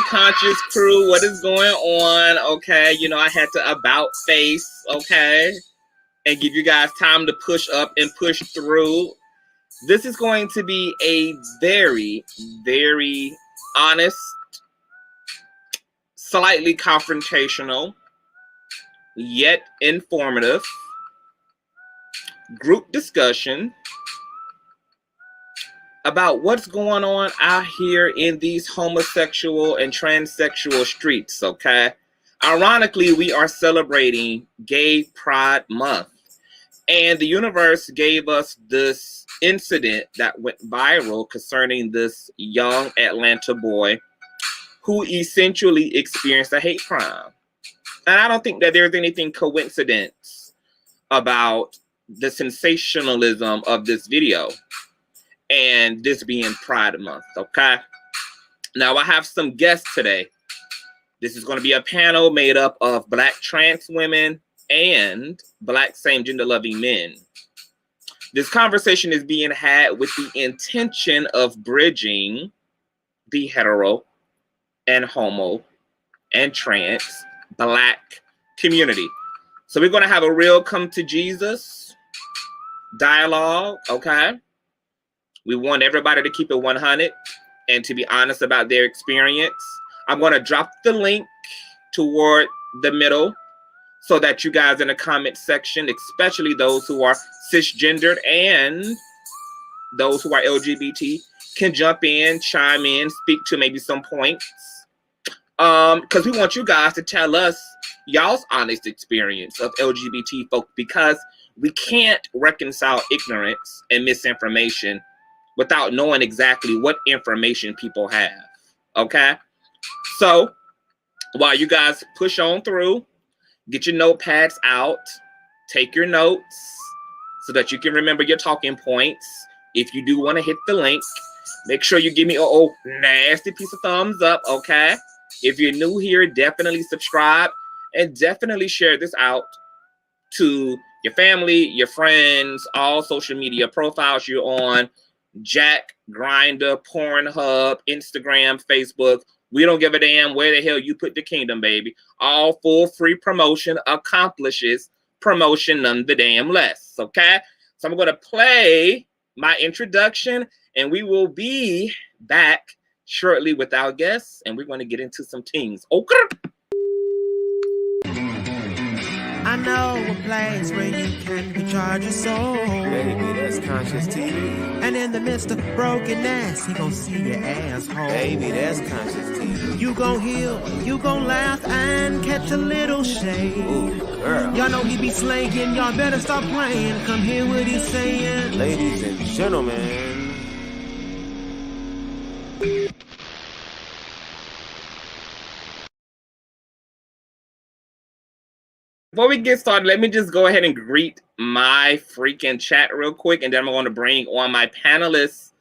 Conscious crew, what is going on? Okay, you know, I had to about face, okay, and give you guys time to push up and push through. This is going to be a very, very honest, slightly confrontational, yet informative group discussion about what's going on out here in these homosexual and transsexual streets, okay? Ironically, we are celebrating Gay Pride Month, and the universe gave us this incident that went viral concerning this young Atlanta boy who essentially experienced a hate crime. And I don't think that there's anything coincidence about the sensationalism of this video and this being Pride Month, okay? Now, I have some guests today. This is going to be a panel made up of Black trans women and Black same-gender loving men. This conversation is being had with the intention of bridging the hetero and homo and trans Black community. So we're going to have a real come to Jesus dialogue, okay? We want everybody to keep it 100 and to be honest about their experience. I'm going to drop the link toward the middle so that you guys in the comment section, especially those who are cisgendered and those who are LGBT, can jump in, chime in, speak to maybe some points. Because we want you guys to tell us y'all's honest experience of LGBT folk, because we can't reconcile ignorance and misinformation without knowing exactly what information people have, okay? So, while you guys push on through, get your notepads out, take your notes so that you can remember your talking points. If you do want to hit the link, make sure you give me a nasty piece of thumbs up, okay? If you're new here, definitely subscribe and definitely share this out to your family, your friends, all social media profiles you're on. Jack, Grindr, Pornhub, Instagram, Facebook. We don't give a damn where the hell you put the kingdom, baby. All full free promotion accomplishes promotion none the damn less, okay? So I'm going to play my introduction, and we will be back shortly with our guests, and we're going to get into some things. Okay? I know a place where you can recharge your soul. Baby, that's Consciouztv. And in the midst of brokenness, he gon' see your asshole. Baby, that's Consciouztv. You gon' heal, you gon' laugh and catch a little shade. Ooh, girl. Y'all know he be slaying, y'all better stop playing. Come hear what he's saying. Ladies and gentlemen. Before we get started, let me just go ahead and greet my freaking chat real quick, and then I'm going to bring on my panelists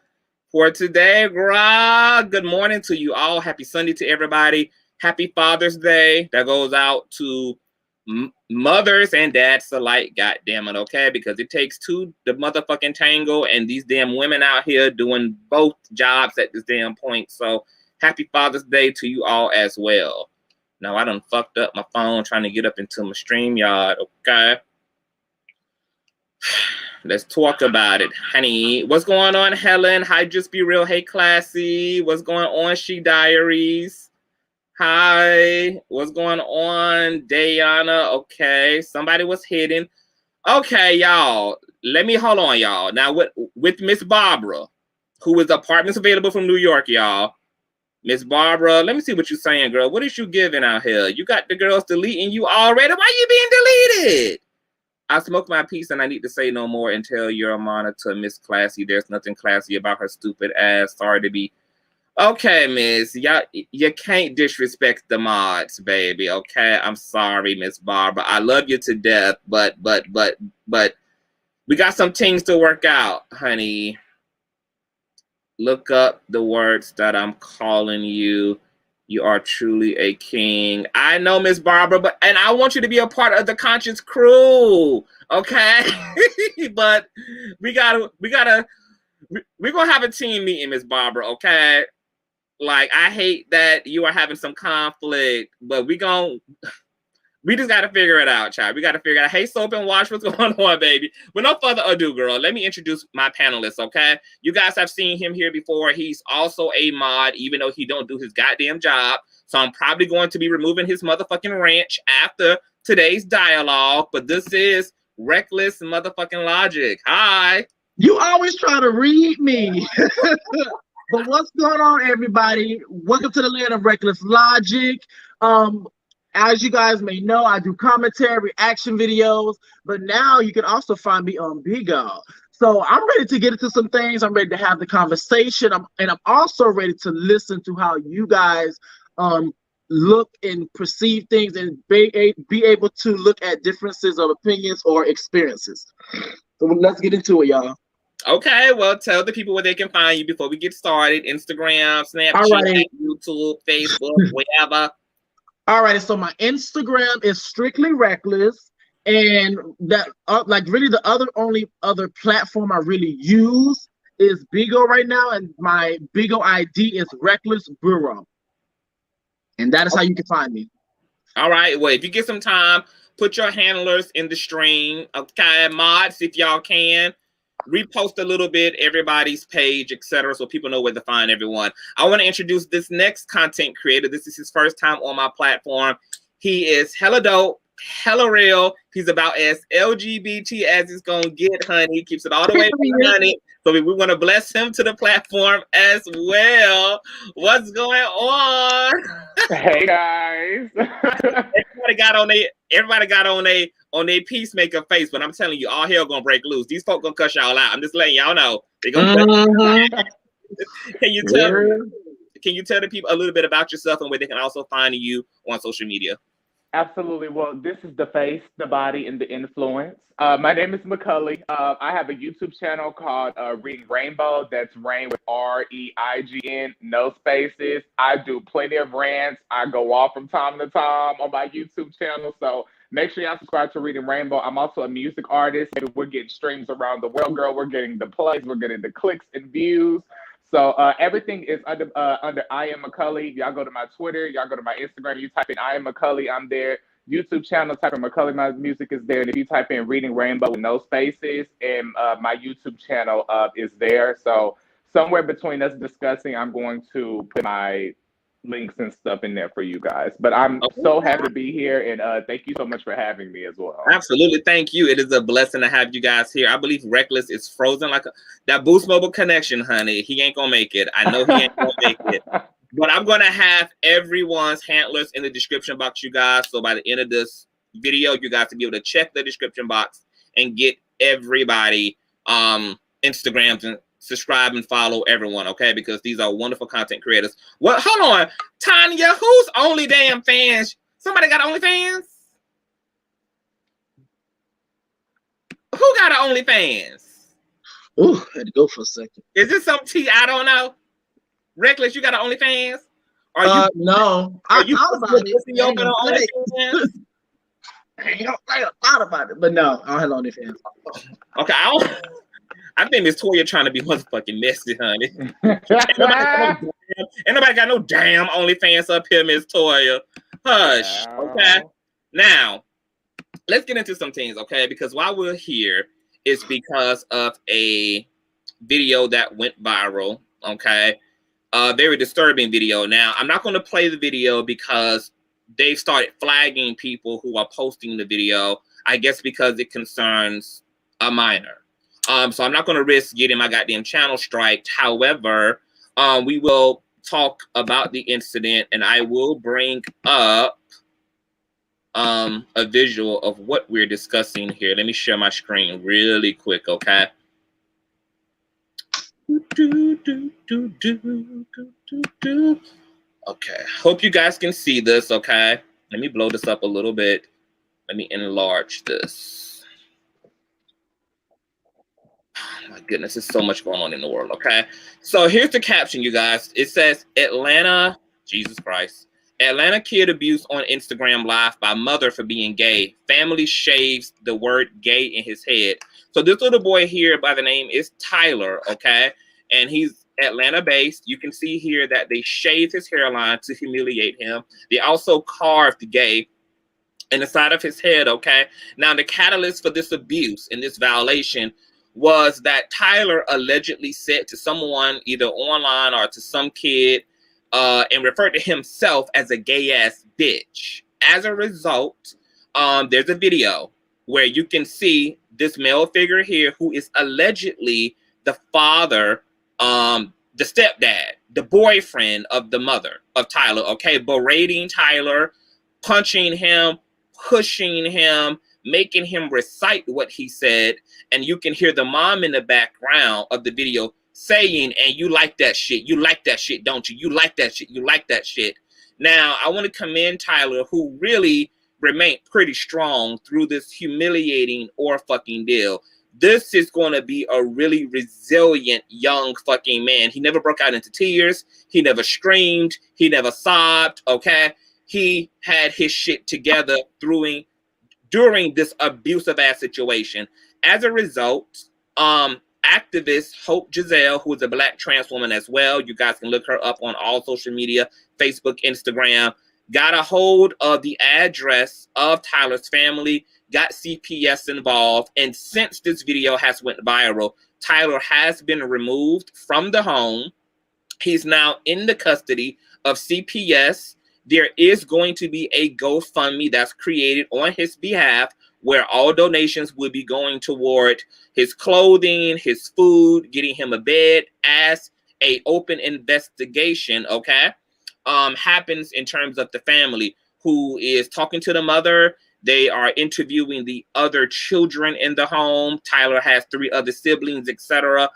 for today. Good morning to you all. Happy Sunday to everybody. Happy Father's Day. That goes out to mothers and dads alike, goddammit, okay? Because it takes two to motherfucking tango, and these damn women out here doing both jobs at this damn point. So happy Father's Day to you all as well. Now, I done fucked up my phone trying to get up into my StreamYard, okay? Let's talk about it, honey. What's going on, Helen? Hi, Just Be Real. Hey, Classy. What's going on, She Diaries? Hi. What's going on, Dayana? Okay, somebody was hidden. Okay, y'all. Let me, hold on, y'all. Now, with Miss Barbara, who is Apartments Available from New York, y'all. Miss Barbara, let me see what you're saying, girl. What is you giving out here? You got the girls deleting you already. Why you being deleted? I smoked my piece and I need to say no more and tell your monitor, Miss Classy. There's nothing classy about her stupid ass. Sorry to be. Okay, Miss. Y'all, you can't disrespect the mods, baby. Okay, I'm sorry, Miss Barbara. I love you to death, but we got some things to work out, honey. Look up the words that I'm calling you. You are truly a king. I know, Miss Barbara, and I want you to be a part of the Conscious crew, okay? But we're gonna have a team meeting, Miss Barbara, okay? Like, I hate that you are having some conflict, but we just got to figure it out, child. We got to figure it out. Hey, Soap and Wash, what's going on, baby? With no further ado, girl, let me introduce my panelist, okay? You guys have seen him here before. He's also a mod, even though he don't do his goddamn job. So I'm probably going to be removing his motherfucking ranch after today's dialogue. But this is Reckless Motherfucking Logic. Hi. You always try to read me. But what's going on, everybody? Welcome to the land of Reckless Logic. As you guys may know, I do commentary, reaction videos, but now you can also find me on Bigo. So I'm ready to get into some things. I'm ready to have the conversation. I'm also ready to listen to how you guys look and perceive things and be able to look at differences of opinions or experiences. So let's get into it, y'all. Okay, well, tell the people where they can find you before we get started. Instagram, Snapchat, YouTube, Facebook, wherever. All right, so my Instagram is Strictly Reckless, and that like really the only other platform I really use is Bigo right now, and my Bigo ID is Reckless Bureau, and that is how you can find me. All right, well, if you get some time, put your handlers in the stream, okay, mods, if y'all can. Repost a little bit, everybody's page, etc., so people know where to find everyone. I want to introduce this next content creator. This is his first time on my platform. He is hella dope, hella real. He's about as LGBT as it's gonna get, honey. He keeps it all the way 100. So we want to bless him to the platform as well. What's going on? Hey guys. Everybody got on a peacemaker face, but I'm telling you, all hell gonna break loose. These folk gonna cuss y'all out. I'm just letting y'all know. They gonna Can you tell the people a little bit about yourself and where they can also find you on social media? Absolutely. Well, this is the face, the body, and the influence. My name is McCully. I have a YouTube channel called Reading Rainbow. That's Rain with REIGN, no spaces. I do plenty of rants. I go off from time to time on my YouTube channel. So make sure y'all subscribe to Reading Rainbow. I'm also a music artist. We're getting streams around the world, girl. We're getting the plays. We're getting the clicks and views. So everything is under I Am McCully. Y'all go to my Twitter. Y'all go to my Instagram. You type in I Am McCully. I'm there. YouTube channel, type in McCully. My music is there. And if you type in Reading Rainbow with no spaces, and my YouTube channel is there. So somewhere between us discussing, I'm going to put my links and stuff in there for you guys. But I'm so happy to be here, and thank you so much for having me as well. Absolutely, thank you. It is a blessing to have you guys here. I believe Reckless is frozen like that Boost Mobile connection, honey. He ain't gonna make it. I know he ain't gonna make it. But I'm gonna have everyone's handlers in the description box, you guys. So by the end of this video, you guys will be able to check the description box and get everybody Instagrams and subscribe and follow everyone, okay? Because these are wonderful content creators. Well, hold on, Tanya, who's only damn fans? Somebody got OnlyFans? Who got an OnlyFans? Ooh, I had to go for a second. Is this some tea? I don't know. Reckless, you got an OnlyFans? Are you no? Are you thought about it. I thought about it, but no, I don't have OnlyFans. Okay, I think Miss Toya trying to be motherfucking messy, honey. Ain't nobody got no damn OnlyFans up here, Miss Toya. Hush. Okay. Now, let's get into some things, okay? Because why we're here is because of a video that went viral, okay? Very disturbing video. Now, I'm not going to play the video because they started flagging people who are posting the video, I guess because it concerns a minor. So I'm not going to risk getting my goddamn channel striked. However, we will talk about the incident, and I will bring up a visual of what we're discussing here. Let me share my screen really quick, okay? Okay, hope you guys can see this, okay? Let me blow this up a little bit. Let me enlarge this. Oh my goodness, there's so much going on in the world, okay? So here's the caption, you guys. It says, Atlanta, Jesus Christ. Atlanta kid abused on Instagram Live by mother for being gay. Family shaves the word gay in his head. So this little boy here by the name is Tyler, okay? And he's Atlanta-based. You can see here that they shaved his hairline to humiliate him. They also carved gay in the side of his head, okay? Now, the catalyst for this abuse and this violation was that Tyler allegedly said to someone, either online or to some kid, and referred to himself as a gay-ass bitch. As a result, there's a video where you can see this male figure here who is allegedly the father, the stepdad, the boyfriend of the mother of Tyler, okay? Berating Tyler, punching him, pushing him, making him recite what he said. And you can hear the mom in the background of the video saying, and you like that shit, don't you? You like that shit, you like that shit. Now, I want to commend Tyler, who really remained pretty strong through this humiliating or fucking deal. This is going to be a really resilient young fucking man. He never broke out into tears. He never screamed. He never sobbed, okay? He had his shit together during this abusive ass situation. As a result, activist Hope Giselle, who is a Black trans woman as well, you guys can look her up on all social media, Facebook, Instagram, got a hold of the address of Tyler's family, got CPS involved, and since this video has went viral, Tyler has been removed from the home. He's now in the custody of CPS. There is going to be a GoFundMe that's created on his behalf where all donations will be going toward his clothing, his food, getting him a bed, as a open investigation, okay, happens in terms of the family, who is talking to the mother. They are interviewing the other children in the home. Tyler has 3 other siblings, etc.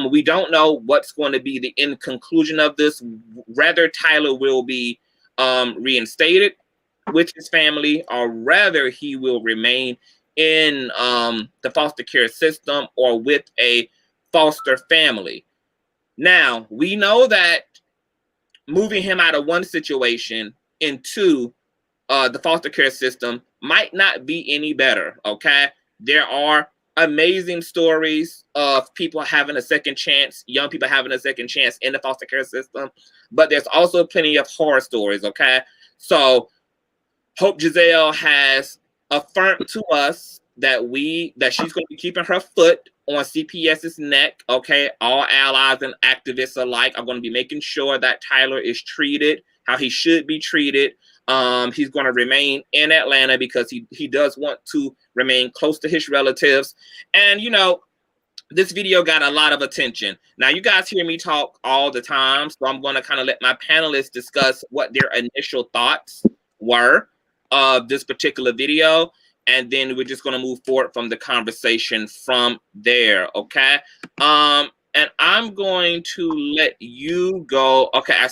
We don't know what's going to be the end conclusion of this. Rather, Tyler will be reinstated with his family, or rather he will remain in the foster care system or with a foster family. Now, we know that moving him out of one situation into the foster care system might not be any better, okay? There are amazing stories of people having a second chance, young people having a second chance in the foster care system, but there's also plenty of horror stories, okay? So Hope Giselle has affirmed to us that she's going to be keeping her foot on CPS's neck, okay? All allies and activists alike are going to be making sure that Tyler is treated how he should be treated. He's going to remain in Atlanta because he does want to remain close to his relatives. And, you know, this video got a lot of attention. Now, you guys hear me talk all the time, so I'm going to kind of let my panelists discuss what their initial thoughts were of this particular video, and then we're just going to move forward from the conversation from there, okay? And I'm going to let you go. Okay,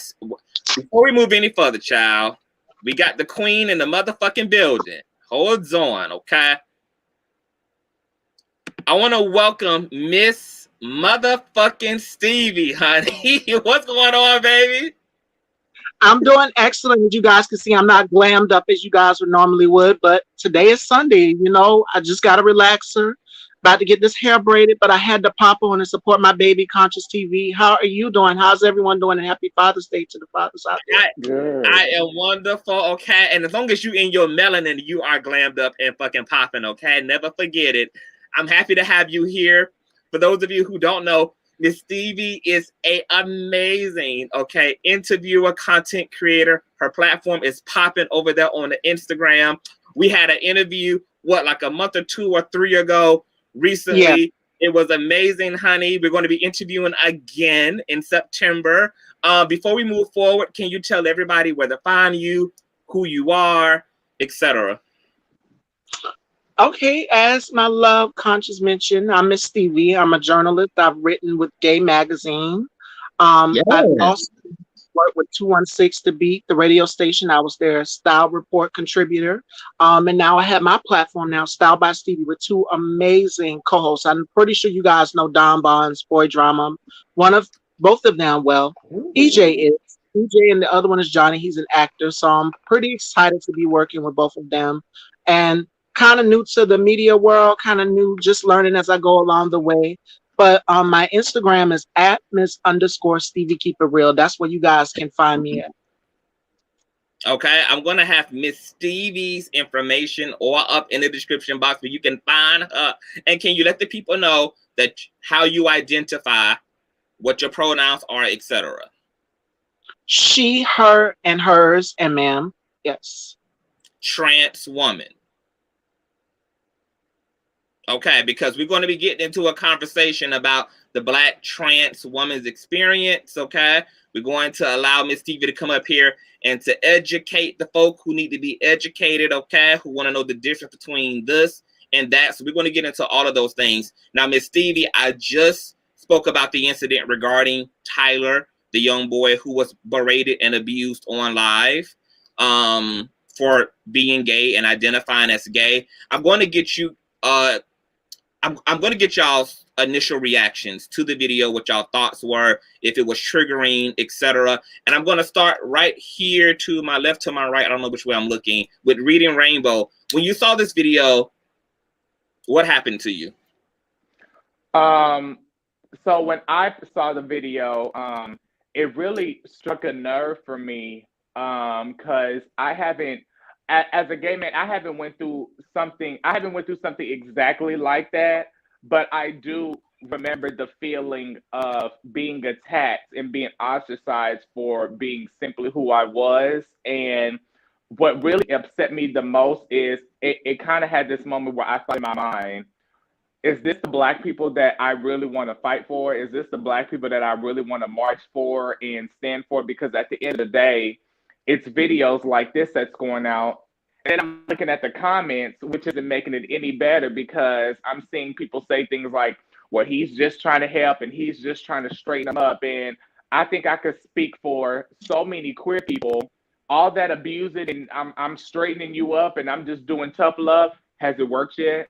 before we move any further, child, we got the queen in the motherfucking building. Hold on, okay? I want to welcome Miss motherfucking Stevie, honey. What's going on, baby? I'm doing excellent. As you guys can see, I'm not glammed up as you guys would normally would, but today is Sunday. You know, I just got to relax her. About to get this hair braided, but I had to pop on and support my baby, Consciouztv. How are you doing? How's everyone doing? And happy Father's Day to the fathers out there. I am wonderful, okay? And as long as you in your melanin, you are glammed up and fucking popping, okay? Never forget it. I'm happy to have you here. For those of you who don't know, Miss Stevie is a amazing, okay, interviewer, content creator. Her platform is popping over there on the Instagram. We had an interview, like a month or 2 or 3 ago recently. Yeah. It was amazing, honey. We're going to be interviewing again in September. Before we move forward, can you tell everybody where to find you, who you are, etc.? Okay, as my love Conscious mentioned, I'm Miss Stevie. I'm a journalist. I've written with Gay Magazine. I've also worked with 216 The Beat, the radio station. I was their style report contributor. And now I have my platform now, Style by Stevie, with 2 amazing co-hosts. I'm pretty sure you guys know Don Bonds, Boy Drama. Both of them, well, EJ and the other one is Johnny. He's an actor. So I'm pretty excited to be working with both of them. And kind of new to the media world, kind of new, just learning as I go along the way. But my Instagram is at Miss_Stevie Keep It Real. That's where you guys can find me at. Okay, I'm going to have Miss Stevie's information all up in the description box where you can find her. And can you let the people know that how you identify, what your pronouns are, etc.? She, her, and hers, and ma'am. Yes. Trans woman. Okay, because we're going to be getting into a conversation about the Black trans woman's experience, okay? We're going to allow Miss Stevie to come up here and to educate the folk who need to be educated, okay? Who want to know the difference between this and that. So we're going to get into all of those things. Now, Miss Stevie, I just spoke about the incident regarding Tyler, the young boy who was berated and abused on live for being gay and identifying as gay. I'm going to get you... I'm going to get y'all's initial reactions to the video, what y'all thoughts were, if it was triggering, etc. And I'm going to start right here to my left, to my right. I don't know which way I'm looking. With Reading Rainbow, when you saw this video, what happened to you? So when I saw the video, it really struck a nerve for me because I haven't, as a gay man, I haven't went through something exactly like that, but I do remember the feeling of being attacked and being ostracized for being simply who I was. And what really upset me the most is it kind of had this moment where I thought in my mind, is this the Black people that I really want to fight for? Is this the Black people that I really want to march for and stand for? Because at the end of the day, it's videos like this that's going out. And I'm looking at the comments, which isn't making it any better because I'm seeing people say things like, well, he's just trying to help and he's just trying to straighten them up. And I think I could speak for so many queer people, all that abuse it and I'm straightening you up and I'm just doing tough love. Has it worked yet?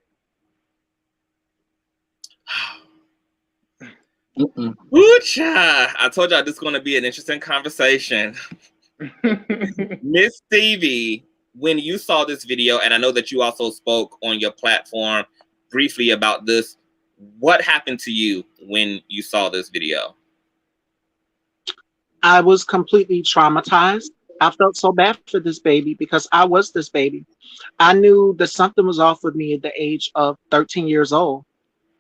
Ooh-cha. I told y'all this is going to be an interesting conversation. Miss Stevie, when you saw this video, and I know that you also spoke on your platform briefly about this, what happened to you when you saw this video? I was completely traumatized. I felt so bad for this baby because I was this baby. I knew that something was off with me at the age of 13 years old.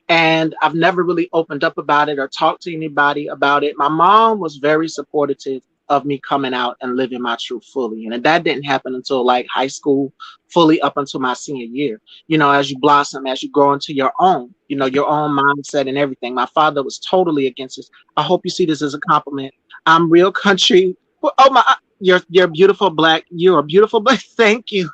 And I've never really opened up about it or talked to anybody about it. My mom was very supportive of me coming out and living my truth fully. And that didn't happen until like high school, fully up until my senior year. You know, as you blossom, as you grow into your own, you know, your own mindset and everything. My father was totally against this. I hope you see this as a compliment. I'm real country. Oh my, you're beautiful Black. You're a beautiful Black. Thank you.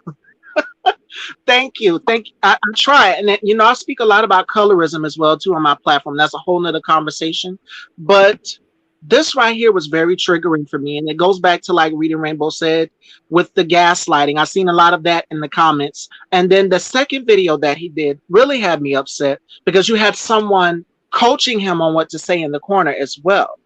Thank you. I try. And then, you know, I speak a lot about colorism as well, too, on my platform. That's a whole nother conversation. But this right here was very triggering for me. And it goes back to, like Reading Rainbow said, with the gaslighting. I've seen a lot of that in the comments. And then the second video that he did really had me upset because you had someone coaching him on what to say in the corner as well.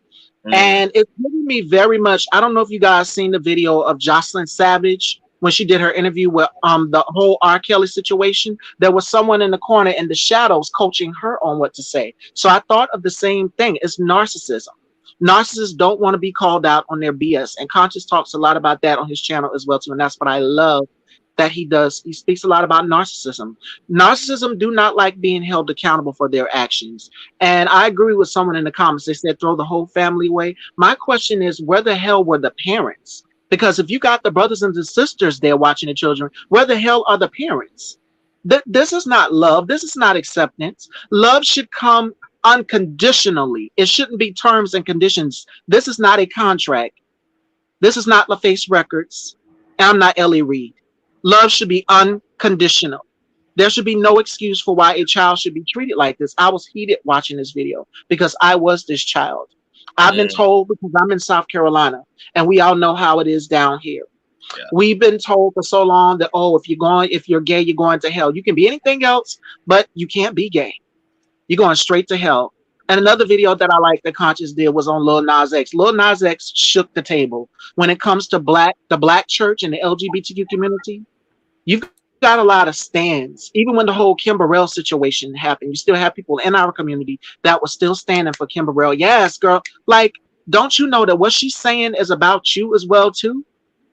And it's giving me very much, I don't know if you guys seen the video of Jocelyn Savage when she did her interview with the whole R. Kelly situation. There was someone in the corner in the shadows coaching her on what to say. So I thought of the same thing. It's narcissism. Narcissists don't want to be called out on their BS. And Conscious talks a lot about that on his channel as well too. And that's what I love that he does. He speaks a lot about narcissism. Narcissism do not like being held accountable for their actions. And I agree with someone in the comments. They said throw the whole family away. My question is, where the hell were the parents? Because if you got the brothers and the sisters there watching the children, where the hell are the parents? This is not love. This is not acceptance. Love should come unconditionally. It shouldn't be terms and conditions. This is not a contract. This is not LaFace Records. And I'm not Ellie Reed. Love should be unconditional. There should be no excuse for why a child should be treated like this. I was heated watching this video because I was this child. I've been told, because I'm in South Carolina, and we all know how it is down here. Yeah. We've been told for so long that, oh, if you're gay, you're going to hell. You can be anything else, but you can't be gay. You're going straight to hell. And another video that I like that Conscious did was on Lil Nas X. Lil Nas X shook the table when it comes to the Black church and the LGBTQ community. You've got a lot of stands. Even when the whole Kim Burrell situation happened, you still have people in our community that were still standing for Kim Burrell. Yes, girl. Like, don't you know that what she's saying is about you as well too?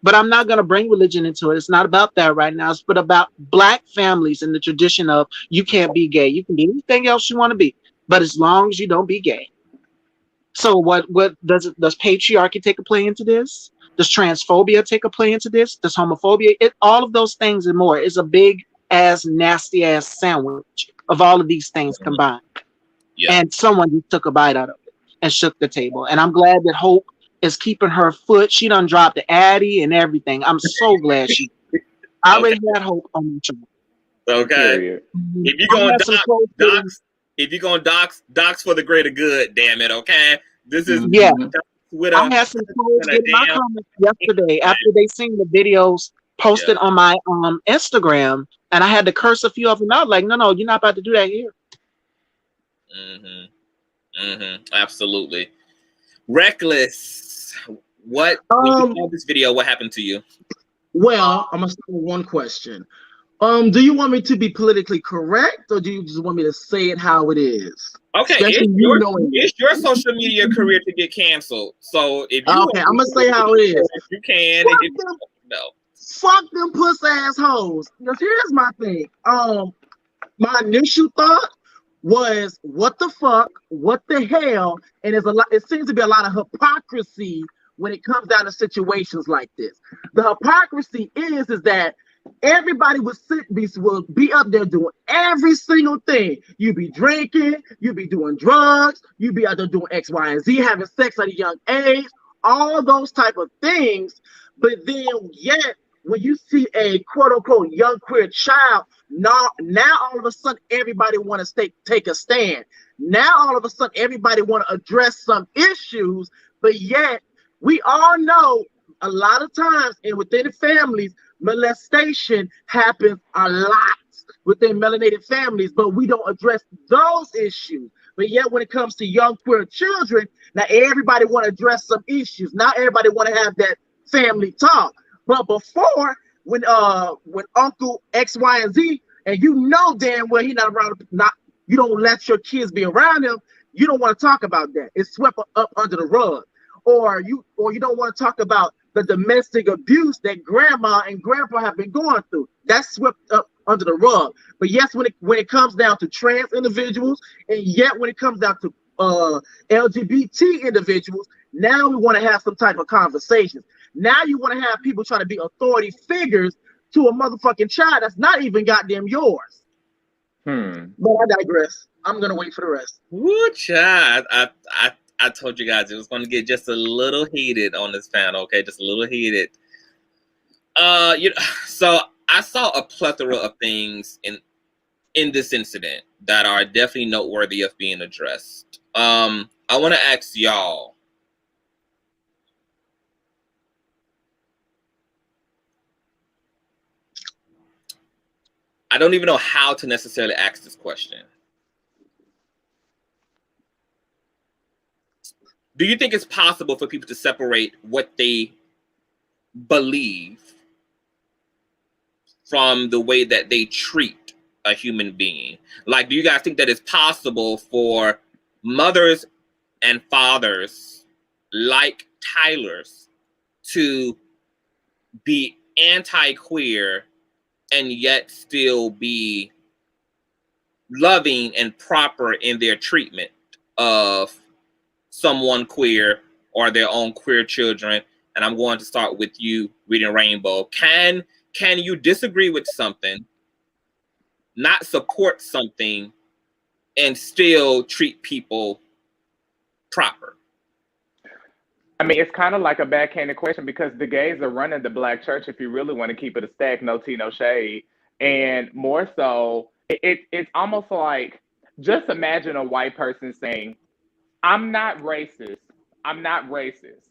But I'm not gonna bring religion into it. It's not about that right now. It's but about Black families and the tradition of you can't be gay. You can be anything else you want to be, but as long as you don't be gay. So what does patriarchy take a play into this? Does transphobia take a play into this? Does homophobia? All of those things and more is a big ass nasty ass sandwich of all of these things combined. Yeah. And someone just took a bite out of it and shook the table. And I'm glad that Hope is keeping her foot. She done dropped the Addy and everything. I'm so glad she. I already had Hope on the channel. Okay. If you're going if you're going docs for the greater good, damn it, okay? This is with I had some trolls get my comments yesterday after they seen the videos posted on my Instagram, and I had to curse a few of them out. Like, no, you're not about to do that here. Absolutely. Reckless. What when you saw this video, what happened to you? Well, I'm gonna start with one question. Do you want me to be politically correct, or do you just want me to say it how it is? Okay, it's your social media career to get canceled. So if you I'm gonna say how it is. If you can, fuck them puss assholes. Because here's my thing. My initial thought was, what the fuck, what the hell, and there's a lot. It seems to be a lot of hypocrisy when it comes down to situations like this. The hypocrisy is that everybody will be up there doing every single thing. You be drinking, you be doing drugs, you be out there doing X, Y, and Z, having sex at a young age, all those type of things. But then yet, when you see a quote unquote young queer child, now all of a sudden everybody want to take a stand. Now all of a sudden everybody want to address some issues, but yet we all know a lot of times and within the families, molestation happens a lot within melanated families, but we don't address those issues. But yet when it comes to young queer children, now everybody want to address some issues. Now everybody want to have that family talk. But before, when Uncle X, Y, and Z, and you know damn well he not around, you don't let your kids be around him, you don't want to talk about that. It's swept up under the rug. Or you don't want to talk about the domestic abuse that grandma and grandpa have been going through. That's swept up under the rug. But yes, when it comes down to trans individuals, and yet when it comes down to LGBT individuals, now we want to have some type of conversations. Now you want to have people trying to be authority figures to a motherfucking child that's not even goddamn yours. But I digress. I'm gonna wait for the rest. Woo, child. I told you guys it was going to get just a little heated on this panel, okay? Just a little heated. So I saw a plethora of things in this incident that are definitely noteworthy of being addressed. I want to ask y'all. I don't even know how to necessarily ask this question. Do you think it's possible for people to separate what they believe from the way that they treat a human being? Like, do you guys think that it's possible for mothers and fathers like Tyler's to be anti-queer and yet still be loving and proper in their treatment of someone queer or their own queer children? And I'm going to start with you, Reading Rainbow. Can you disagree with something, not support something, and still treat people proper? I mean, it's kind of like a backhanded question because the gays are running the Black church, if you really want to keep it a stack, no tea, no shade. And more so, it's almost like, just imagine a white person saying, I'm not racist. I'm not racist.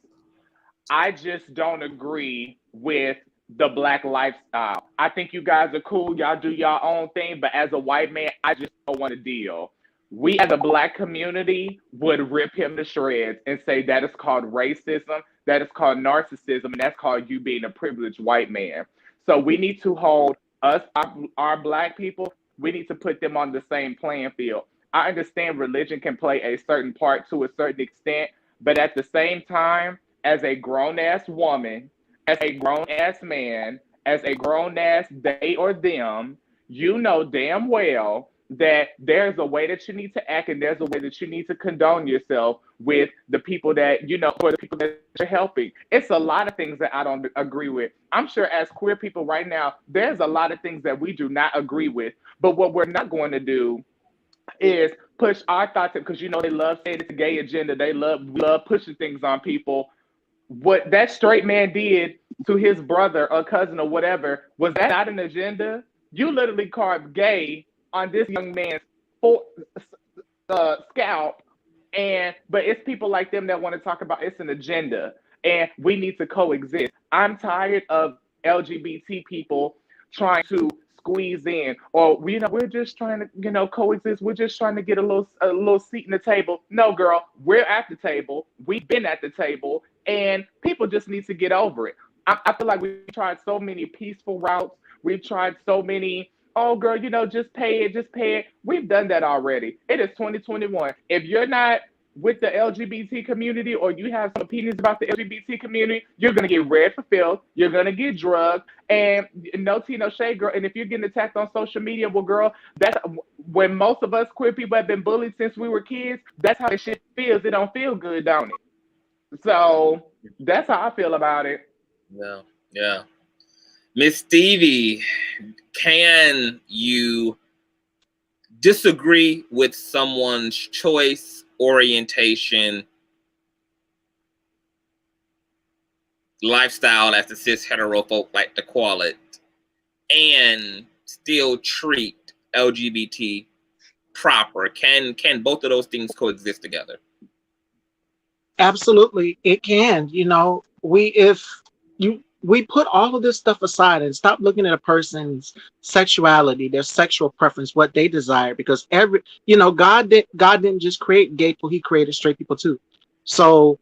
I just don't agree with the Black lifestyle. I think you guys are cool. Y'all do your own thing. But as a white man, I just don't want to deal. We as a Black community would rip him to shreds and say that is called racism, that is called narcissism, and that's called you being a privileged white man. So we need to hold our black people, we need to put them on the same playing field. I understand religion can play a certain part to a certain extent, but at the same time, as a grown ass woman, as a grown ass man, as a grown ass they or them, you know damn well that there's a way that you need to act and there's a way that you need to condone yourself with the people that, you know, for the people that you're helping. It's a lot of things that I don't agree with. I'm sure as queer people right now, there's a lot of things that we do not agree with. But what we're not going to do is push our thoughts, because you know they love saying it's a gay agenda. They love pushing things on people. What that straight man did to his brother or cousin or whatever, was that not an agenda? You literally carved gay on this young man's scalp, but it's people like them that want to talk about it's an agenda and we need to coexist. I'm tired of LGBT people trying to squeeze in, or we're just trying to coexist. We're just trying to get a little seat in the table. No, girl, we're at the table. We've been at the table, and people just need to get over it. I feel like we've tried so many peaceful routes. We've tried so many, oh girl, just pay it. We've done that already. It is 2021. If you're not with the LGBT community, or you have some opinions about the LGBT community, you're going to get red for filth. You're going to get drugged, and no tea, no shade, girl. And if you're getting attacked on social media, well, girl, that's when most of us queer people have been bullied since we were kids. That's how this shit feels. It don't feel good, don't it? So that's how I feel about it. Yeah. Miss Stevie, can you disagree with someone's choice, orientation, lifestyle, as the cis hetero folk like to call it, and still treat LGBT proper? Can both of those things coexist together? Absolutely, it can. We put all of this stuff aside and stop looking at a person's sexuality, their sexual preference, what they desire, because God didn't just create gay people, he created straight people too. So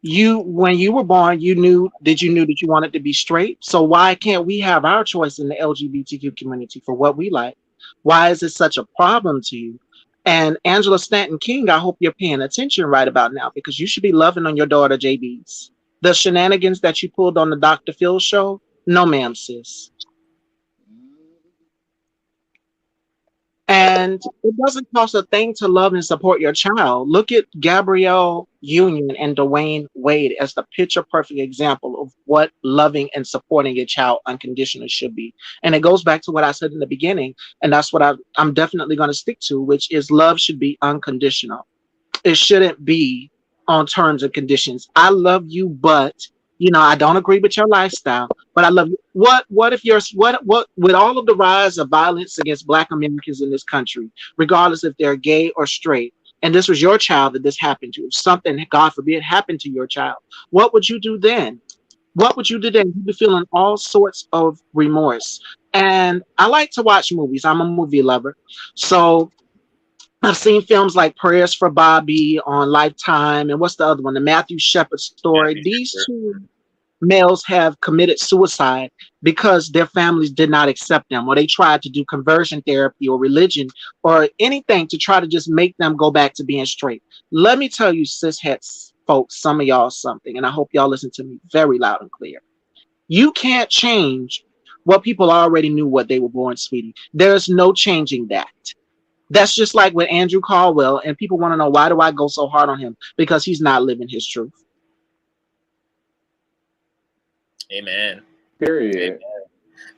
when you were born, you knew that you wanted to be straight. So why can't we have our choice in the LGBTQ community for what we like? Why is it such a problem to you? And Angela Stanton King, I hope you're paying attention right about now, because you should be loving on your daughter JB's. The shenanigans that you pulled on the Dr. Phil show, no ma'am, sis. And it doesn't cost a thing to love and support your child. Look at Gabrielle Union and Dwayne Wade as the picture perfect example of what loving and supporting your child unconditionally should be. And it goes back to what I said in the beginning, and that's what I'm definitely going to stick to, which is love should be unconditional. It shouldn't be on terms and conditions. I love you, but I don't agree with your lifestyle, but I love you. What if what with all of the rise of violence against Black Americans in this country, regardless if they're gay or straight, and this was your child that this happened to, if something, God forbid, happened to your child, what would you do then? What would you do then? You'd be feeling all sorts of remorse. And I like to watch movies. I'm a movie lover. So I've seen films like Prayers for Bobby on Lifetime, and what's the other one? The Matthew Shepard story. These two males have committed suicide because their families did not accept them, or they tried to do conversion therapy or religion or anything to try to just make them go back to being straight. Let me tell you, cishet folks, some of y'all something, and I hope y'all listen to me very loud and clear. You can't change what people already knew what they were born, sweetie. There's no changing that. That's just like with Andrew Caldwell, and people want to know, why do I go so hard on him? Because he's not living his truth. Amen. Period.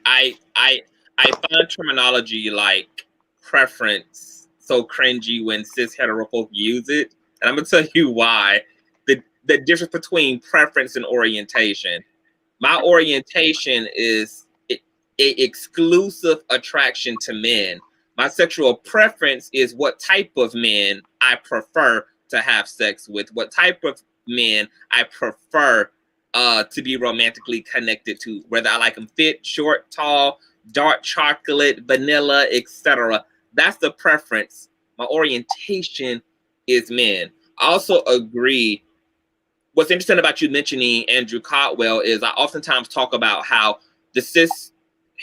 Amen. I find terminology like preference so cringy when cis hetero folk use it, and I'm gonna tell you why. The difference between preference and orientation. My orientation is exclusive attraction to men. My sexual preference is what type of men I prefer to have sex with, what type of men I prefer to be romantically connected to, whether I like them fit, short, tall, dark chocolate, vanilla, etc. That's the preference. My orientation is men. I also agree. What's interesting about you mentioning Andrew Caldwell is I oftentimes talk about how the cis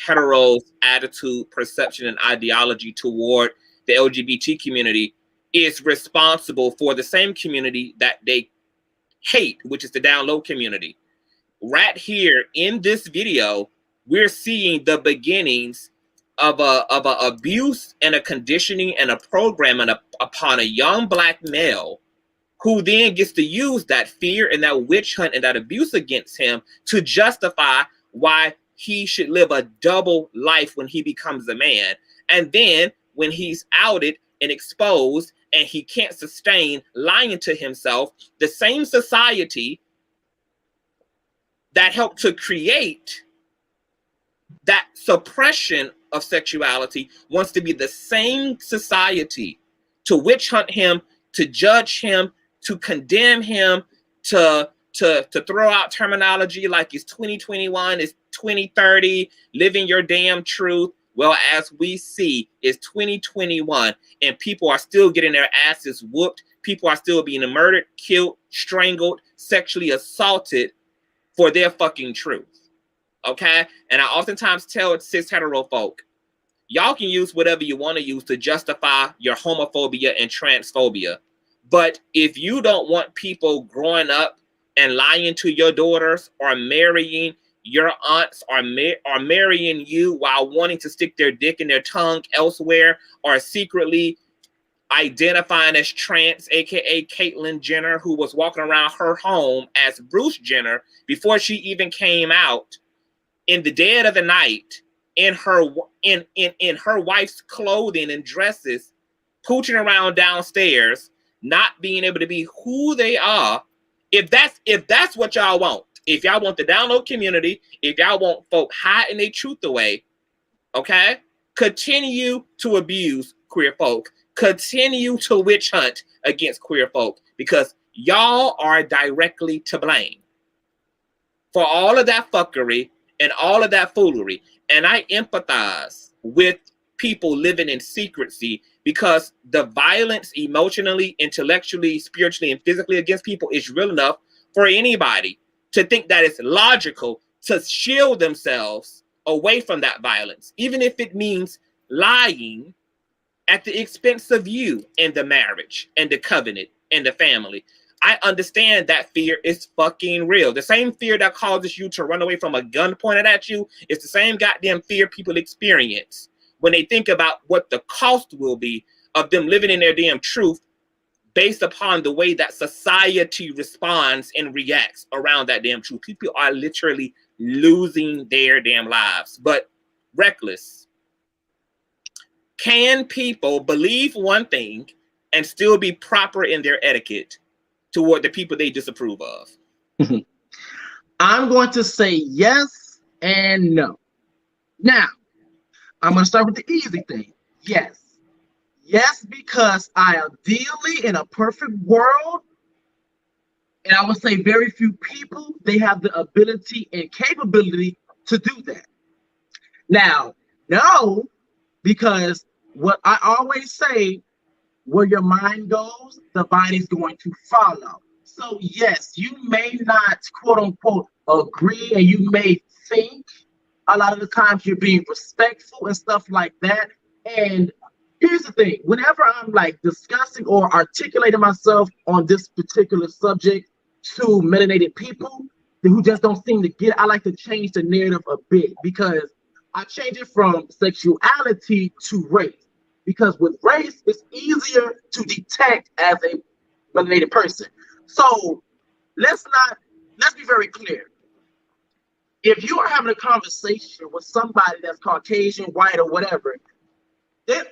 heteros' attitude, perception, and ideology toward the LGBT community is responsible for the same community that they hate, which is the down low community. Right here in this video, we're seeing the beginnings of a abuse and a conditioning and a programming upon a young Black male, who then gets to use that fear and that witch hunt and that abuse against him to justify why he should live a double life when he becomes a man. And then when he's outed and exposed and he can't sustain lying to himself, the same society that helped to create that suppression of sexuality wants to be the same society to witch hunt him, to judge him, to condemn him, to throw out terminology like it's 2021, it's 2030, living your damn truth. Well, as we see, it's 2021 and people are still getting their asses whooped. People are still being murdered, killed, strangled, sexually assaulted for their fucking truth. Okay? And I oftentimes tell cis hetero folk, y'all can use whatever you want to use to justify your homophobia and transphobia. But if you don't want people growing up and lying to your daughters or marrying your aunts or marrying you while wanting to stick their dick in their tongue elsewhere, or secretly identifying as trans, aka Caitlyn Jenner, who was walking around her home as Bruce Jenner before she even came out, in the dead of the night, in her wife's clothing and dresses, pooching around downstairs, not being able to be who they are. If that's what y'all want, if y'all want the download community, if y'all want folk hiding their truth away, okay, continue to abuse queer folk, continue to witch hunt against queer folk, because y'all are directly to blame for all of that fuckery and all of that foolery. And I empathize with people living in secrecy, because the violence emotionally, intellectually, spiritually, and physically against people is real enough for anybody to think that it's logical to shield themselves away from that violence, even if it means lying at the expense of you and the marriage and the covenant and the family. I understand that fear is fucking real. The same fear that causes you to run away from a gun pointed at you is the same goddamn fear people experience when they think about what the cost will be of them living in their damn truth based upon the way that society responds and reacts around that damn truth. People are literally losing their damn lives. But reckless. Can people believe one thing and still be proper in their etiquette toward the people they disapprove of? I'm going to say yes and no. Now, I'm going to start with the easy thing. Yes. Yes, because ideally, in a perfect world, and I would say very few people, they have the ability and capability to do that. Now, no, because what I always say, where your mind goes, the body's going to follow. So yes, you may not, quote unquote, agree, and you may think a lot of the times you're being respectful and stuff like that. And here's the thing, whenever I'm like discussing or articulating myself on this particular subject to melanated people who just don't seem to get it, I like to change the narrative a bit, because I change it from sexuality to race. Because with race, it's easier to detect as a melanated person. So let's be very clear. If you are having a conversation with somebody that's Caucasian, white, or whatever,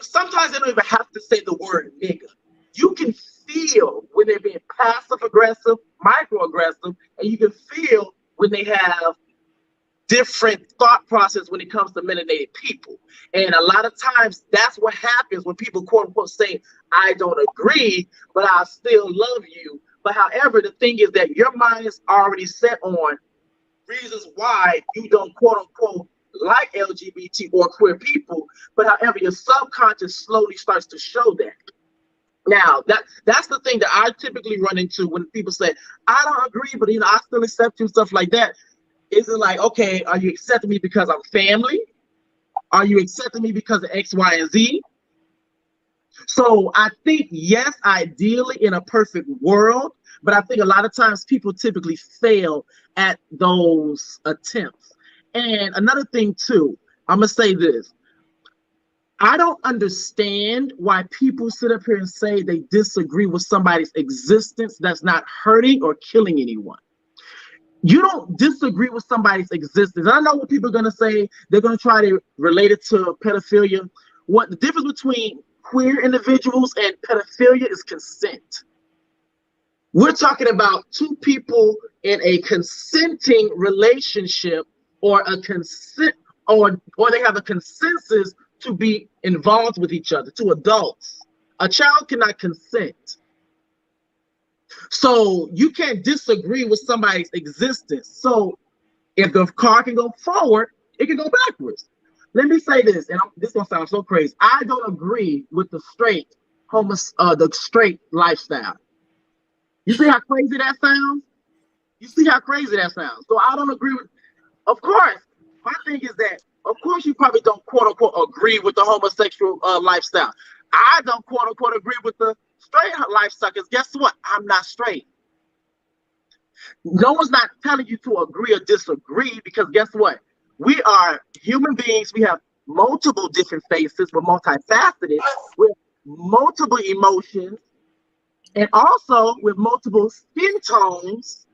sometimes they don't even have to say the word nigga. You can feel when they're being passive aggressive, microaggressive, and you can feel when they have different thought process when it comes to melanated people. And a lot of times that's what happens when people quote unquote say, I don't agree, but I still love you. But however, the thing is that your mind is already set on reasons why you don't quote unquote like LGBT or queer people, but however, your subconscious slowly starts to show that. Now, that's the thing that I typically run into when people say, I don't agree, but I still accept you, stuff like that. Is it like, okay, are you accepting me because I'm family? Are you accepting me because of X, Y, and Z? So I think, yes, ideally in a perfect world, but I think a lot of times people typically fail at those attempts. And another thing too, I'm gonna say this. I don't understand why people sit up here and say they disagree with somebody's existence that's not hurting or killing anyone. You don't disagree with somebody's existence. I know what people are going to say. They're going to try to relate it to pedophilia. What the difference between queer individuals and pedophilia is consent. We're talking about two people in a consenting relationship, or a consent, or they have a consensus to be involved with each other, two adults. A child cannot consent. So you can't disagree with somebody's existence. So if the car can go forward, it can go backwards. Let me say this, and this is gonna sound so crazy. I don't agree with the straight lifestyle. You see how crazy that sounds? You see how crazy that sounds? So I don't agree with. Of course, my thing is that, of course, you probably don't quote unquote agree with the homosexual lifestyle. I don't quote unquote agree with the straight lifestyle, because guess what? I'm not straight. No one's not telling you to agree or disagree, because guess what? We are human beings. We have multiple different faces. We're multifaceted with multiple emotions, and also with multiple skin tones.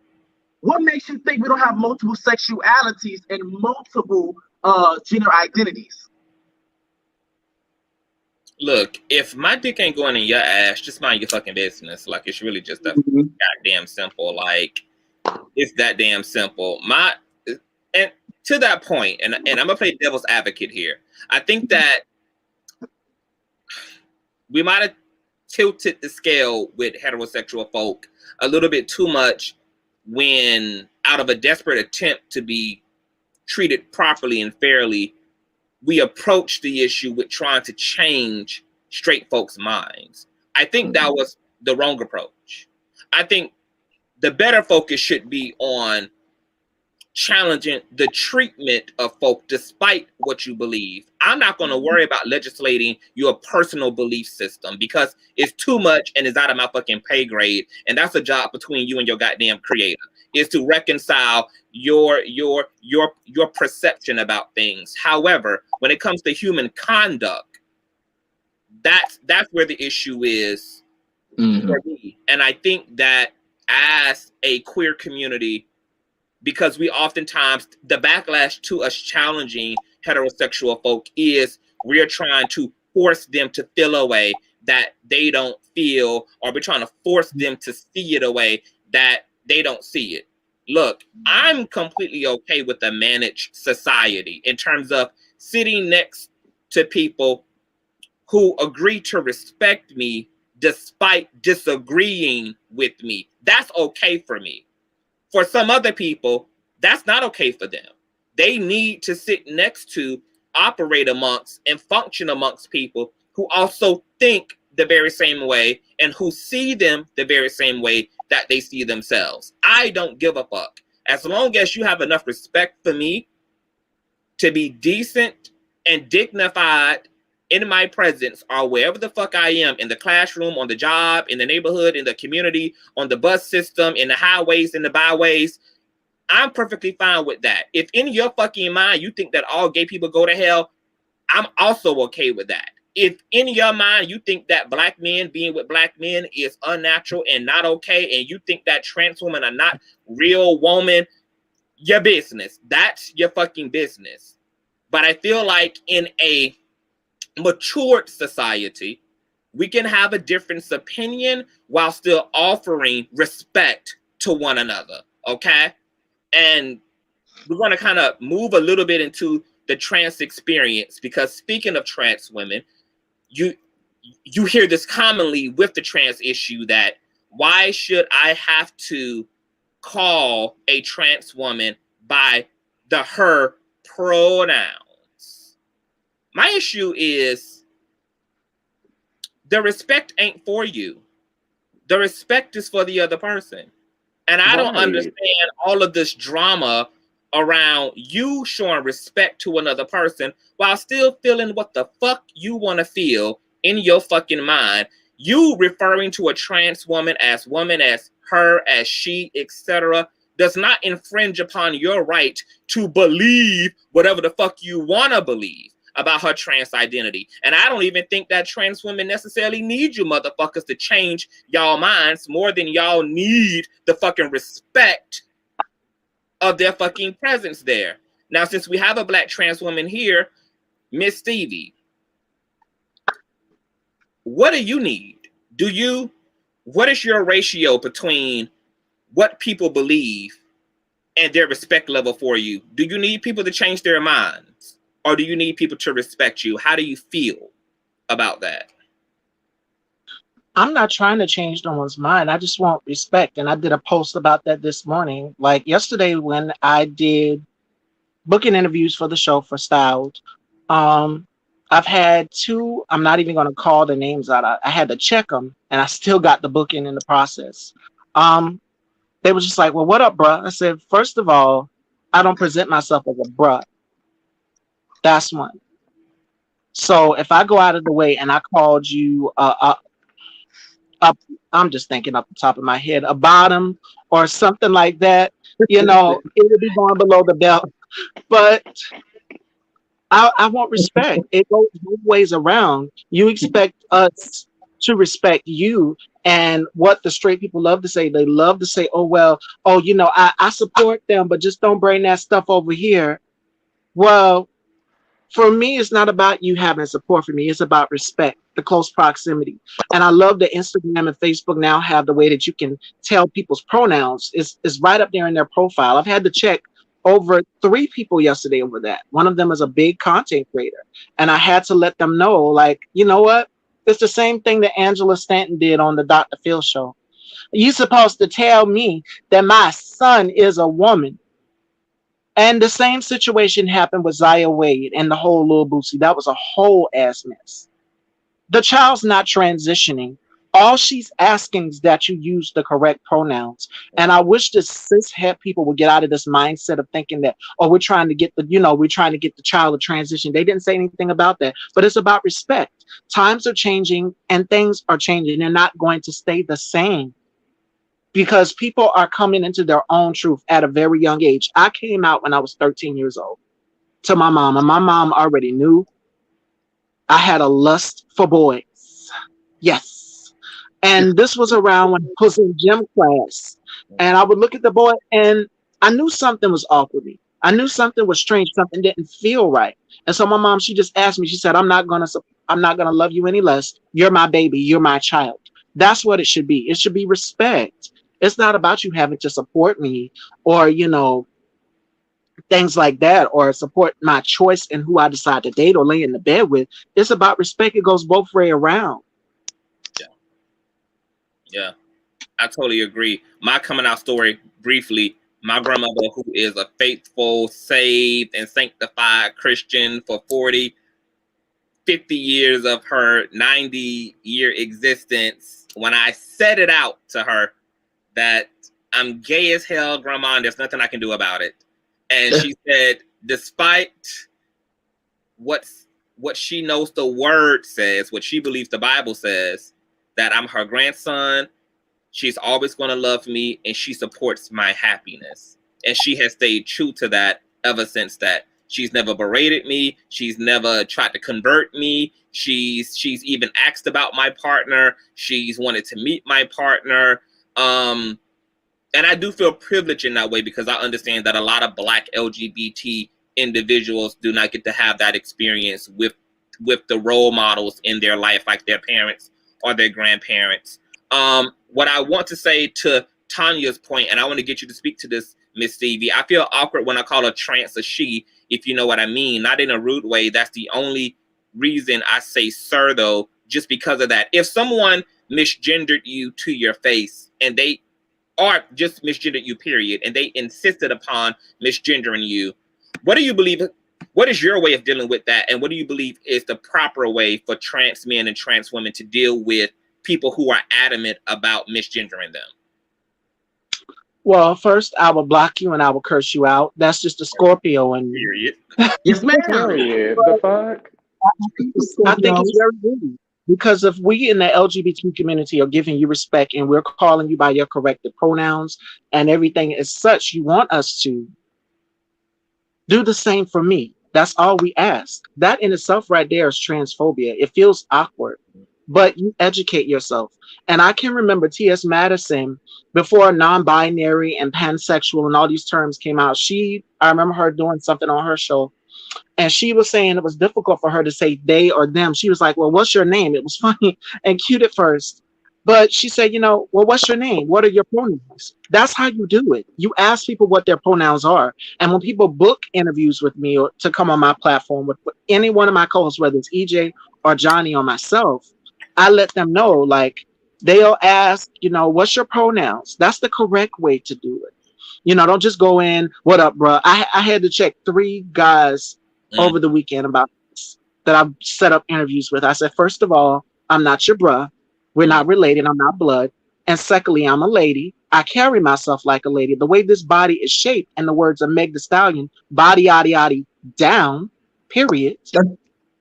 What makes you think we don't have multiple sexualities and multiple gender identities? Look, if my dick ain't going in your ass, just mind your fucking business. Like, it's really just that goddamn simple. Like, it's that damn simple. And to that point, and I'm gonna play devil's advocate here. I think that we might have tilted the scale with heterosexual folk a little bit too much, when out of a desperate attempt to be treated properly and fairly, we approach the issue with trying to change straight folks' minds. I think that was the wrong approach. I think the better focus should be on challenging the treatment of folk despite what you believe. I'm not going to worry about legislating your personal belief system, because it's too much and it's out of my fucking pay grade. And that's a job between you and your goddamn creator, is to reconcile your perception about things. However, when it comes to human conduct, that's where the issue is for me. And I think that as a queer community, because we oftentimes, the backlash to us challenging heterosexual folk is we're trying to force them to feel a way that they don't feel, or we're trying to force them to see it a way that they don't see it. Look, I'm completely okay with a managed society in terms of sitting next to people who agree to respect me despite disagreeing with me. That's okay for me. For some other people, that's not okay for them. They need to sit next to, operate amongst, and function amongst people who also think the very same way and who see them the very same way that they see themselves. I don't give a fuck. As long as you have enough respect for me to be decent and dignified in my presence, or wherever the fuck I am, in the classroom, on the job, in the neighborhood, in the community, on the bus system, in the highways, in the byways, I'm perfectly fine with that. If in your fucking mind you think that all gay people go to hell, I'm also okay with that. If in your mind you think that black men being with black men is unnatural and not okay, and you think that trans women are not real women, your business. That's your fucking business. But I feel like in a matured society, we can have a difference of opinion while still offering respect to one another, okay? And we're going to kind of move a little bit into the trans experience, because speaking of trans women, you hear this commonly with the trans issue, that why should I have to call a trans woman by her pronouns? My issue is the respect ain't for you. The respect is for the other person. And I don't understand all of this drama around you showing respect to another person while still feeling what the fuck you want to feel in your fucking mind. You referring to a trans woman, as her, as she, etc., does not infringe upon your right to believe whatever the fuck you want to believe about her trans identity. And I don't even think that trans women necessarily need you motherfuckers to change y'all minds more than y'all need the fucking respect of their fucking presence there. Now, since we have a black trans woman here, Miss Stevie, what do you need? What is your ratio between what people believe and their respect level for you? Do you need people to change their minds? Or do you need people to respect you? How do you feel about that? I'm not trying to change no one's mind. I just want respect. And I did a post about that this morning. Like yesterday when I did booking interviews for the show for Styled, I've had two, I'm not even going to call the names out. I had to check them and I still got the booking in the process. They was just like, well, what up, bruh? I said, first of all, I don't present myself as a bruh. That's one. So if I go out of the way and I called you I'm just thinking off the top of my head, a bottom or something like that, it would be going below the belt. But I want respect. It goes both ways around. You expect us to respect you. And what the straight people love to say, they love to say, oh, well, I support them, but just don't bring that stuff over here. Well, for me, it's not about you having support for me. It's about respect, the close proximity. And I love that Instagram and Facebook now have the way that you can tell people's pronouns. It's right up there in their profile. I've had to check over 3 people yesterday over that. One of them is a big content creator. And I had to let them know, like, you know what? It's the same thing that Angela Stanton did on the Dr. Phil show. You're supposed to tell me that my son is a woman. And the same situation happened with Zaya Wade and the whole Lil Boosie. That was a whole ass mess. The child's not transitioning. All she's asking is that you use the correct pronouns. And I wish the cishet people would get out of this mindset of thinking that, oh, we're trying to get the child to transition. They didn't say anything about that, but it's about respect. Times are changing and things are changing. They're not going to stay the same, because people are coming into their own truth at a very young age. I came out when I was 13 years old to my mom, and my mom already knew I had a lust for boys. Yes. And this was around when I was in gym class, and I would look at the boy and I knew something was off with me. I knew something was strange. Something didn't feel right. And so my mom, she just asked me, she said, I'm not going to love you any less. You're my baby. You're my child. That's what it should be. It should be respect. It's not about you having to support me or, things like that, or support my choice in who I decide to date or lay in the bed with. It's about respect. It goes both way around. Yeah, I totally agree. My coming out story, briefly, my grandmother, who is a faithful, saved, and sanctified Christian for 40, 50 years of her 90-year existence, when I said it out to her that I'm gay as hell, Grandma, and there's nothing I can do about it. And she said, despite what she knows the word says, what she believes the Bible says, that I'm her grandson, she's always going to love me, and she supports my happiness. And she has stayed true to that ever since that. She's never berated me. She's never tried to convert me. She's even asked about my partner. She's wanted to meet my partner. And I do feel privileged in that way, because I understand that a lot of Black LGBT individuals do not get to have that experience with the role models in their life, like their parents or their grandparents. What I want to say to Tanya's point, and I want to get you to speak to this, Miss Stevie, I feel awkward when I call a trans a she, if you know what I mean. Not in a rude way. That's the only reason I say sir, though, just because of that. If someone misgendered you to your face, and they or just misgendered you, period, and they insisted upon misgendering you, what do you believe? What is your way of dealing with that? And what do you believe is the proper way for trans men and trans women to deal with people who are adamant about misgendering them? Well, first I will block you and I will curse you out. That's just a Scorpio and Period. Yes, ma'am. Period. The fuck? I think it's very rude because if we in the LGBTQ community are giving you respect and we're calling you by your corrected pronouns and everything as such, you want us to do the same for me. That's all we ask. That in itself right there is transphobia. It feels awkward, but you educate yourself. And I can remember T.S. Madison before non-binary and pansexual and all these terms came out. I remember her doing something on her show and she was saying it was difficult for her to say they or them. She was like, well, what's your name? It was funny and cute at first. But she said, well, what's your name? What are your pronouns? That's how you do it. You ask people what their pronouns are. And when people book interviews with me or to come on my platform with any one of my co-hosts, whether it's EJ or Johnny or myself, I let them know, like, they'll ask, what's your pronouns? That's the correct way to do it. Don't just go in, what up, bro? I had to check 3 guys over the weekend about this that I've set up interviews with. I said, first of all, I'm not your bruh. We're not related. I'm not blood. And secondly, I'm a lady. I carry myself like a lady. The way this body is shaped, and the words of Meg Thee Stallion, body, yaddy, yaddy, down, period.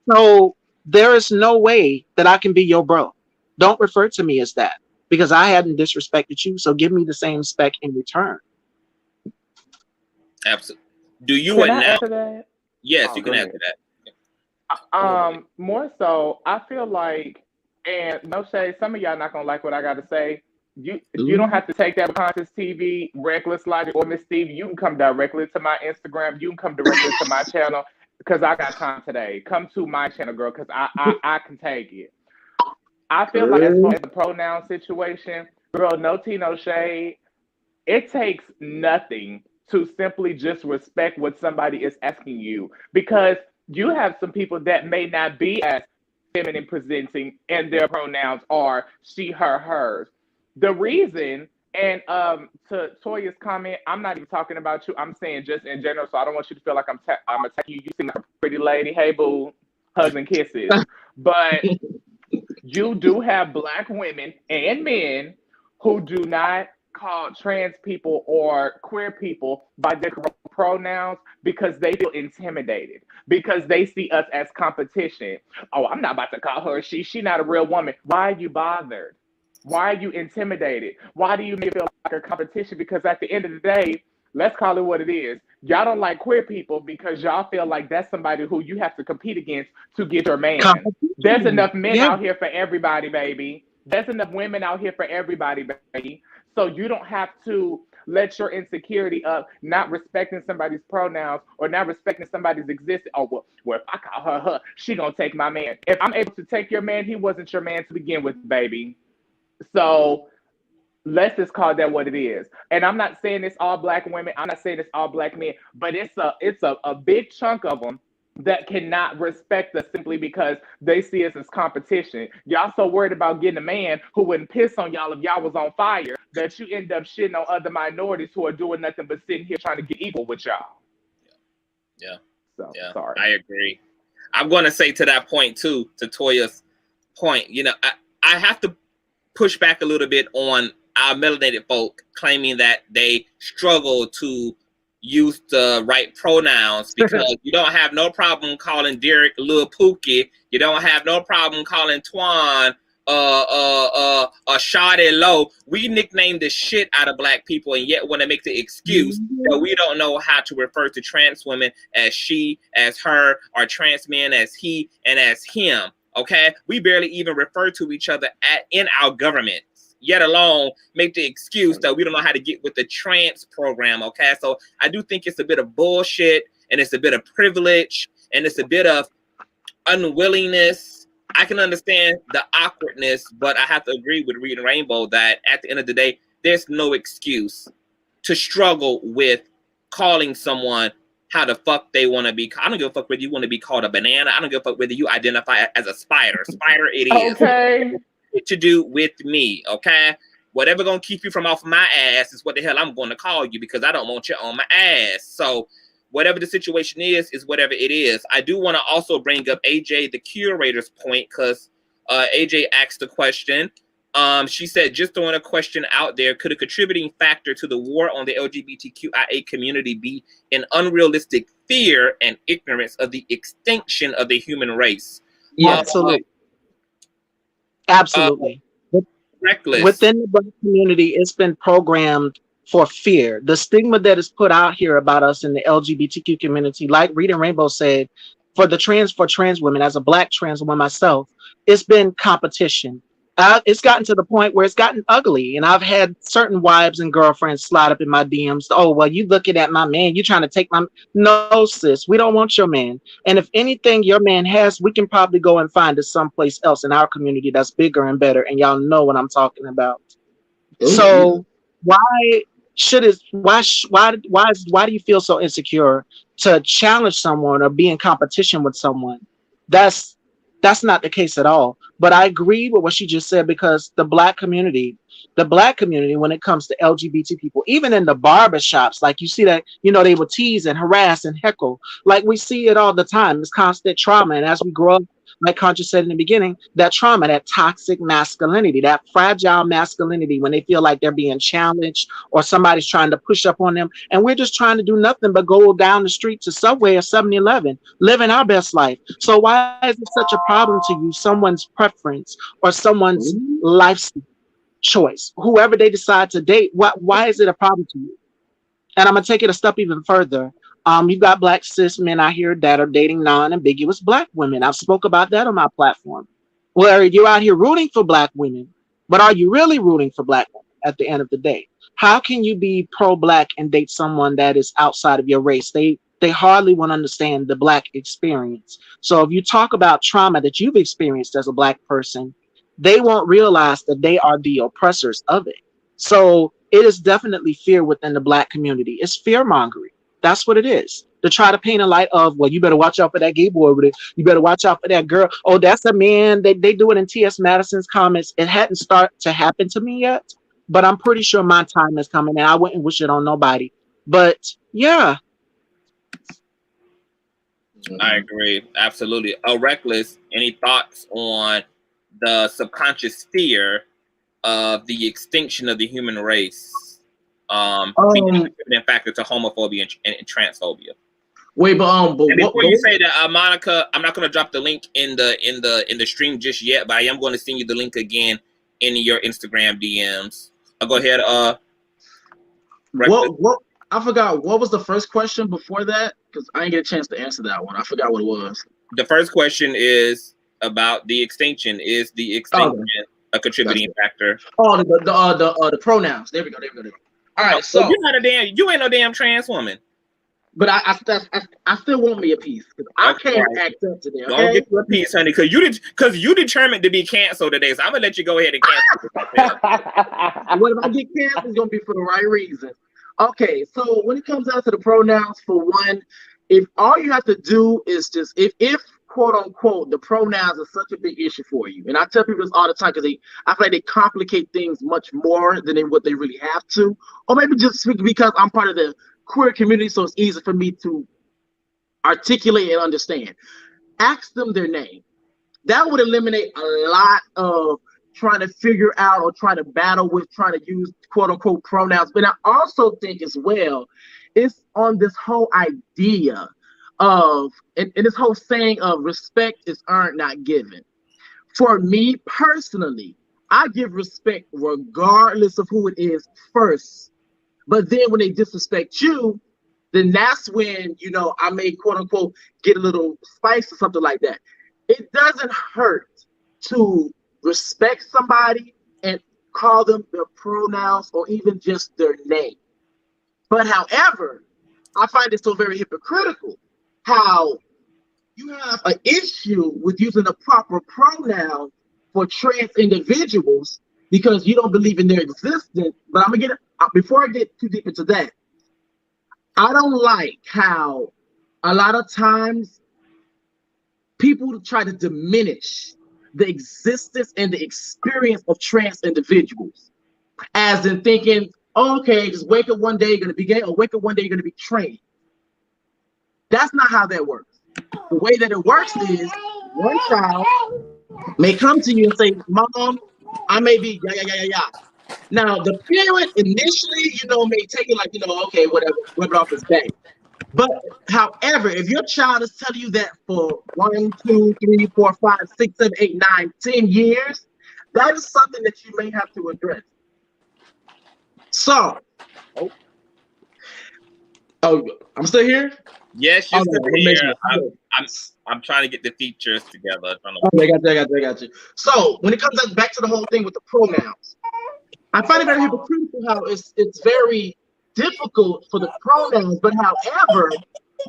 So there is no way that I can be your bro. Don't refer to me as that because I hadn't disrespected you. So give me the same respect in return. Absolutely. Do you Can I answer that? Yes, you can answer that. More so, I feel like, and no shade, some of y'all not gonna like what I gotta say. You don't have to take that with Consciouztv, Reckless Logic, or Miss Steve. You can come directly to my Instagram. You can come directly to my channel because I got time today. Come to my channel, girl, because I can take it. I feel like as far as the pronoun situation, girl, no tea, no shade. It takes nothing to simply just respect what somebody is asking you, because you have some people that may not be as feminine presenting and their pronouns are she, her, hers. The reason, and to Toya's comment, I'm not even talking about you. I'm saying just in general, so I don't want you to feel like I'm attacking you. You seem like a pretty lady. Hey, boo, hugs and kisses. But you do have Black women and men who do not call trans people or queer people by their pronouns because they feel intimidated, because they see us as competition. Oh, I'm not about to call her she not a real woman. Why are you bothered? Why are you intimidated? Why do you make it feel like a competition? Because at the end of the day, let's call it what it is. Y'all don't like queer people because y'all feel like that's somebody who you have to compete against to get your man. There's enough men out here for everybody, baby. There's enough women out here for everybody, baby. So you don't have to let your insecurity of not respecting somebody's pronouns or not respecting somebody's existence. Oh, well, if I call her, she gonna take my man. If I'm able to take your man, he wasn't your man to begin with, baby. So let's just call that what it is. And I'm not saying it's all Black women. I'm not saying it's all Black men, but it's a big chunk of them that cannot respect us simply because they see us as competition. Y'all so worried about getting a man who wouldn't piss on y'all if y'all was on fire that you end up shitting on other minorities who are doing nothing but sitting here trying to get equal with y'all. Yeah. So, yeah. Sorry. I agree. I'm going to say to that point too, to Toya's point, I have to push back a little bit on our melanated folk claiming that they struggle to use the right pronouns, because you don't have no problem calling Derek Lil Pookie. You don't have no problem calling Twan Shawty Low. We nickname the shit out of Black people and yet want to make the excuse that we don't know how to refer to trans women as she, as her, or trans men as he and as him. Okay, we barely even refer to each other in our government, yet alone make the excuse that we don't know how to get with the trans program. Okay, so I do think it's a bit of bullshit, and it's a bit of privilege, and it's a bit of unwillingness. I can understand the awkwardness, but I have to agree with Reading Rainbow that at the end of the day, there's no excuse to struggle with calling someone how the fuck they want to be. I don't give a fuck whether you want to be called a banana. I don't give a fuck whether you identify as a spider. Spider it is. Okay. To do with me, okay? Whatever gonna keep you from off my ass is what the hell I'm going to call you, because I don't want you on my ass. So whatever the situation is whatever it is. I do want to also bring up AJ, the curator's point, because AJ asked the question, She said, just throwing a question out there, could a contributing factor to the war on the LGBTQIA community be an unrealistic fear and ignorance of the extinction of the human race? Yeah, absolutely. Absolutely. Reckless. Within the Black community, it's been programmed for fear. The stigma that is put out here about us in the LGBTQ community, like Reading Rainbow said, for trans women, as a Black trans woman myself, it's been competition. It's gotten to the point where it's gotten ugly, and I've had certain wives and girlfriends slide up in my DMs. Oh, well, you looking at my man, you trying to take my... No, sis, we don't want your man. And if anything your man has, we can probably go and find it someplace else in our community that's bigger and better, and y'all know what I'm talking about. Ooh. So why do you feel so insecure to challenge someone or be in competition with someone? That's not the case at all. But I agree with what she just said, because the Black community, when it comes to LGBT people, even in the barbershops, like you see that, they will tease and harass and heckle. Like we see it all the time. It's constant trauma. And as we grow up, like Conscious said in the beginning, that trauma, that toxic masculinity, that fragile masculinity, when they feel like they're being challenged or somebody's trying to push up on them, and we're just trying to do nothing but go down the street to Subway or 7-Eleven, living our best life. So why is it such a problem to you, someone's preference or someone's life choice, whoever they decide to date? Why is it a problem to you? And I'm gonna take it a step even further. You've got Black cis men out here that are dating non-ambiguous Black women. I've spoke about that on my platform. Where you're out here rooting for Black women, but are you really rooting for Black women at the end of the day? How can you be pro-Black and date someone that is outside of your race? They hardly want to understand the Black experience. So if you talk about trauma that you've experienced as a Black person, they won't realize that they are the oppressors of it. So it is definitely fear within the Black community. It's fear-mongering. That's what it is. To try to paint a light of, well, you better watch out for that gay boy over there. You better watch out for that girl. Oh, that's a man. They do it in T.S. Madison's comments. It hadn't started to happen to me yet, but I'm pretty sure my time is coming, and I wouldn't wish it on nobody. But yeah. I agree. Absolutely. Reckless, any thoughts on the subconscious fear of the extinction of the human race? Being a factor to homophobia and transphobia. Wait, but before you say that, Monica, I'm not going to drop the link in the stream just yet, but I am going to send you the link again in your Instagram DMs. Go ahead. What? I forgot. What was the first question before that? Because I didn't get a chance to answer that one. I forgot what it was. The first question is about the extinction. Is the extinction a contributing factor? Oh, the pronouns. There we go. All right, so you ain't no damn trans woman. But I still want me a piece, because I can't act up today. Okay? Don't get you a piece, honey, because you determined to be canceled today. So I'm gonna let you go ahead and cancel. What if I get canceled? It's gonna be for the right reason. Okay, so when it comes down to the pronouns, for one, if all you have to do is just if quote unquote the pronouns are such a big issue for you, and I tell people this all the time because I feel like they complicate things much more than what they really have to, or maybe just because I'm part of the queer community, so it's easy for me to articulate and understand. Ask them their name. That would eliminate a lot of trying to figure out or trying to battle with trying to use quote unquote pronouns. But I also think as well, it's on this whole idea of and this whole saying of respect is earned, not given. For me personally, I give respect regardless of who it is first. But then when they disrespect you, then that's when, I may quote unquote get a little spice or something like that. It doesn't hurt to respect somebody and call them their pronouns or even just their name. But however, I find it so very hypocritical how you have an issue with using the proper pronoun for trans individuals because you don't believe in their existence. But I'm gonna before I get too deep into that, I don't like how a lot of times people try to diminish the existence and the experience of trans individuals, as in thinking, okay, just wake up one day you're gonna be gay, or wake up one day you're gonna be trans. That's not how that works. The way that it works is one child may come to you and say, Mom, I may be yeah. Now the parent initially, may take it like, okay, whatever, rub it off his back. But however, if your child is telling you that for 1, 2, 3, 4, 5, 6, 7, 8, 9, 10 years, that is something that you may have to address. So, I'm still here? Yes, you're still here. I'm trying to get the features together. I got you. So when it comes back to the whole thing with the pronouns, I find it very hypocritical how it's very difficult for the pronouns, but however,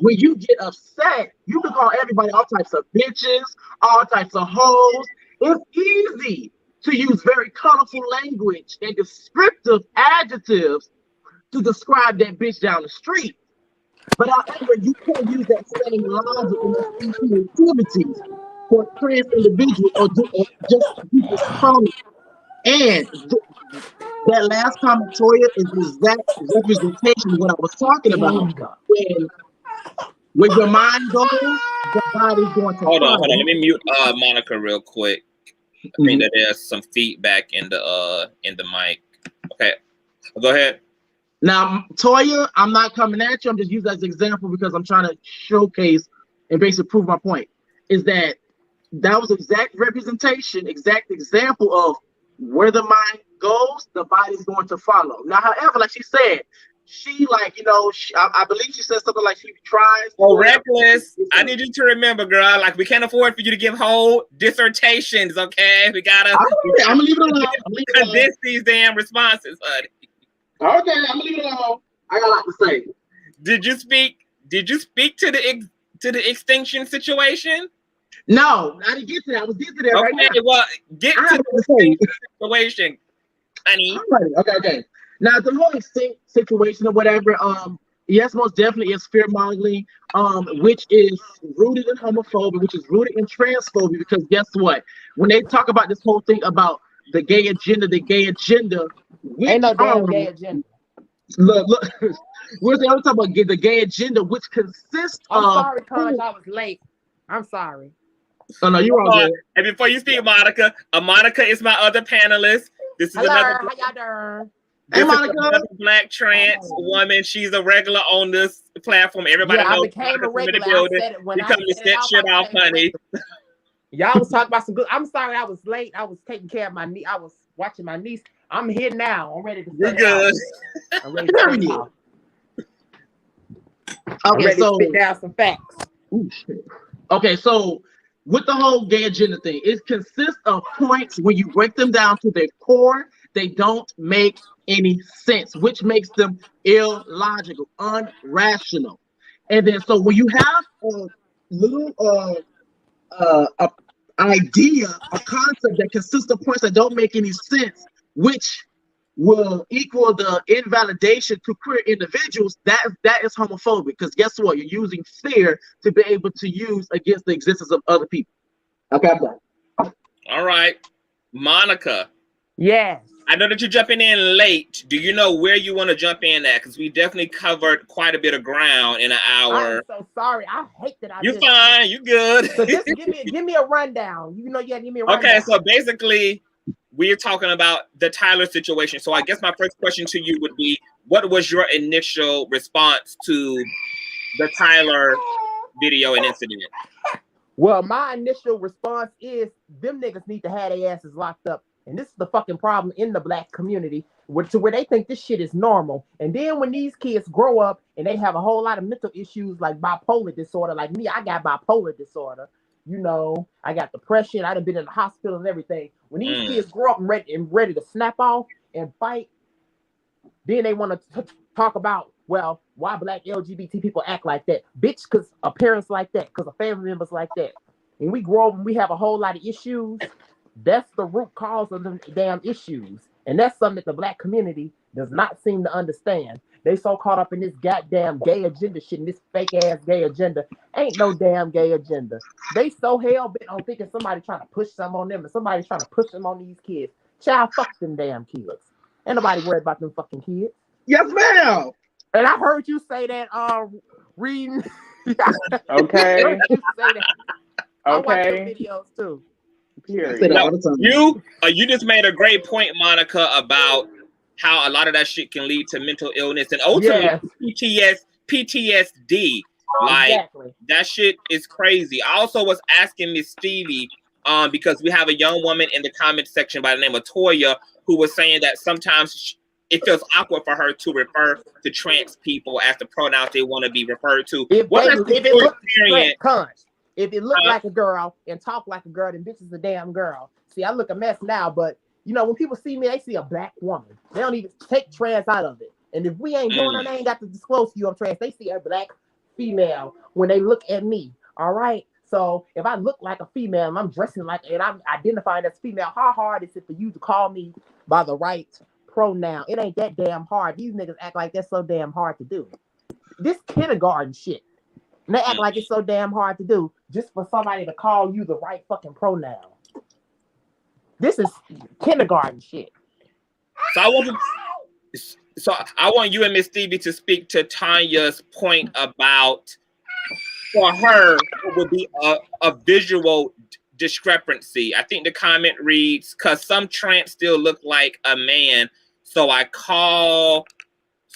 when you get upset, you can call everybody all types of bitches, all types of hoes. It's easy to use very colorful language and descriptive adjectives to describe that bitch down the street. But however, you can't use that same logic and the same creativity for trans individuals or just people's pronouns. And that last comment, Toya, is the exact representation of what I was talking about. When your mind goes, the body's going to Hold on. Let me mute Monica real quick. I think that there's some feedback in the mic. Okay, go ahead. Now, Toya, I'm not coming at you. I'm just using that as an example because I'm trying to showcase and basically prove my point. Is that was exact representation, exact example of where the mind goes, the body's going to follow. Now, however, like she said, she I believe she said something like she tries. Oh, reckless! I need you to remember, girl. Like we can't afford for you to give whole dissertations. Okay, we gotta. I'm gonna leave it alone. Condense these damn responses, honey. Okay, I'm gonna leave it alone. I got a lot to say. Did you speak to the extinction situation? No, I didn't get to that. I was getting to that right now. Okay, well, get to the situation, honey. Okay. Now, the whole extinct situation or whatever, yes, most definitely is fear-mongering, which is rooted in homophobia, which is rooted in transphobia, because guess what? When they talk about this whole thing about the gay agenda, which, ain't no damn gay agenda. Look, we're talking about the gay agenda, which consists of... I'm sorry, Conch, I was late. I'm sorry. Oh, no, you're all good. And before you speak, Monica, Monica is my other panelist. This is another... How y'all doing? Hey, Monica. Black trans woman. She's a regular on this platform. Everybody knows. I became a regular. I said it when I set shit off, honey. Y'all was talking about some good. I'm sorry, I was late. I was taking care of my niece. I was watching my niece. I'm here now. I'm ready to. You're good. I'm ready to Okay, so spit down some facts. Okay, so with the whole gay agenda thing, it consists of points when you break them down to their core, they don't make any sense, which makes them illogical, unrational. And then so when you have a little idea, a concept that consists of points that don't make any sense, which will equal the invalidation to queer individuals, that is homophobic. Because guess what? You're using fear to be able to use against the existence of other people. Okay, I'm done. All right, Monica. Yes. I know that you're jumping in late. Do you know where you want to jump in at? Because we definitely covered quite a bit of ground in an hour. I'm so sorry. I hate that I You're fine. You good. So just give me a rundown. You gotta give me a rundown. Okay, so basically, we're talking about the Tyler situation. So I guess my first question to you would be, what was your initial response to the Tyler video and incident? Well, my initial response is them niggas need to have their asses locked up. And this is the fucking problem in the black community, where they think this shit is normal. And then when these kids grow up and they have a whole lot of mental issues like bipolar disorder, like me, I got bipolar disorder. I got depression. I done been in the hospital and everything. When these kids grow up and ready to snap off and fight, then they want to talk about, well, why black LGBT people act like that. Bitch, because of parents like that, because of family members like that. When we grow up and we have a whole lot of issues, that's the root cause of the damn issues. And that's something that the black community does not seem to understand. They so caught up in this goddamn gay agenda shit and this fake ass gay agenda. Ain't no damn gay agenda. They so hell bent on thinking somebody trying to push something on them and somebody's trying to push them on these kids. Child, fuck them damn kids. Ain't nobody worried about them fucking kids. Yes, ma'am. And I heard you say that reading. Okay. I heard you say that. Okay. I watch your videos too. Period. You just made a great point, Monica, about how a lot of that shit can lead to mental illness and ultimately PTSD. Like that shit is crazy. I also was asking Miss Stevie, because we have a young woman in the comment section by the name of Toya who was saying that sometimes it feels awkward for her to refer to trans people as the pronouns they want to be referred to. If it look like a girl and talk like a girl, then bitch is a damn girl. See, I look a mess now, but you know, when people see me, they see a black woman. They don't even take trans out of it. And if we ain't doing it, they ain't got to disclose to you I'm trans. They see a black female when they look at me. All right. So if I look like a female and I'm dressing like, and I'm identifying as female, how hard is it for you to call me by the right pronoun? It ain't that damn hard. These niggas act like that's so damn hard to do. This kindergarten shit. And they act like it's so damn hard to do just for somebody to call you the right fucking pronoun. This is kindergarten shit. So I want you and Miss Stevie to speak to Tanya's point about, for her, it would be a visual discrepancy. I think the comment reads, because some trans still look like a man, so I call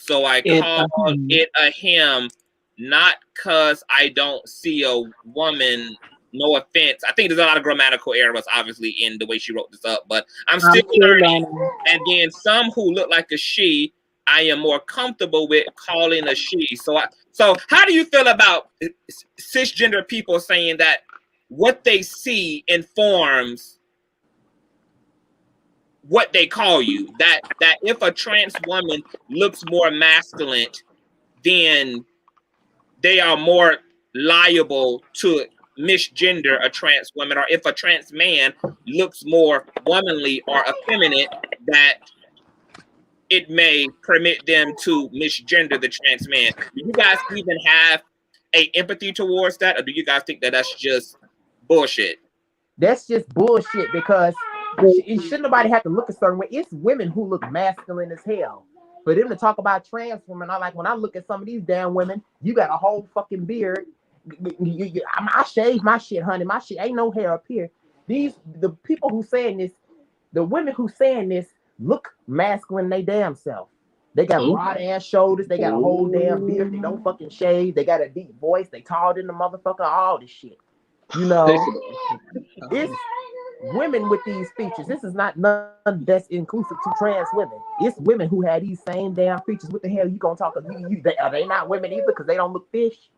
it a him, not because I don't see a woman. No offense. I think there's a lot of grammatical errors, obviously, in the way she wrote this up, but I'm still learning. And then some who look like a she, I am more comfortable with calling a she. So how do you feel about cisgender people saying that what they see informs what they call you? That if a trans woman looks more masculine, then they are more liable to misgender a trans woman, or if a trans man looks more womanly or effeminate, that it may permit them to misgender the trans man. Do you guys even have a empathy towards that, or do you guys think that that's just bullshit? That's just bullshit, because shouldn't nobody have to look a certain way. It's women who look masculine as hell. For them to talk about trans women, when I look at some of these damn women, you got a whole fucking beard. I shave my shit, honey. My shit ain't no hair up here. The people who saying this, the women who saying this, look masculine they damn self. They got broad ass shoulders. They got a whole damn beard. They don't fucking shave. They got a deep voice. They taller than the motherfucker. All this shit. You know, it's women with these features. This is not none that's inclusive to trans women. It's women who have these same damn features. What the hell you gonna talk about? Are they not women either because they don't look fish?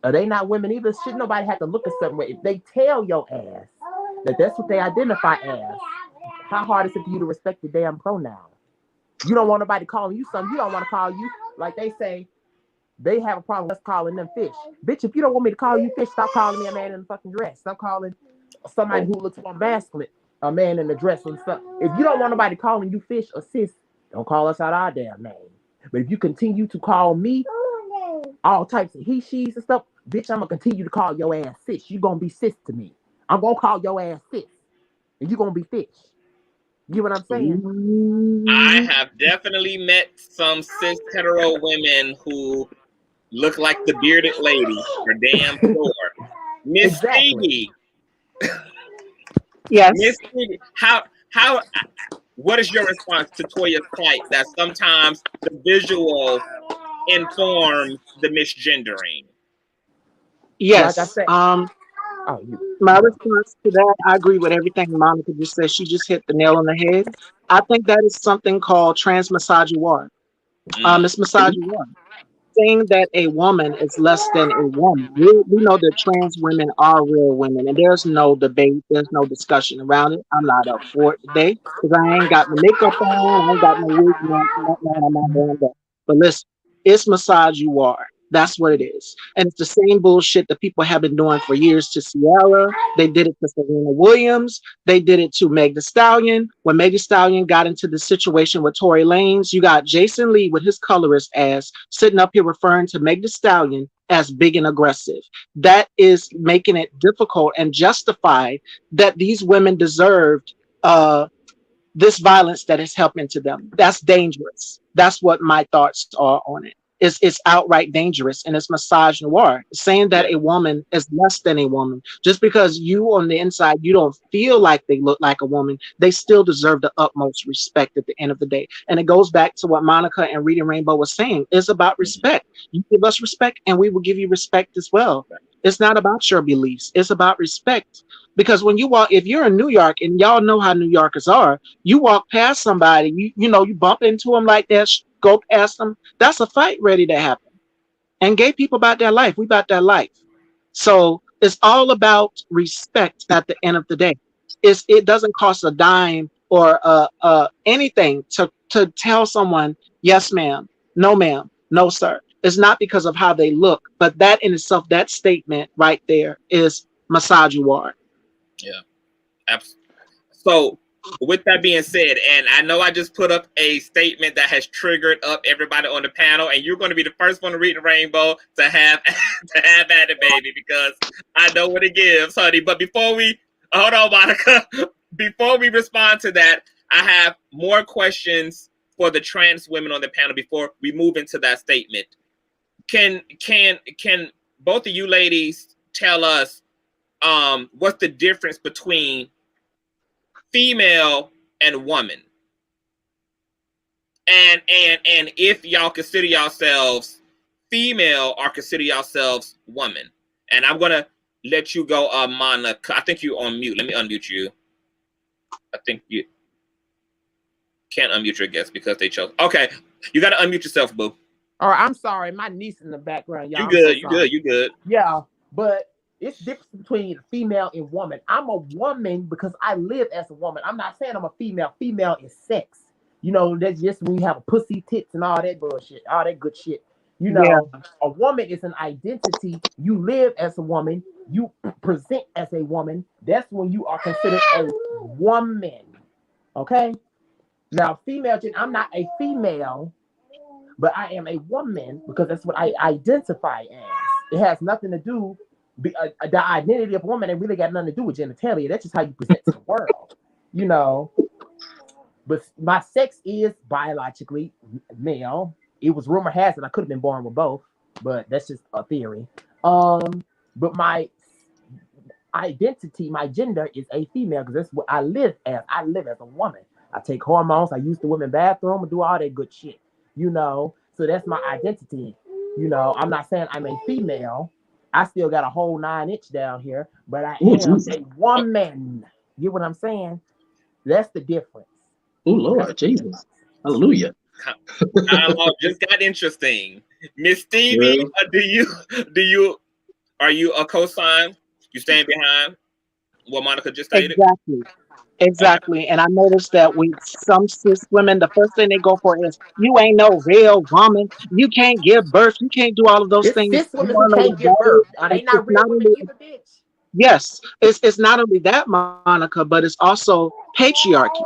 Are they not women either? Should nobody have to look a certain way? If they tell your ass that that's what they identify as, how hard is it for you to respect the damn pronoun? You don't want nobody calling you something. You don't want to call you, like they say, they have a problem with us calling them fish. Bitch, if you don't want me to call you fish, stop calling me a man in a fucking dress. Stop calling somebody who looks more masculine a man in a dress and stuff. If you don't want nobody calling you fish or sis, don't call us out our damn name. But if you continue to call me all types of he, she's and stuff, bitch, I'm gonna continue to call your ass sis. You gonna be sis to me. I'm gonna call your ass sis, and you gonna be fish. You get what I'm saying? I have definitely met some cis hetero women who look like the bearded lady, for damn sure. Miss Stevie. Yes. Miss Stevie, what is your response to Toya's plight that sometimes the visual informs the misgendering? Yes. Like I said, my response to that, I agree with everything Monica just said. She just hit the nail on the head. I think that is something called transmisogynoir. It's misogynoir. Saying that a woman is less than a woman. We know that trans women are real women, and there's no debate, there's no discussion around it. I'm not up for it today because I ain't got no makeup on, I ain't got no wig on, I'm not doing that. But listen, it's misogynoir. That's what it is. And it's the same bullshit that people have been doing for years to Ciara. They did it to Serena Williams. They did it to Meg Thee Stallion. When Meg Thee Stallion got into the situation with Tory Lanez, you got Jason Lee with his colorist ass sitting up here referring to Meg Thee Stallion as big and aggressive. That is making it difficult and justified that these women deserved this violence that is happening to them. That's dangerous. That's what my thoughts are on it. It's outright dangerous, and it's misogynoir. Saying that a woman is less than a woman just because you on the inside you don't feel like they look like a woman, they still deserve the utmost respect at the end of the day. And it goes back to what Monica and Reading Rainbow was saying. It's about respect. You give us respect, and we will give you respect as well. It's not about your beliefs. It's about respect. Because when you walk, if you're in New York, and y'all know how New Yorkers are, you walk past somebody, you know, you bump into them like that, go past them, that's a fight ready to happen. And gay people about their life, we about their life. So it's all about respect at the end of the day. It doesn't cost a dime or anything to tell someone, yes, ma'am, no, sir. It's not because of how they look, but that in itself, that statement right there is misogynoir. Yeah, absolutely. So with that being said, and I know I just put up a statement that has triggered up everybody on the panel, and you're going to be the first one to read the rainbow to have at it, baby, because I know what it gives, honey. But before we hold on, Monica, before we respond to that, I have more questions for the trans women on the panel before we move into that statement. Can both of you ladies tell us what's the difference between female and woman, and if y'all consider yourselves female or consider yourselves woman? And I'm gonna let you go, Monica. I think you on mute. Let me unmute you. I think you can't unmute your guests because they chose. Okay, you gotta unmute yourself, boo. All right, I'm sorry, my niece in the background, y'all. You good. Yeah, but it's difference between female and woman. I'm a woman because I live as a woman. I'm not saying I'm a female. Female is sex. You know, that's just when you have a pussy, tits, and all that bullshit, all that good shit. You know, a woman is an identity. You live as a woman. You present as a woman. That's when you are considered a woman. Okay? Now, female, I'm not a female, but I am a woman because that's what I identify as. It has nothing to do, the identity of a woman, it really got nothing to do with genitalia. That's just how you present to the world, you know. But my sex is biologically male. It was rumor has it I could have been born with both, but that's just a theory. But my identity, my gender is a female because that's what I live as. I live as a woman. I take hormones. I use the women's bathroom and do all that good shit, you know. So that's my identity. You know, I'm not saying I'm a female. I still got a whole 9-inch down here, but I am a woman. You get what I'm saying? That's the difference. Oh Lord, Jesus, hallelujah. Dialogue just got interesting. Miss Stevie, are you a cosign? You stand behind what Monica just stated? Exactly. And I noticed that with some cis women, the first thing they go for is, you ain't no real woman. You can't give birth. You can't do all of those things. Cis women who can't give birth. Are they not real women either, bitch? Yes. It's not only that, Monica, but it's also patriarchy.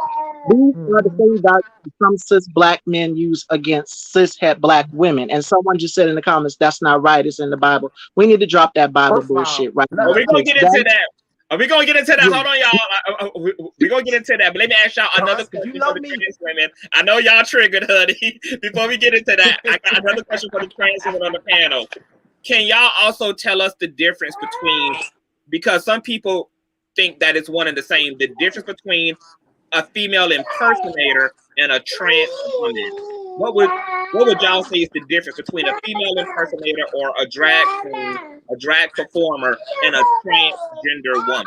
These are the things that some cis black men use against cis het black women. And someone just said in the comments, that's not right. It's in the Bible. We need to drop that Bible bullshit right now. We're going to get into that. Are we going to get into that? Hold on, y'all. We're going to get into that. But let me ask y'all another question for the trans women. I know y'all triggered, honey. Before we get into that, I got another question for the trans women on the panel. Can y'all also tell us the difference between, because some people think that it's one and the same, the difference between a female impersonator and a trans woman? What would y'all say is the difference between a female impersonator or a drag queen, a drag performer, and a transgender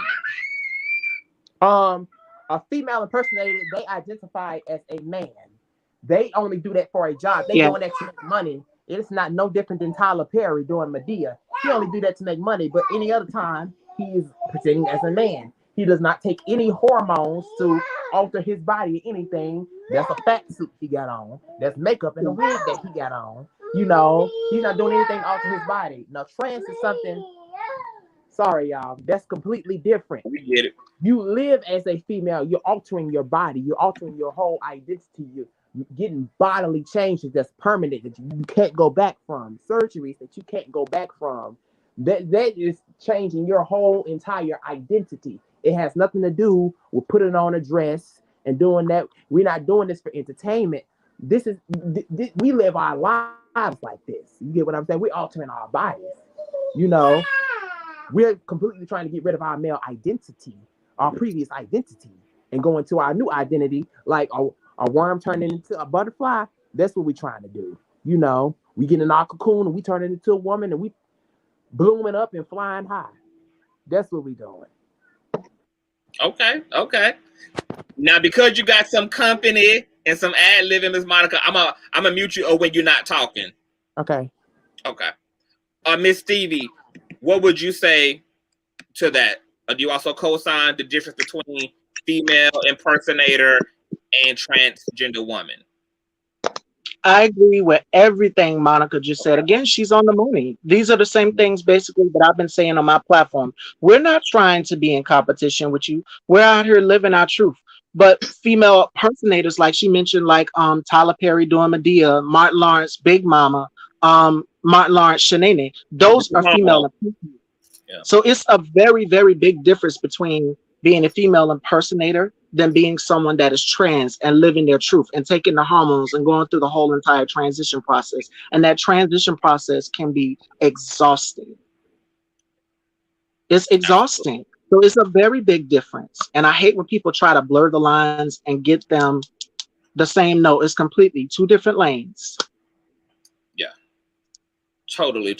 woman? A female impersonator, they identify as a man. They only do that for a job. They doing that to make money. It's not no different than Tyler Perry doing Medea. He only do that to make money, but any other time he is presenting as a man. He does not take any hormones to alter his body or anything. That's a fat suit he got on. That's makeup and a wig that he got on. You know, he's not doing anything to alter his body. Now, trans is something, sorry, y'all, that's completely different. We get it. You live as a female. You're altering your body. You're altering your whole identity. You're getting bodily changes that's permanent that you can't go back from. Surgeries that you can't go back from. That is changing your whole entire identity. It has nothing to do with putting on a dress and doing that. We're not doing this for entertainment. we live our lives like this. You get what I'm saying? We're altering our bodies. You know, we're completely trying to get rid of our male identity, our previous identity, and go into our new identity, like a worm turning into a butterfly. That's what we're trying to do. You know, we get in our cocoon and we turn it into a woman and we blooming up and flying high. That's what we're doing. Okay. Now, because you got some company and some ad living, Miss Monica, I'm a mute you when you're not talking. Okay. Miss Stevie, what would you say to that? Do you also co-sign the difference between female impersonator and transgender woman? I agree with everything Monica just said. Again, she's on the money. These are the same things basically that I've been saying on my platform. We're not trying to be in competition with you. We're out here living our truth. But female impersonators, like she mentioned, like Tyler Perry doing Medea, Martin Lawrence, Big Mama, Martin Lawrence, Shanae, those are female impersonators. Yeah. So it's a very, very big difference between being a female impersonator than being someone that is trans and living their truth and taking the hormones and going through the whole entire transition process. And that transition process can be exhausting. It's exhausting. So it's a very big difference. And I hate when people try to blur the lines and get them the same. No, it's completely two different lanes. Yeah. Totally.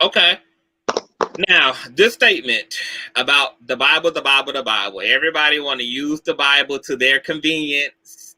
Okay. Now, this statement about the Bible. Everybody want to use the Bible to their convenience.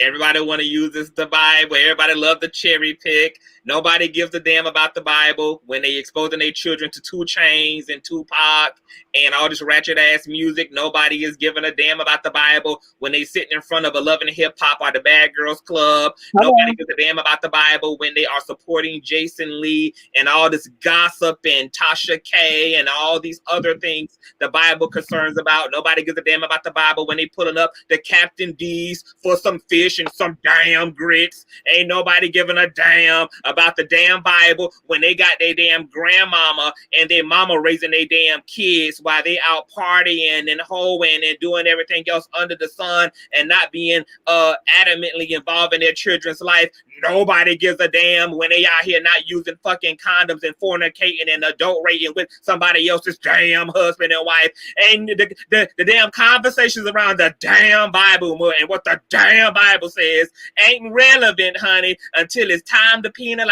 Everybody want to use the Bible. Everybody love the cherry pick. Nobody gives a damn about the Bible when they exposing their children to 2 Chainz and Tupac and all this ratchet ass music. Nobody is giving a damn about the Bible when they sitting in front of a Love and Hip Hop or the Bad Girls Club. Nobody gives a damn about the Bible when they are supporting Jason Lee and all this gossip and Tasha K and all these other things the Bible concerns about. Nobody gives a damn about the Bible when they pulling up the Captain D's for some fish and some damn grits. Ain't nobody giving a damn about the damn Bible when they got their damn grandmama and their mama raising their damn kids while they out partying and hoeing and doing everything else under the sun and not being adamantly involved in their children's life. Nobody gives a damn when they out here not using fucking condoms and fornicating and adult rating with somebody else's damn husband and wife. And the damn conversations around the damn Bible and what the damn Bible says ain't relevant, honey, until it's time to penalize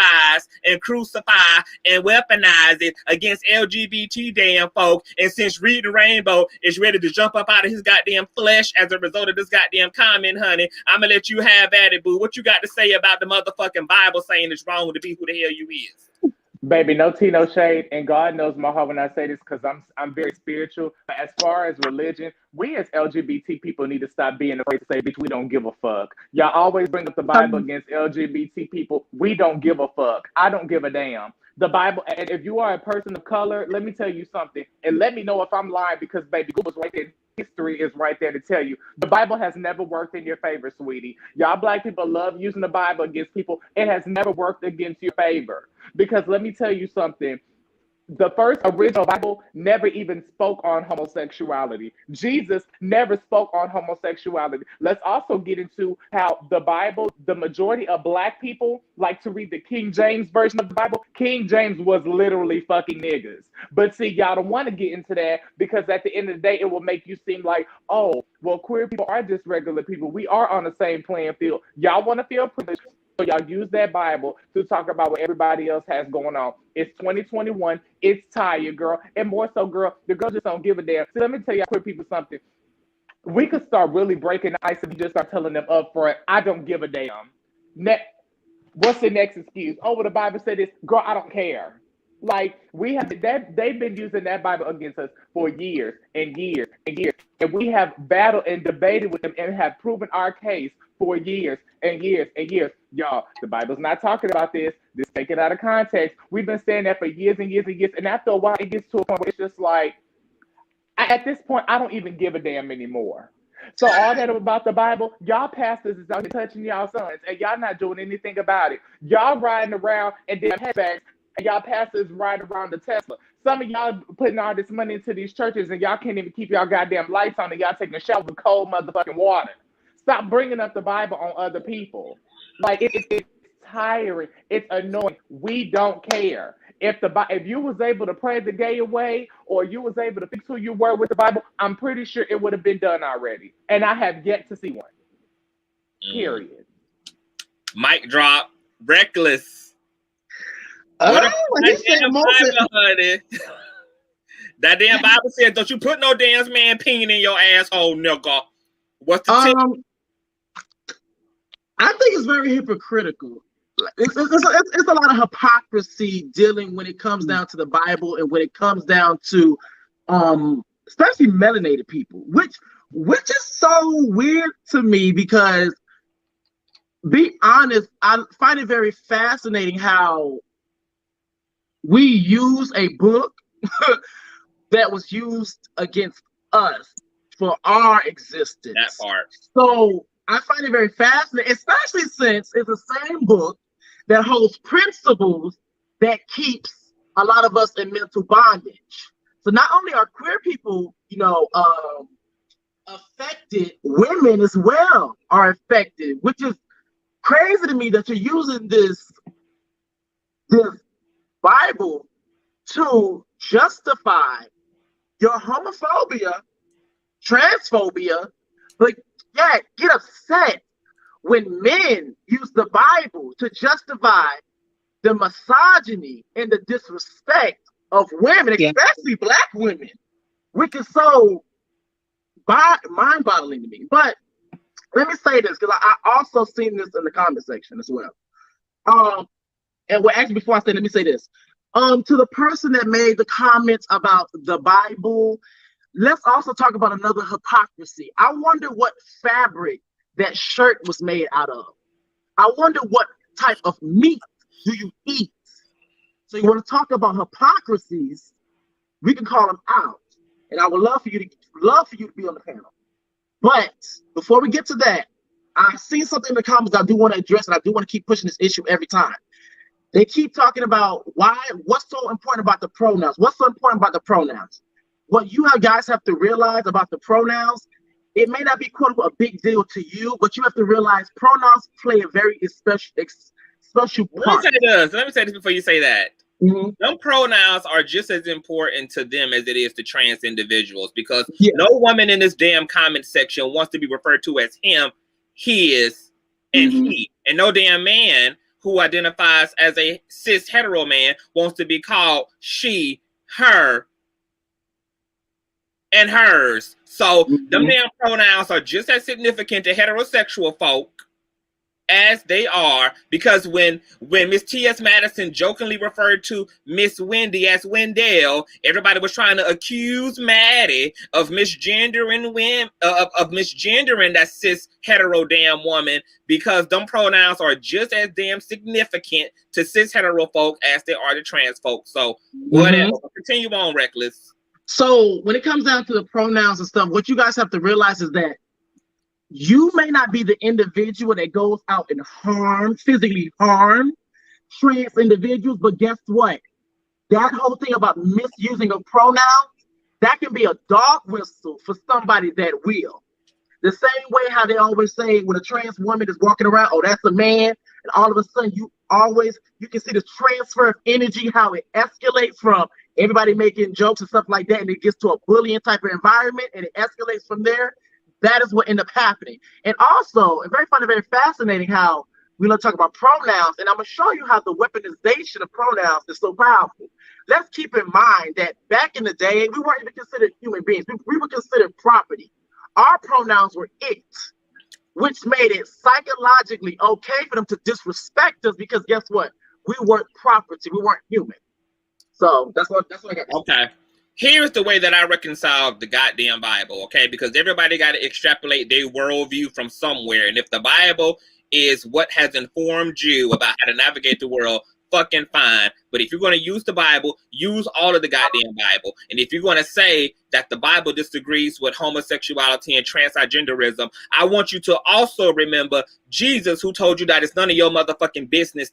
and crucify and weaponize it against LGBT damn folk. And since Reading Rainbow is ready to jump up out of his goddamn flesh as a result of this goddamn comment, honey, I'm gonna let you have at it, boo. What you got to say about the motherfucking Bible saying it's wrong to be who the hell you is? Baby, no tea, no shade, and God knows my heart when I say this because I'm very spiritual. But as far as religion, we as LGBT people need to stop being afraid to say, bitch, we don't give a fuck. Y'all always bring up the Bible against LGBT people. We don't give a fuck. I don't give a damn. The Bible, and if you are a person of color, let me tell you something, and let me know if I'm lying because, baby, Google's right there. History is right there to tell you. The Bible has never worked in your favor, sweetie. Y'all black people love using the Bible against people. It has never worked against your favor. Because let me tell you something. The first original Bible never even spoke on homosexuality. Jesus never spoke on homosexuality. Let's also get into how the Bible, the majority of black people like to read the King James version of the Bible. King James was literally fucking niggas. But see, y'all don't want to get into that because at the end of the day, it will make you seem like, oh, well, queer people are just regular people. We are on the same playing field. Y'all want to feel privileged. So y'all use that Bible to talk about what everybody else has going on. It's 2021. It's tired, girl. And more so, girl, the girls just don't give a damn. So let me tell y'all queer people something. We could start really breaking the ice if you just start telling them up front, I don't give a damn. What's the next excuse? Oh, well, the Bible said this. Girl, I don't care. Like, we have that, they've been using that Bible against us for years and years and years. And we have battled and debated with them and have proven our case for years and years and years. Y'all, the Bible's not talking about this. This taken out of context. We've been saying that for years and years and years. And after a while, it gets to a point where it's just like, at this point, I don't even give a damn anymore. So all that about the Bible, y'all pastors is out here touching y'all sons, and y'all not doing anything about it. Y'all riding around in damn headbags, and y'all pastors riding around the Tesla. Some of y'all putting all this money into these churches, and y'all can't even keep y'all goddamn lights on, and y'all taking a shower with cold motherfucking water. Stop bringing up the Bible on other people. Like it's tiring. It's annoying. We don't care. If you was able to pray the gay away, or you was able to fix who you were with the Bible, I'm pretty sure it would have been done already. And I have yet to see one. Period. Mic drop. Reckless. He said Bible, honey. That damn Bible says, don't you put no damn man peeing in your asshole, nigga. What's the tip? I think it's very hypocritical. It's a lot of hypocrisy dealing when it comes down to the Bible and when it comes down to especially melanated people, which is so weird to me because, be honest, I find it very fascinating how we use a book that was used against us for our existence. That part. So I find it very fascinating, especially since it's the same book that holds principles that keeps a lot of us in mental bondage. So not only are queer people, affected, women as well are affected, which is crazy to me that you're using this Bible to justify your homophobia, transphobia, but yet get upset when men use the Bible to justify the misogyny and the disrespect of women, especially Black women, which is so mind-boggling to me. But let me say this, because I also seen this in the comment section as well. Actually, before I say, let me say this. To the person that made the comments about the Bible, let's also talk about another hypocrisy. I wonder what fabric that shirt was made out of. I wonder what type of meat do you eat. So you want to talk about hypocrisies, we can call them out. And I would love for you to be on the panel. But before we get to that, I see something in the comments I do want to address, and I do want to keep pushing this issue every time. They keep talking about what's so important about the pronouns. What's so important about the pronouns? What you guys have to realize about the pronouns, it may not be quote unquote a big deal to you, but you have to realize pronouns play a very special part. Let me say this before you say that. Mm-hmm. Them pronouns are just as important to them as it is to trans individuals, because no woman in this damn comment section wants to be referred to as him, his, and he. And no damn man who identifies as a cis hetero man wants to be called she, her, and hers. So them damn pronouns are just as significant to heterosexual folk as they are, because when Miss T.S. Madison jokingly referred to Miss Wendy as Wendell, everybody was trying to accuse Maddie of misgendering women, of misgendering that cis hetero damn woman, because them pronouns are just as damn significant to cis hetero folk as they are to trans folk. So whatever. Continue on, Reckless. So when it comes down to the pronouns and stuff, what you guys have to realize is that you may not be the individual that goes out and physically harm trans individuals, but guess what? That whole thing about misusing of pronouns, that can be a dog whistle for somebody that will. The same way how they always say when a trans woman is walking around, oh, that's a man, and all of a sudden you can see the transfer of energy, how it escalates from everybody making jokes and stuff like that, and it gets to a bullying type of environment, and it escalates from there. That is what ended up happening. And also, it's very funny, very fascinating how we don't talk about pronouns, and I'm going to show you how the weaponization of pronouns is so powerful. Let's keep in mind that back in the day, we weren't even considered human beings. We were considered property. Our pronouns were it, which made it psychologically okay for them to disrespect us, because guess what? We weren't property. We weren't human. So that's what I got. Okay. Here's the way that I reconcile the goddamn Bible, okay? Because everybody got to extrapolate their worldview from somewhere. And if the Bible is what has informed you about how to navigate the world, fucking fine. But if you're going to use the Bible, use all of the goddamn Bible. And if you're going to say that the Bible disagrees with homosexuality and transgenderism, I want you to also remember Jesus, who told you that it's none of your motherfucking business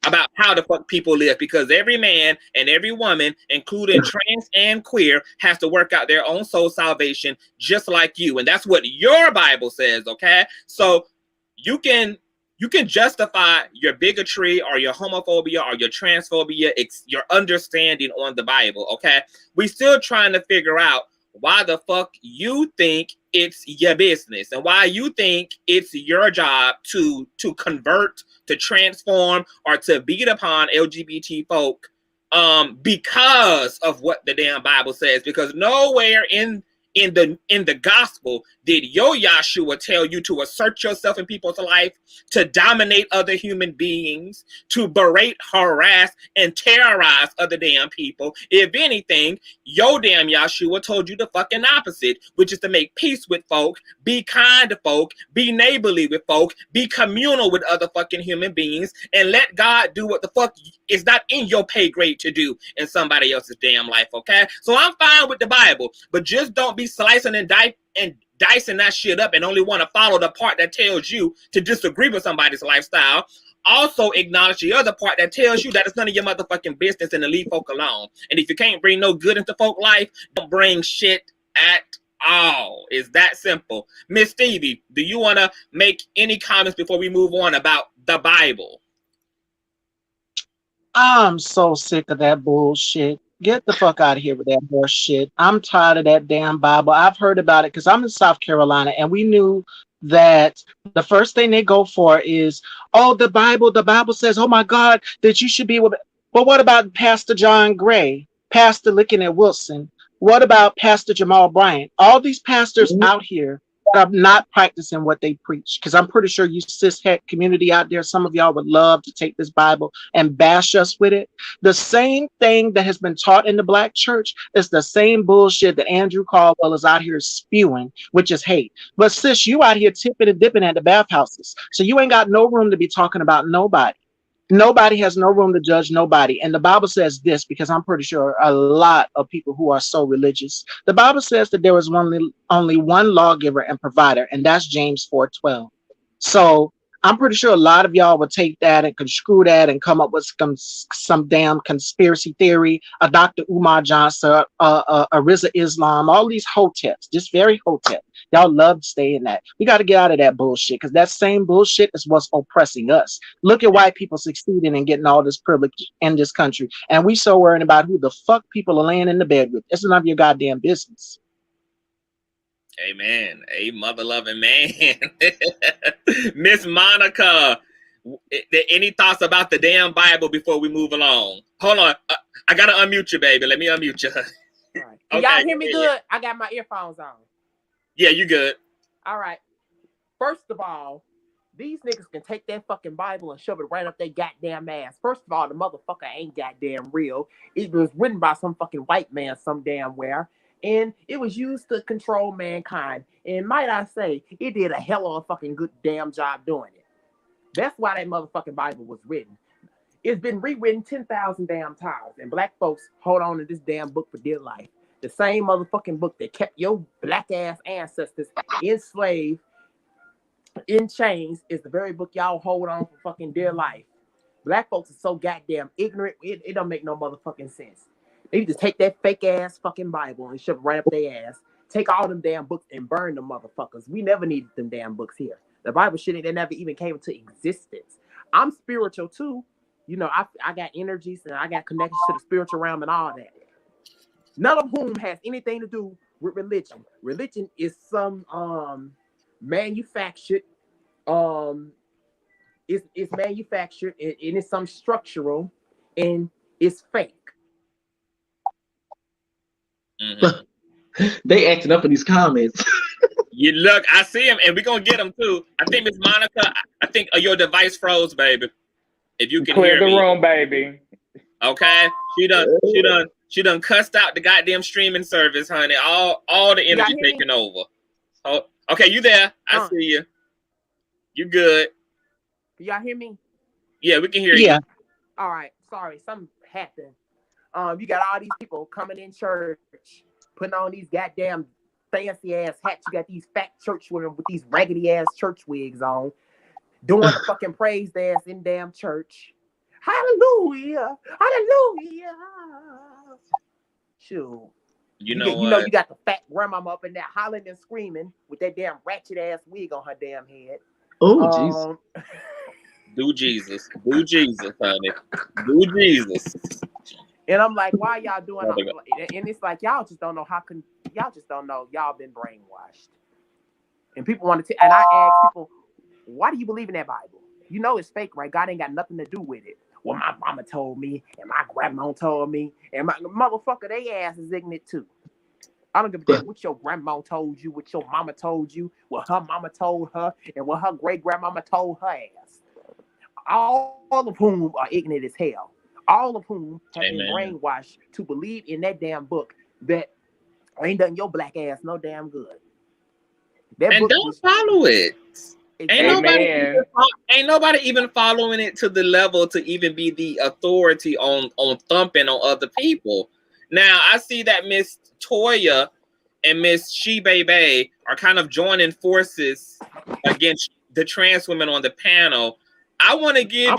about how the fuck people live, because every man and every woman, including trans and queer, has to work out their own soul salvation just like you. And that's what your Bible says, okay? So you can justify your bigotry or your homophobia or your transphobia, your understanding on the Bible, okay? We still trying to figure out why the fuck you think it's your business and why you think it's your job to convert, to transform, or to beat upon LGBT folk because of what the damn Bible says. Because nowhere in the gospel did your Yahshua tell you to assert yourself in people's life, to dominate other human beings, to berate, harass, and terrorize other damn people. If anything, your damn Yahshua told you the fucking opposite, which is to make peace with folk, be kind to folk, be neighborly with folk, be communal with other fucking human beings, and let God do what the fuck is not in your pay grade to do in somebody else's damn life, okay? So I'm fine with the Bible, but just don't be slicing and dicing that shit up and only want to follow the part that tells you to disagree with somebody's lifestyle. Also acknowledge the other part that tells you that it's none of your motherfucking business and to leave folk alone. And if you can't bring no good into folk life, don't bring shit at all. It's that simple. Miss Stevie, do you want to make any comments before we move on about the Bible? I'm so sick of that bullshit. Get the fuck out of here with that horse shit. I'm tired of that damn Bible. I've heard about it because I'm in South Carolina, and we knew that the first thing they go for is, oh, the Bible says, oh my God, that you should be with. But what about Pastor John Gray, Pastor Licking at Wilson? What about Pastor Jamal Bryant? All these pastors out here that are not practicing what they preach. Because I'm pretty sure you cishet community out there, some of y'all would love to take this Bible and bash us with it. The same thing that has been taught in the Black church is the same bullshit that Andrew Caldwell is out here spewing, which is hate. But sis, you out here tipping and dipping at the bathhouses. So you ain't got no room to be talking about nobody. Nobody has no room to judge nobody. And the Bible says this, because I'm pretty sure a lot of people who are so religious, the Bible says that there is only one lawgiver and provider, and that's James 4:12. So I'm pretty sure a lot of y'all would take that and construe that and come up with some damn conspiracy theory, a Dr. Umar Johnson, a Riza Islam, all these hoteps, just very hotep. Y'all love to stay in that. We got to get out of that bullshit, because that same bullshit is what's oppressing us. Look at white people succeeding and getting all this privilege in this country, and we so worried about who the fuck people are laying in the bed with. It's none of your goddamn business. Amen. A mother-loving man. Miss Monica, any thoughts about the damn Bible before we move along? Hold on. I got to unmute you, baby. Let me unmute you. All right. Okay. Y'all hear me good? I got my earphones on. Yeah, you good. All right. First of all, these niggas can take that fucking Bible and shove it right up their goddamn ass. First of all, the motherfucker ain't goddamn real. It was written by some fucking white man some damn where. And it was used to control mankind. And might I say, it did a hell of a fucking good damn job doing it. That's why that motherfucking Bible was written. It's been rewritten 10,000 damn times. And black folks hold on to this damn book for dear life. The same motherfucking book that kept your black ass ancestors enslaved, in chains, is the very book y'all hold on for fucking dear life. Black folks are so goddamn ignorant, it don't make no motherfucking sense. They just take that fake ass fucking Bible and shove it right up their ass. Take all them damn books and burn them motherfuckers. We never needed them damn books here. The Bible shit, they never even came into existence. I'm spiritual too. You know, I got energies and I got connections to the spiritual realm and all that. None of whom has anything to do with religion. Religion is some manufactured, it's manufactured and it's some structural and it's fake. Mm-hmm. They acting up in these comments. You look, I see him, and we're gonna get him too. I think Miss Monica, I think your device froze, baby. If you can Clear hear the me. room, baby. Okay, she done cussed out the goddamn streaming service, honey. All the energy taking over. Oh, okay, you there? I see you. You good? Y'all hear me? Yeah, we can hear you. All right. Sorry, something happened. You got all these people coming in church, putting on these goddamn fancy ass hats. You got these fat church women with these raggedy ass church wigs on, doing the fucking praise dance in damn church. Hallelujah, hallelujah. Shoot. You know what? You got the fat grandmama up in there hollering and screaming with that damn ratchet ass wig on her damn head. Oh, Jesus. Do Jesus, honey, do Jesus. And I'm like, why y'all doing? And it's like y'all just don't know y'all just don't know y'all been brainwashed. And people want to. And I ask people, why do you believe in that Bible? You know it's fake, right? God ain't got nothing to do with it. Well, my mama told me, and my grandma told me, and my motherfucker, they ass is ignorant too. I don't give a damn what your grandma told you, what your mama told you, what her mama told her, and what her great grandmama told her ass. All of whom are ignorant as hell. All of whom have been brainwashed to believe in that damn book that ain't done your black ass no damn good. That and book don't follow it. Ain't nobody even following it to the level to even be the authority on thumping on other people. Now I see that Miss Toya and Miss She Baby are kind of joining forces against the trans women on the panel. I want to give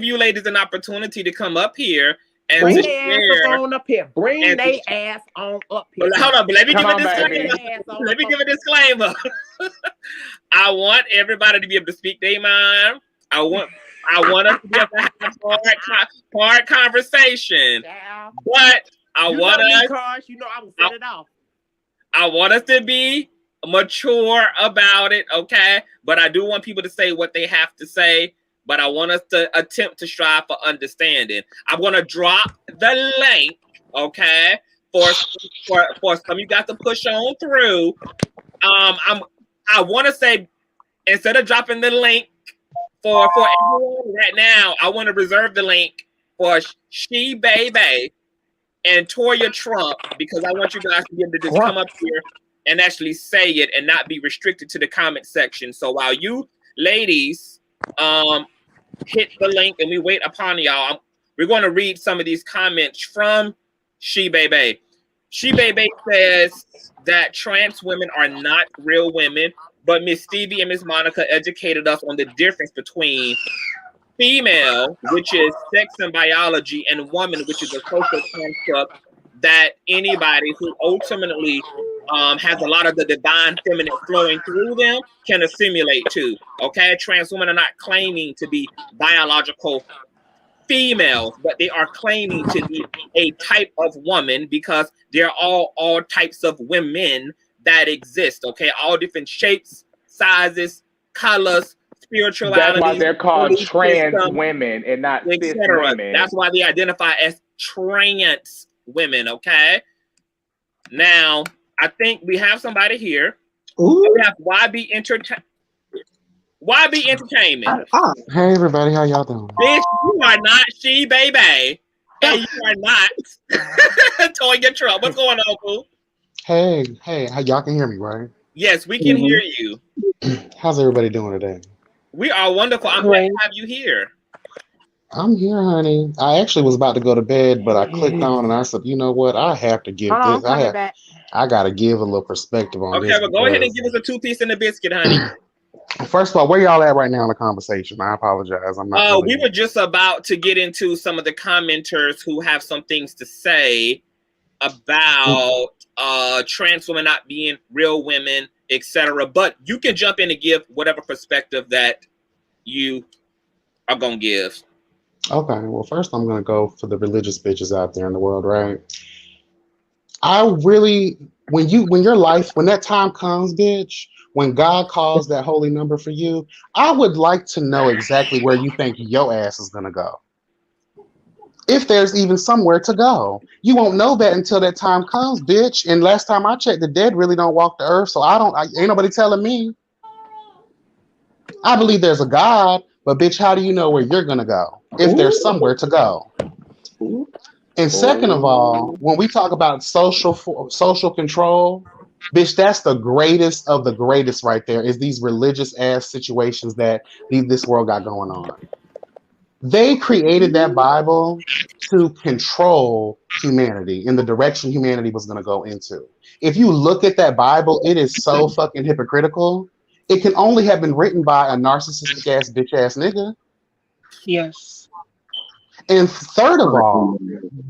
you ladies an opportunity to come up here and bring to their ass on up here. Bring their ass on up here. Hold on, but let me give a disclaimer. I want everybody to be able to speak their mind. I want us to be able to have hard conversation. Yeah. But I want us to be mature about it, okay? But I do want people to say what they have to say. But I want us to attempt to strive for understanding. I'm gonna drop the link, okay, for some you got to push on through. I want to say, instead of dropping the link for everyone right now, I want to reserve the link for She Baby and Toya Trump, because I want you guys to be able to just come up here and actually say it and not be restricted to the comment section. So while you ladies hit the link and we wait upon y'all, we're going to read some of these comments from She Baby. She Baby says that trans women are not real women, but Miss Stevie and Miss Monica educated us on the difference between female, which is sex and biology, and woman, which is a social construct that anybody who ultimately has a lot of the divine feminine flowing through them can assimilate to. Okay, trans women are not claiming to be biological females, but they are claiming to be a type of woman, because they're all types of women that exist. Okay, all different shapes, sizes, colors, spirituality. That's why they're called trans women and not cis women. That's why they identify as trans women. Okay, now I think we have somebody here. Ooh. We have YB Entertainment. Hey everybody, how y'all doing? Bitch, you are not She Baby, and you are not Toya Trump. What's going on, boo? Hey, y'all can hear me, right? Yes, we can hear you. How's everybody doing today? We are wonderful. I'm glad to have you here. I'm here, honey. I actually was about to go to bed, but I clicked on and I said, you know what? I have to give this. I got to give a little perspective on this. Okay, well, go ahead and give us a 2-piece and a biscuit, honey. First of all, where y'all at right now in the conversation? I apologize. I'm not. We were just about to get into some of the commenters who have some things to say about trans women not being real women, etc. But you can jump in and give whatever perspective that you are gonna give. Okay. Well, first I'm gonna go for the religious bitches out there in the world, right? I really, when that time comes, bitch, when God calls that holy number for you, I would like to know exactly where you think your ass is gonna go. If there's even somewhere to go. You won't know that until that time comes, bitch. And last time I checked, the dead really don't walk the earth, so ain't nobody telling me. I believe there's a God, but bitch, how do you know where you're gonna go if there's somewhere to go? And second of all, when we talk about social control, bitch, that's the greatest of the greatest right there, is these religious ass situations that this world got going on. They created that Bible to control humanity in the direction humanity was going to go into. If you look at that Bible, it is so fucking hypocritical. It can only have been written by a narcissistic ass bitch ass nigga. Yes. And third of all,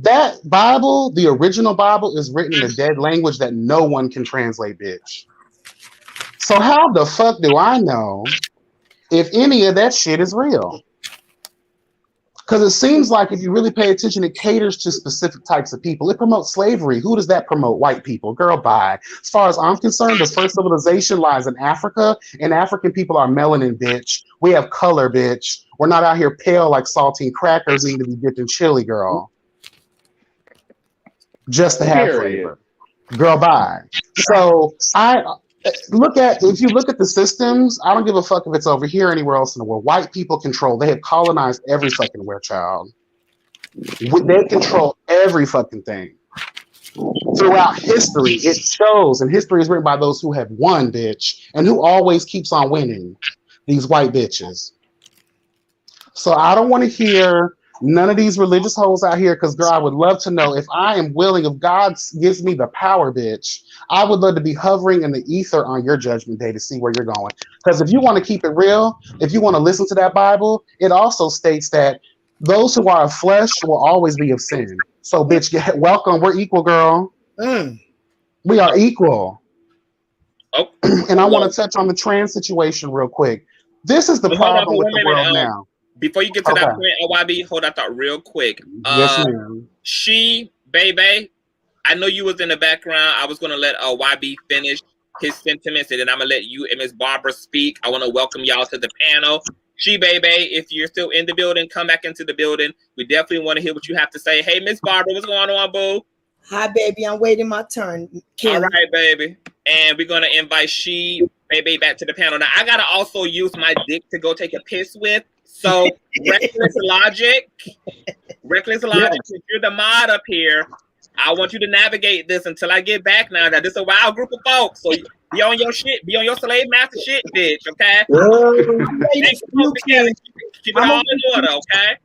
that Bible, the original Bible, is written in a dead language that no one can translate, bitch. So how the fuck do I know if any of that shit is real? Because it seems like if you really pay attention, it caters to specific types of people. It promotes slavery. Who does that promote? White people. Girl, bye. As far as I'm concerned, the first civilization lies in Africa, and African people are melanin, bitch. We have color, bitch. We're not out here pale like saltine crackers needing to be dipped in chili, girl. Just to have flavor. Girl, bye. So if you look at the systems, I don't give a fuck if it's over here or anywhere else in the world. White people control. They have colonized every fucking where, child. They control every fucking thing. Throughout history, it shows, and history is written by those who have won, bitch, and who always keeps on winning. These white bitches. So I don't want to hear none of these religious hoes out here, because girl, I would love to know if I am willing, if God gives me the power, bitch, I would love to be hovering in the ether on your judgment day to see where you're going. Because if you want to keep it real, if you want to listen to that Bible, it also states that those who are of flesh will always be of sin. So bitch, welcome. We're equal, girl. We are equal. Oh, and I want to touch on the trans situation real quick. This is the problem with the world now. Before you get to that point, OYB, hold that thought real quick. Yes, ma'am. She, baby, I know you was in the background. I was going to let YB finish his sentiments, and then I'm going to let you and Miss Barbara speak. I want to welcome y'all to the panel. She, baby, if you're still in the building, come back into the building. We definitely want to hear what you have to say. Hey, Miss Barbara, what's going on, boo? Hi, baby. I'm waiting my turn. All right, baby. And we're going to invite She, baby, back to the panel. Now, I got to also use my dick to go take a piss with. So, reckless logic, if you're the mod up here, I want you to navigate this until I get back now. Now, this is a wild group of folks, so be on your shit, be on your slave master shit, bitch, okay? Keep it all in order, okay?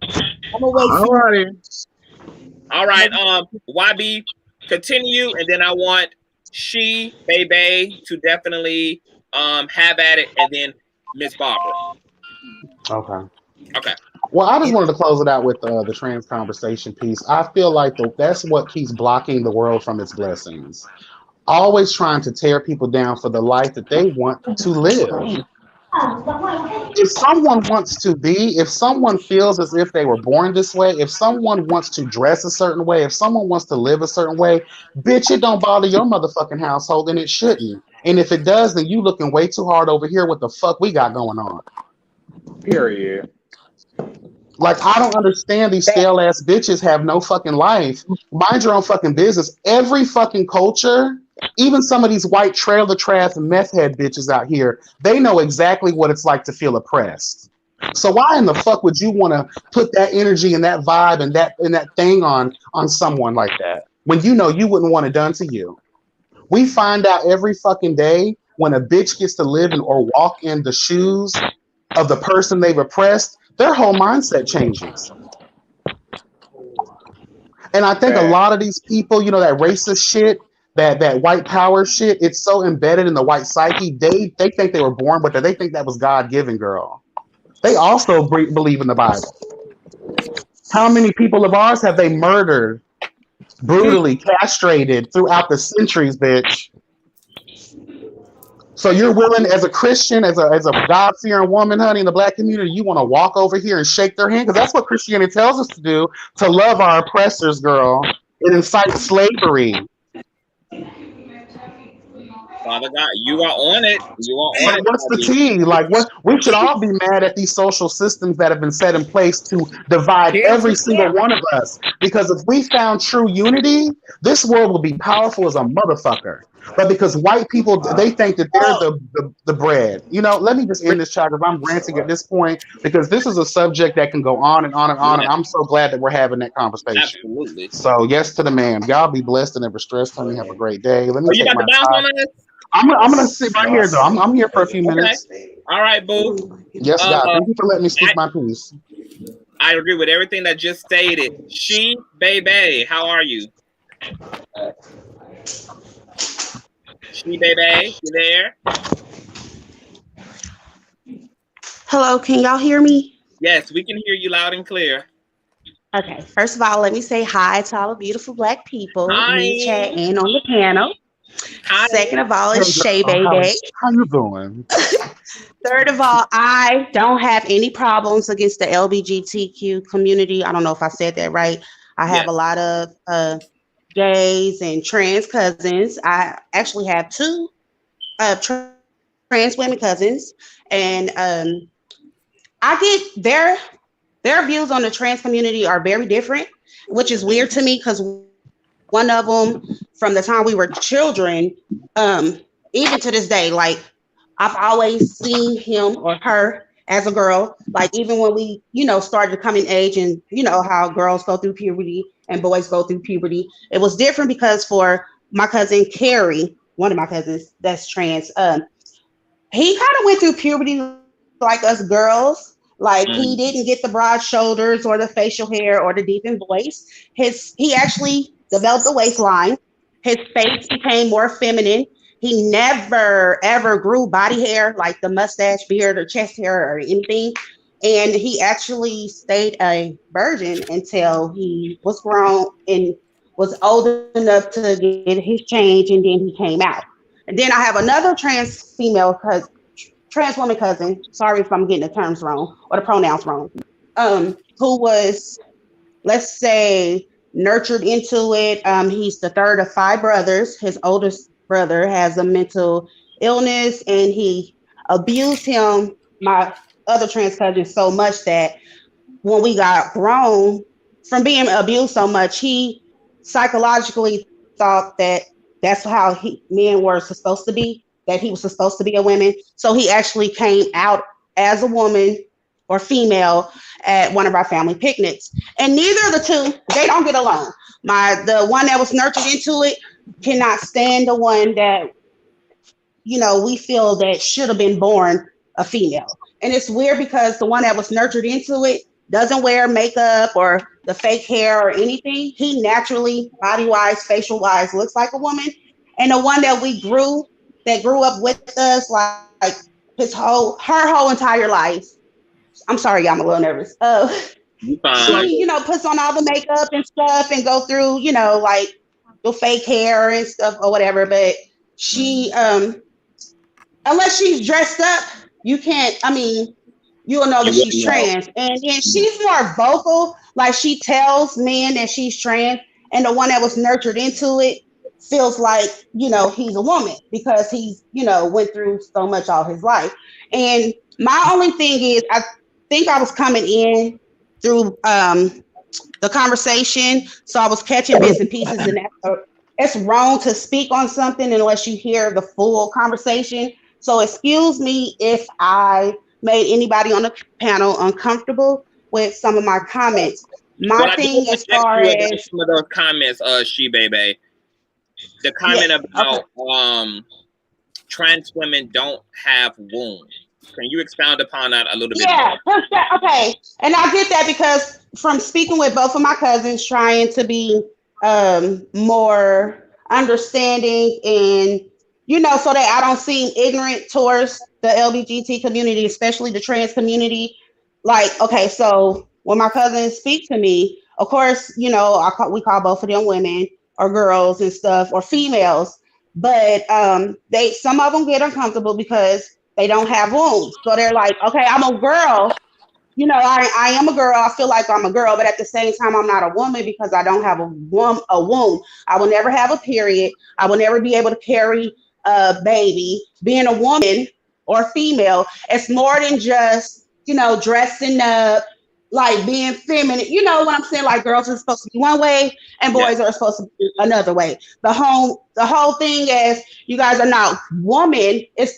All right, YB, continue, and then I want She, baby, to definitely have at it, and then Miss Barbara. Okay. Well, I just wanted to close it out with the trans conversation piece. I feel like that's what keeps blocking the world from its blessings. Always trying to tear people down for the life that they want to live. If someone wants to be, if someone feels as if they were born this way, if someone wants to dress a certain way, if someone wants to live a certain way, bitch, it don't bother your motherfucking household, and it shouldn't. And if it does, then you looking way too hard over here. What the fuck we got going on? Period. Like, I don't understand these stale ass bitches have no fucking life. Mind your own fucking business. Every fucking culture, even some of these white trailer trash meth head bitches out here, they know exactly what it's like to feel oppressed. So why in the fuck would you want to put that energy and that vibe and that thing on someone like that when you know you wouldn't want it done to you? We find out every fucking day when a bitch gets to live in or walk in the shoes of the person they've oppressed, their whole mindset changes. And I think a lot of these people, you know, that racist shit, that white power shit, it's so embedded in the white psyche. They think they were born, but they think that was God-given, girl. They also believe in the Bible. How many people of ours have they murdered, brutally castrated throughout the centuries, bitch? So you're willing, as a Christian, as a God-fearing woman, honey, in the black community, you want to walk over here and shake their hand? Because that's what Christianity tells us to do, to love our oppressors, girl. It incites slavery. Father God, you are on it. You are on it. What's the key? Like, what? We should all be mad at these social systems that have been set in place to divide every single one of us. Because if we found true unity, this world would be powerful as a motherfucker. But because white people, they think that they're the bread. You know, let me just end this chat because I'm ranting at this point, because this is a subject that can go on and on and on. And I'm so glad that we're having that conversation. Absolutely. So yes to the man. Y'all be blessed and never stressed. Honey, have a great day. Let me take my time. I'm gonna sit right here though. I'm here for a few minutes. All right, boo. Yes, God. Thank you for letting me speak my piece. I agree with everything that just stated. She, baby, how are you? She, baby, you there? Hello, can y'all hear me? Yes, we can hear you loud and clear. Okay, first of all, let me say hi to all the beautiful Black people in the chat Hi. and on the panel. Hi. Second of all, it's Shay How Baby. you doing? Third of all, I don't have any problems against the LGBTQ community. I don't know if I said that right. I have a lot of gays and trans cousins. I actually have two trans women cousins, and I get their views on the trans community are very different, which is weird to me because one of them, from the time we were children, even to this day, like I've always seen him or her as a girl. Like even when we, started to come in age, and how girls go through puberty and boys go through puberty, it was different because for my cousin Carrie, one of my cousins that's trans, he kind of went through puberty like us girls. Like he didn't get the broad shoulders or the facial hair or the deepened voice. He actually developed a waistline. His face became more feminine. He never ever grew body hair like the mustache, beard, or chest hair or anything. And he actually stayed a virgin until he was grown and was old enough to get his change, and then he came out. And then I have another trans woman cousin, sorry if I'm getting the terms wrong or the pronouns wrong, who was, let's say, nurtured into it. He's the third of 5 brothers. His oldest brother has a mental illness, and he abused him, my other trans cousin, so much that when we got grown, from being abused so much, he psychologically thought that that's how men were supposed to be, that he was supposed to be a woman. So he actually came out as a woman or female at one of our family picnics. And neither of the two, they don't get along. The one that was nurtured into it cannot stand the one that, we feel that should have been born a female. And it's weird because the one that was nurtured into it doesn't wear makeup or the fake hair or anything. He naturally, body-wise, facial-wise, looks like a woman. And the one that grew up with us, like her whole entire life. I'm sorry, y'all, I'm a little nervous. She, puts on all the makeup and stuff and go through, like the fake hair and stuff or whatever. But she, unless she's dressed up, you will know that she's trans. And then she's more vocal, like she tells men that she's trans. And the one that was nurtured into it feels like, he's a woman because he's, went through so much all his life. And my only thing is, I think I was coming in through the conversation, so I was catching bits and pieces, and it's wrong to speak on something unless you hear the full conversation. So excuse me if I made anybody on the panel uncomfortable with some of my comments. My thing as far as some of those comments, she baby. The comment about trans women don't have wombs. Can you expound upon that a little bit more? Okay. And I get that because from speaking with both of my cousins, trying to be more understanding and, so that I don't seem ignorant towards the LGBT community, especially the trans community. Like, okay, so when my cousins speak to me, of course, we call both of them women or girls and stuff, or females, but some of them get uncomfortable because they don't have wombs. So they're like, okay, I'm a girl. I am a girl. I feel like I'm a girl, but at the same time, I'm not a woman because I don't have a womb. I will never have a period. I will never be able to carry a baby. Being a woman or female, it's more than just, dressing up, like being feminine. You know what I'm saying? Like girls are supposed to be one way and boys are supposed to be another way. The whole thing is you guys are not woman. I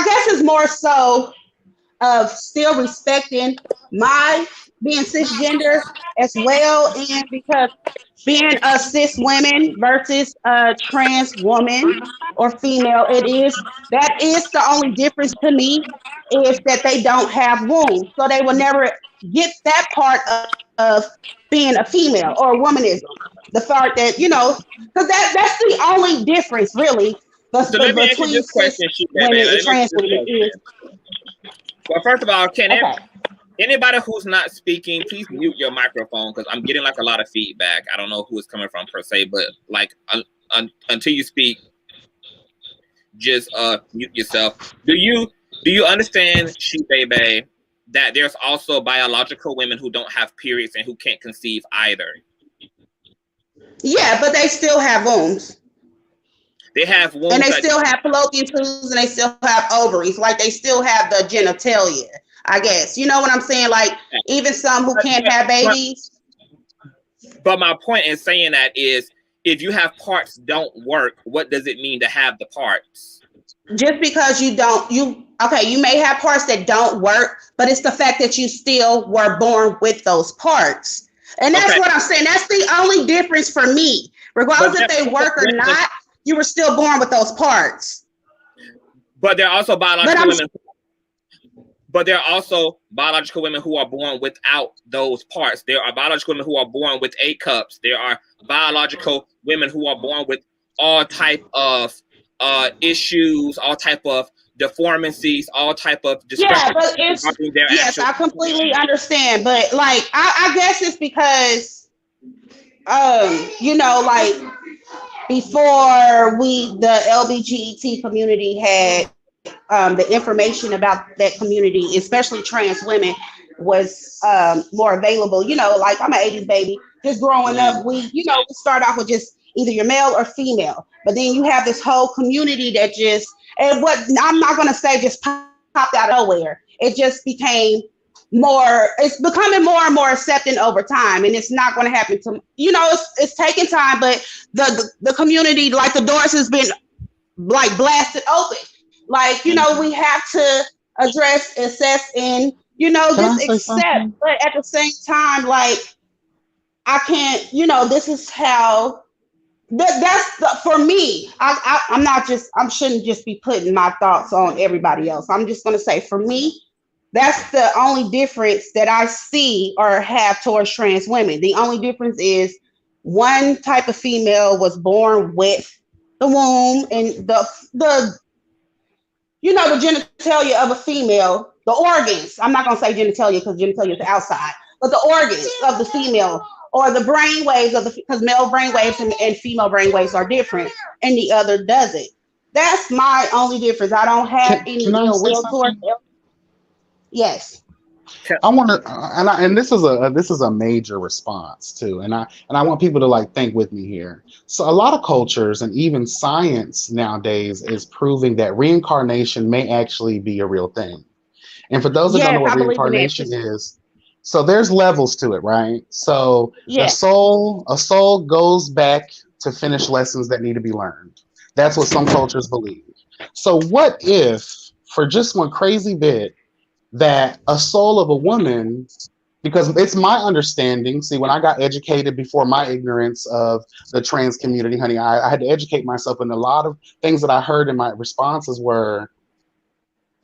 guess it's more so of still respecting my being cisgender as well, and because being a cis woman versus a trans woman or female, that is the only difference to me, is that they don't have wombs, so they will never get that part of being a female or womanism. The part that because that's the only difference really. So let me ask you this question, women and trans women is. Well, first of all, Okay. anybody who's not speaking, please mute your microphone because I'm getting like a lot of feedback. I don't know who it's coming from per se, but like until you speak, just mute yourself. Do you understand, she baby, that there's also biological women who don't have periods and who can't conceive either? Yeah, but they still have wombs. They have wombs. And they still have fallopian tubes and they still have ovaries. Like they still have the genitalia, I guess. You know what I'm saying? Like even some who can't have babies. But my point in saying that is if you have parts don't work, what does it mean to have the parts? Just because you may have parts that don't work, but it's the fact that you still were born with those parts. And that's what I'm saying. That's the only difference for me. Regardless if they work or not, you were still born with those parts. But there are also biological women. But there are also biological women who are born without those parts. There are biological women who are born with A cups. There are biological women who are born with all type of issues, all type of deformities, all type of but yes, I completely understand. But like I guess it's because you know, like before the LGBT community had the information about that community, especially trans women, was more available. You know, like I'm an 80s baby. Just growing up, we start off with just either you're male or female. But then you have this whole community that just, and what I'm not going to say just popped out of nowhere. It just became it's becoming more and more accepting over time. And it's not going to happen to, it's taking time, but the community, like the doors has been like blasted open. Like, we have to address, assess, and, just accept. But at the same time, like, I can't, this is how, for me, I shouldn't just be putting my thoughts on everybody else. I'm just going to say, for me, that's the only difference that I see or have towards trans women. The only difference is one type of female was born with the womb and the genitalia of a female, the organs. I'm not going to say genitalia because genitalia is the outside, but the organs of the female or the brain waves because male brain waves and female brain waves are different and the other doesn't. That's my only difference. I don't have any ill will towards it. Yes. I want to, and this is a major response too, and I want people to like think with me here. So a lot of cultures and even science nowadays is proving that reincarnation may actually be a real thing. And for those that don't know what reincarnation is, so there's levels to it, right? So a soul goes back to finish lessons that need to be learned. That's what some cultures believe. So what if, for just one crazy bit, that a soul of a woman, because it's my understanding, see, when I got educated before my ignorance of the trans community, honey, I had to educate myself, and a lot of things that I heard in my responses were,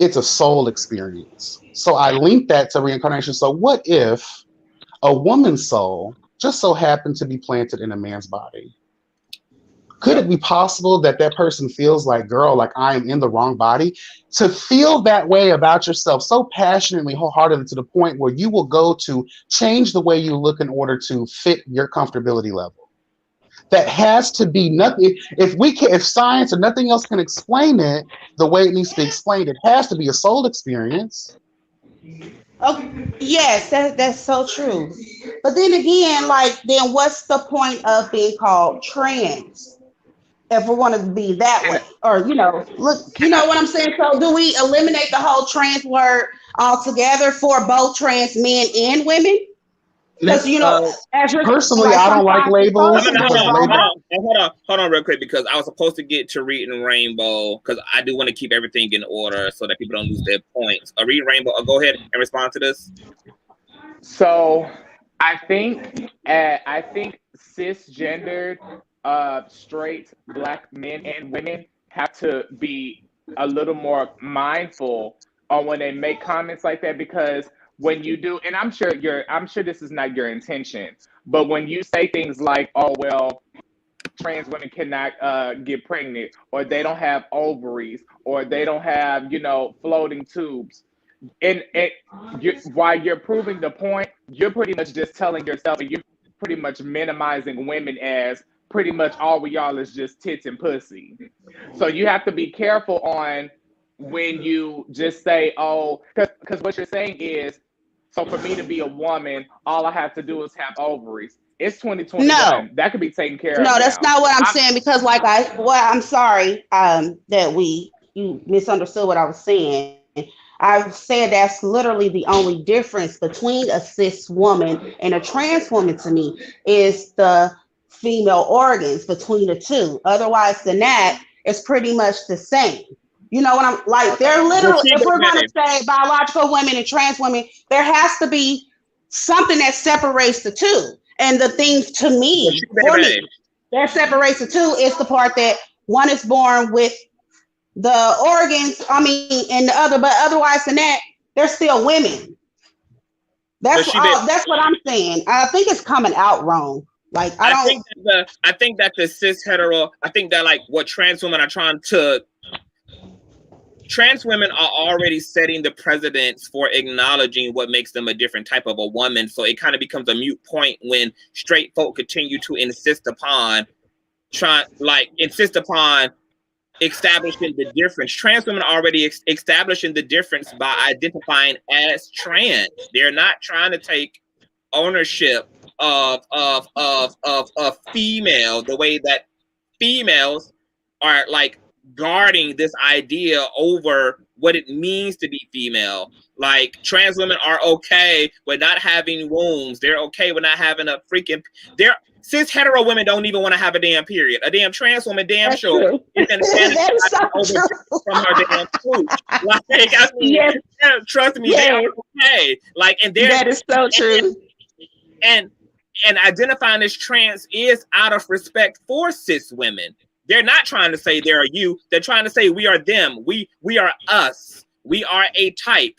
it's a soul experience. So I linked that to reincarnation. So what if a woman's soul just so happened to be planted in a man's body? Could it be possible that that person feels like, girl, like I am in the wrong body? To feel that way about yourself so passionately, wholeheartedly, to the point where you will go to change the way you look in order to fit your comfortability level. That has to be nothing. If science or nothing else can explain it the way it needs to be explained, it has to be a soul experience. Oh, yes, that's so true. But then again, then what's the point of being called trans? If we want to be that way, or look, you know what I'm saying? So do we eliminate the whole trans word altogether for both trans men and women? Because personally, I don't like labels. Hold on real quick, because I was supposed to get to Reading Rainbow, because I do want to keep everything in order so that people don't lose their points. Reading Rainbow, go ahead and respond to this. So I think cisgendered straight Black men and women have to be a little more mindful on when they make comments like that, because when you do, and I'm sure this is not your intention, but when you say things like, oh well, trans women cannot get pregnant, or they don't have ovaries, or they don't have floating tubes, while you're proving the point, you're pretty much just telling yourself, and you're pretty much minimizing women as pretty much all we all is just tits and pussy. So you have to be careful on when you just say, oh, because what you're saying is, so for me to be a woman, all I have to do is have ovaries. It's 2021. No. That could be taken care of. No, that's not what I'm saying, because I'm sorry that you misunderstood what I was saying. I said that's literally the only difference between a cis woman and a trans woman to me is the female organs between the two. Otherwise than that, it's pretty much the same. You know what I'm like? They're literally, if we're going to say biological women and trans women, there has to be something that separates the two. And the things to me, for me, that separates the two is the part that one is born with the organs, and the other, but otherwise than that, they're still women. That's what I'm saying. I think it's coming out wrong. Like I think that the cis hetero, I think that like what trans women are trying to. Trans women are already setting the precedents for acknowledging what makes them a different type of a woman. So it kind of becomes a moot point when straight folk continue to insist upon establishing the difference. Trans women are already establishing the difference by identifying as trans. They're not trying to take ownership of female the way that females are like guarding this idea over what it means to be female. Like trans women are okay with not having wombs. They're okay with not having a freaking. Cis hetero women don't even want to have a damn period. A damn trans woman, damn sure, is in the from her damn food. Like I mean, yes. Trust me, yes. They're okay. Like, and that is so true. And identifying as trans is out of respect for cis women. They're not trying to say they're you. They're trying to say we are them. We are us. We are a type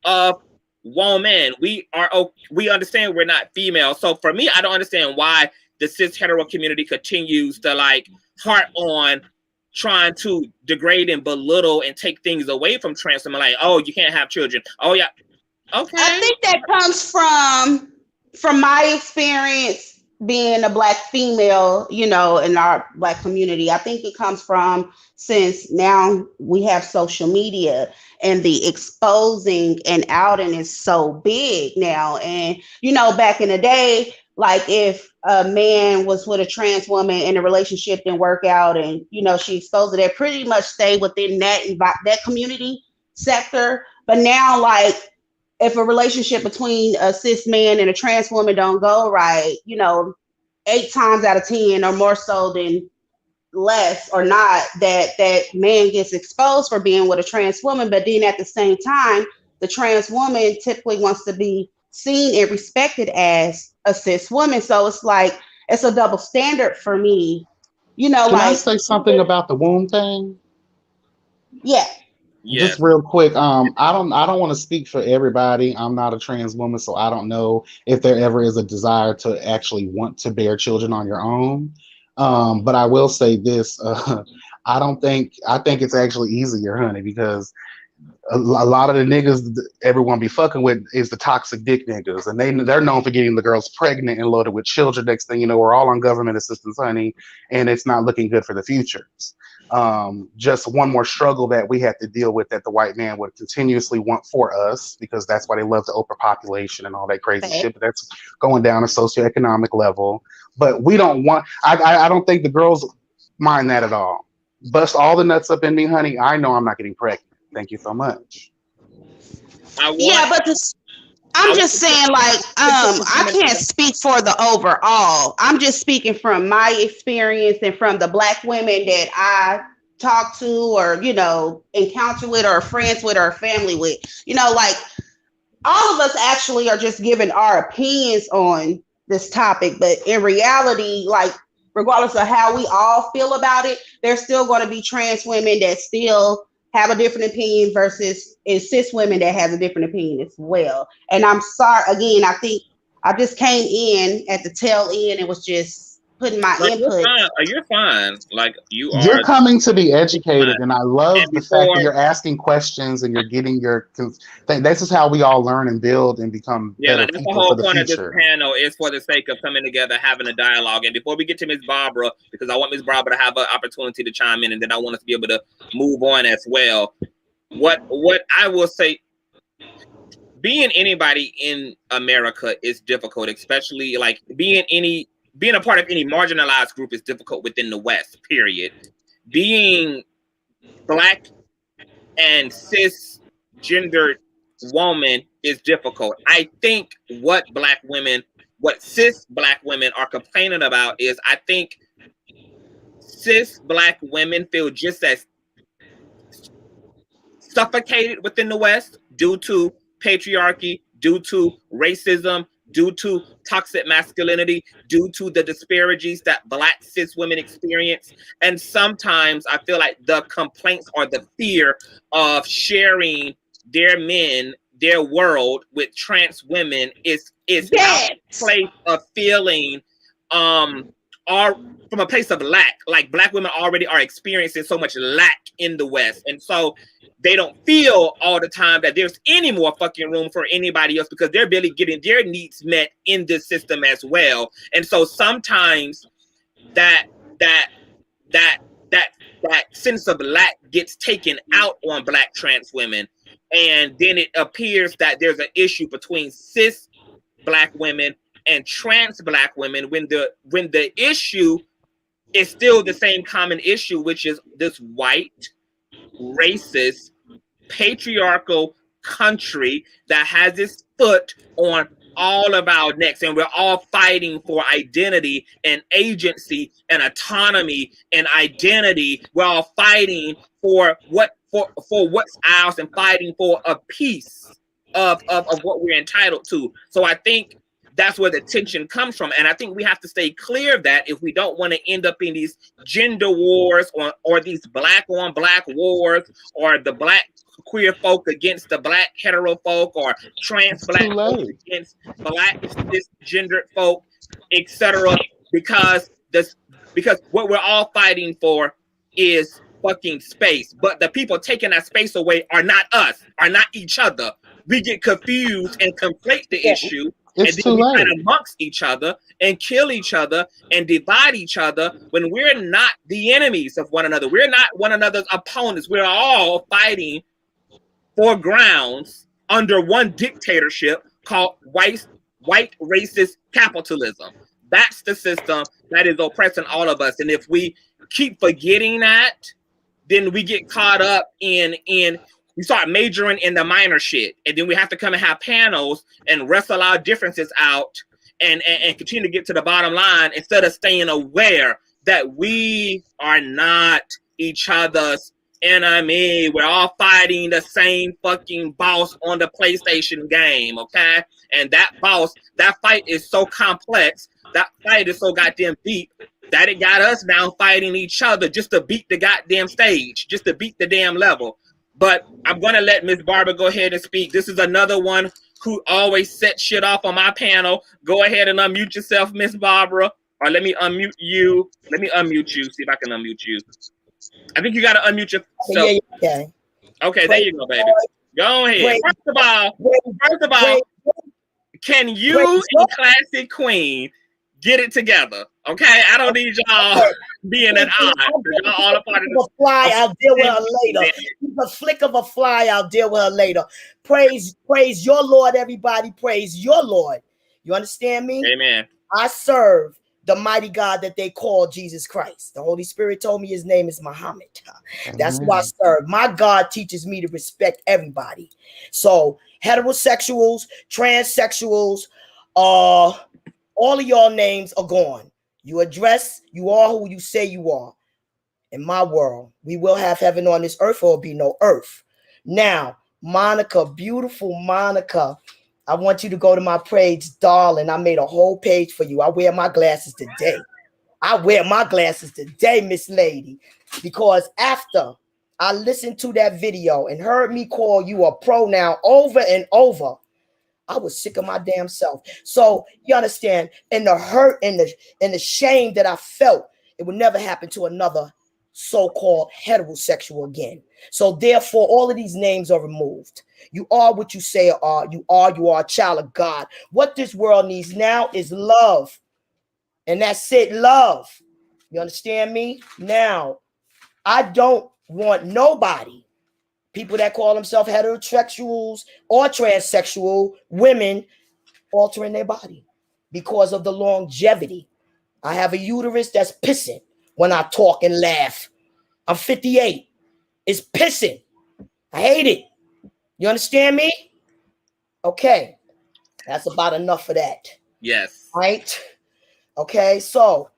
of woman. We understand we're not female. So for me, I don't understand why the cis hetero community continues to like heart on trying to degrade and belittle and take things away from trans women. Like, oh, you can't have children. Oh yeah. Okay. I think that comes from my experience being a Black female, in our Black community. I think it comes from, since now we have social media and the exposing and outing is so big now. And, back in the day, like if a man was with a trans woman and the relationship didn't work out and, she exposed it, they pretty much stay within that community sector. But now, like, if a relationship between a cis man and a trans woman don't go right, 8 times out of 10 or more so than less or not, that man gets exposed for being with a trans woman. But then at the same time, the trans woman typically wants to be seen and respected as a cis woman. So it's like, it's a double standard for me. Can I say something about the womb thing? Yeah. Just real quick, I don't want to speak for everybody. I'm not a trans woman, so I don't know if there ever is a desire to actually want to bear children on your own. But I will say this: I think it's actually easier, honey, because a lot of the niggas everyone be fucking with is the toxic dick niggas, and they're known for getting the girls pregnant and loaded with children. Next thing you know, we're all on government assistance, honey, and it's not looking good for the futures. Just one more struggle that we have to deal with that the white man would continuously want for us, because that's why they love the overpopulation and all that crazy shit. But that's going down a socioeconomic level. But we don't want. I don't think the girls mind that at all. Bust all the nuts up in me, honey. I know I'm not getting pregnant. Thank you so much. I'm just saying, like, I can't speak for the overall. I'm just speaking from my experience and from the Black women that I talk to or, encounter with or friends with or family with. Like, all of us actually are just giving our opinions on this topic. But in reality, like, regardless of how we all feel about it, there's still going to be trans women that still have a different opinion versus cis women that has a different opinion as well. And I'm sorry, again, I think I just came in at the tail end. It was just putting my Like, input. you're fine. Like you You're are. coming to be educated, and I love And the fact that you're asking questions and you're getting your. This is how we all learn and build and become better like that's the people whole for the point of this future. panel is for the sake of coming together, having a dialogue. And before we get to Miss Barbara, because I want Miss Barbara to have an opportunity to chime in, and then I want us to be able to move on as well. What I will say, being anybody in America is difficult, especially like being a part of any marginalized group is difficult within the West, period. Being Black and cisgendered woman is difficult. I think what cis Black women are complaining about is I think cis Black women feel just as suffocated within the West due to patriarchy, due to racism, due to toxic masculinity, due to the disparities that Black cis women experience. And sometimes I feel like the complaints or the fear of sharing their men, their world with trans women is out of place of feeling are from a place of lack. Like Black women already are experiencing so much lack in the West. And so they don't feel all the time that there's any more fucking room for anybody else because they're barely getting their needs met in this system as well. And so sometimes that sense of lack gets taken out on Black trans women. And then it appears that there's an issue between cis Black women and trans Black women when the issue is still the same common issue, which is this white, racist, patriarchal country that has its foot on all of our necks, and we're all fighting for identity and agency and autonomy and identity. We're all fighting for what's ours and fighting for a piece of what we're entitled to. So I think that's where the tension comes from. And I think we have to stay clear of that if we don't want to end up in these gender wars or these Black on Black wars, or the Black queer folk against the Black hetero folk, or trans Black folk against Black cisgendered folk, etc. Because what we're all fighting for is fucking space. But the people taking that space away are not us, are not each other. We get confused and conflate the issue. It's and then too we late. fight amongst each other and kill each other and divide each other when we're not the enemies of one another. We're not one another's opponents. We're all fighting for grounds under one dictatorship called white racist capitalism. That's the system that is oppressing all of us. And if we keep forgetting that, then we get caught up in we start majoring in the minor shit, and then we have to come and have panels and wrestle our differences out and continue to get to the bottom line instead of staying aware that we are not each other's enemy. We're all fighting the same fucking boss on the PlayStation game, okay? And that fight is so complex, that fight is so goddamn deep that it got us now fighting each other just to beat the goddamn stage, just to beat the damn level. But I'm going to let Miss Barbara go ahead and speak. This is another one who always sets shit off on my panel. Go ahead and unmute yourself, Miss Barbara. Or let me unmute you. Let me unmute you. See if I can unmute you. I think you got to unmute yourself. Yeah. Okay, there you go, baby. Go ahead. First of all, can you and Classic Queen get it together? Okay, I don't need y'all being an odd. Y'all all a part of the fly. I'll deal with her later. The flick of a fly. I'll deal with her later. Praise your Lord, everybody. Praise your Lord. You understand me? Amen. I serve the mighty God that they call Jesus Christ. The Holy Spirit told me his name is Muhammad. That's who I serve. My God teaches me to respect everybody. So heterosexuals, transsexuals, all of y'all names are gone. You are who you say you are. In my world, we will have heaven on this earth, or it'll be no earth. Now, Monica, beautiful Monica, I want you to go to my page, darling. I made a whole page for you. I wear my glasses today. Miss Lady, because after I listened to that video and heard me call you a pronoun over and over, I was sick of my damn self. So you understand, and the hurt and the shame that I felt, it would never happen to another so-called heterosexual again. So therefore, all of these names are removed. You are what you say are. You are a child of God. What this world needs now is love. And that's it, love. You understand me? Now, I don't want nobody, people that call themselves heterosexuals or transsexual women, altering their body because of the longevity. I have a uterus that's pissing when I talk and laugh. I'm 58. It's pissing. I hate it. You understand me? Okay. That's about enough of that. Yes. Right? Okay. So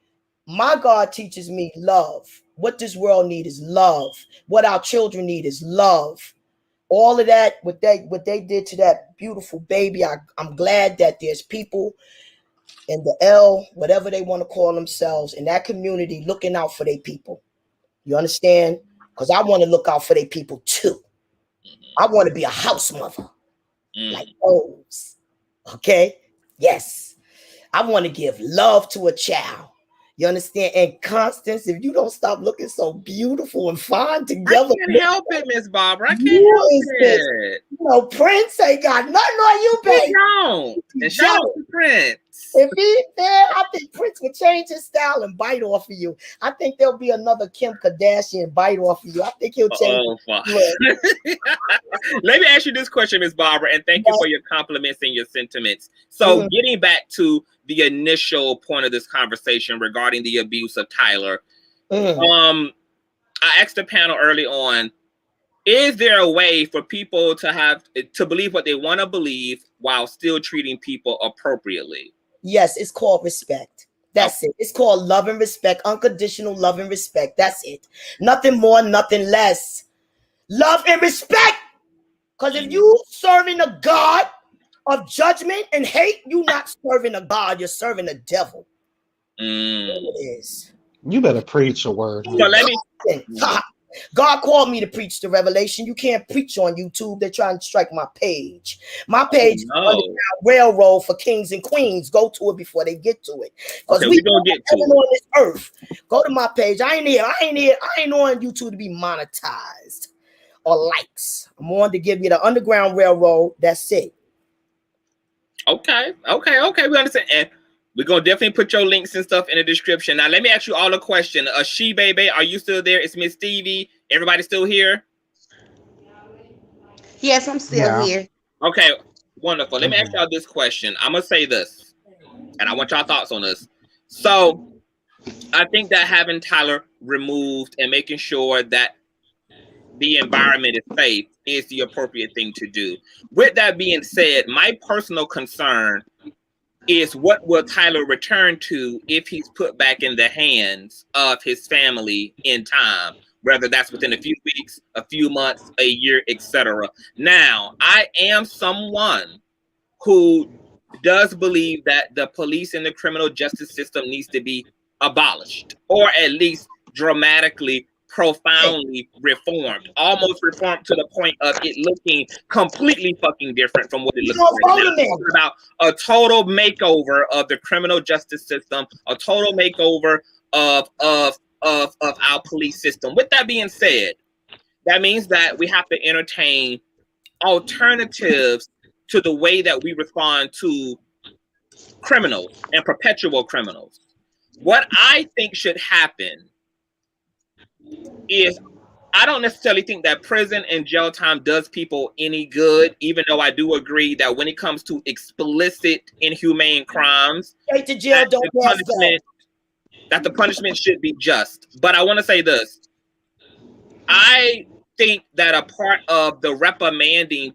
my God teaches me love. What this world needs is love. What our children need is love. All of that, what they did to that beautiful baby, I'm glad that there's people in the L, whatever they want to call themselves, in that community looking out for their people. You understand? Because I want to look out for their people too. I want to be a house mother like those. Okay? Yes. I want to give love to a child. You understand? And Constance, if you don't stop looking so beautiful and fine together. I can't help it, Miss Barbara. I can't help it. You know, Prince ain't got nothing on you, baby. No. And shout out to Prince. If he there, I think Prince would change his style and bite off of you. I think there'll be another Kim Kardashian bite off of you. I think he'll change. Let me ask you this question, Miss Barbara, and thank you for your compliments and your sentiments. So getting back to the initial point of this conversation regarding the abuse of Tyler, I asked the panel early on, is there a way for people to believe what they want to believe while still treating people appropriately? Yes, it's called respect. That's it. It's called love and respect, unconditional love and respect. That's it. Nothing more, nothing less. Love and respect. Because if you serving a God of judgment and hate, you're not serving a God, you're serving a devil. It is. You better preach a word. So let me. God called me to preach the revelation. You can't preach on YouTube. They're trying to strike my page. My page is Underground Railroad for Kings and Queens. Go to it before they get to it. Because we don't get to it on this earth. Go to my page. I ain't on YouTube to be monetized or likes. I'm on to give you the Underground Railroad. That's it. Okay. We understand. And we're going to definitely put your links and stuff in the description. Now, let me ask you all a question. She Baby, are you still there? It's Miss Stevie. Everybody still here? Yes, I'm still here. Okay, wonderful. Let me ask y'all this question. I'm going to say this, and I want y'all thoughts on this. So, I think that having Tyler removed and making sure that the environment is safe is the appropriate thing to do. With that being said, my personal concern is what will Tyler return to if he's put back in the hands of his family in time, whether that's within a few weeks, a few months, a year, etc. Now, I am someone who does believe that the police and the criminal justice system needs to be abolished, or at least dramatically, profoundly reformed, almost reformed to the point of it looking completely fucking different from what it looks like now. It's about a total makeover of the criminal justice system, a total makeover of our police system. With that being said, that means that we have to entertain alternatives to the way that we respond to criminals and perpetual criminals. What I think should happen is, I don't necessarily think that prison and jail time does people any good, even though I do agree that when it comes to explicit inhumane crimes, straight to jail, that the punishment should be just. But I want to say this. I think that a part of the reprimanding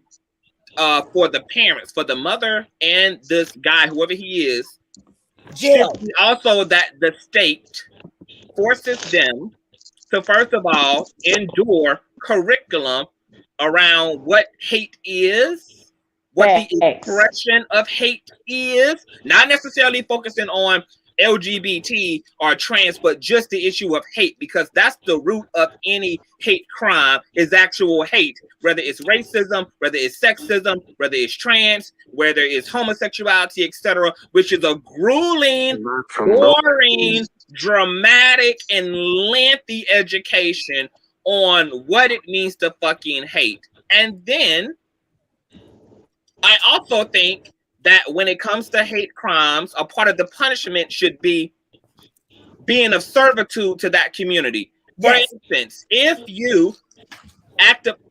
for the parents, for the mother and this guy, whoever he is, jail. Also that the state forces them to, first of all, endure curriculum around what hate is, what the expression of hate is, not necessarily focusing on LGBT or trans, but just the issue of hate, because that's the root of any hate crime is actual hate, whether it's racism, whether it's sexism, whether it's trans, whether it's homosexuality, etc., which is a grueling, boring, dramatic, and lengthy education on what it means to fucking hate. And then I also think that when it comes to hate crimes, a part of the punishment should be being of servitude to that community. For instance, if you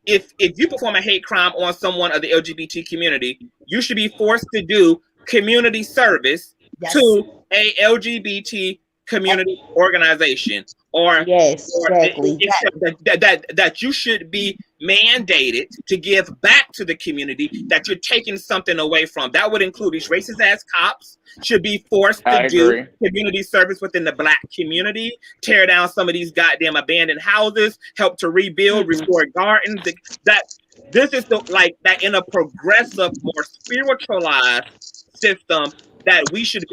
if you perform a hate crime on someone of the LGBT community, you should be forced to do community service to a LGBT community organization, or that you should be mandated to give back to the community that you're taking something away from. That would include these racist ass cops should be forced to do community service within the Black community, tear down some of these goddamn abandoned houses, help to rebuild, restore gardens. That this is that in a progressive, more spiritualized system, that we should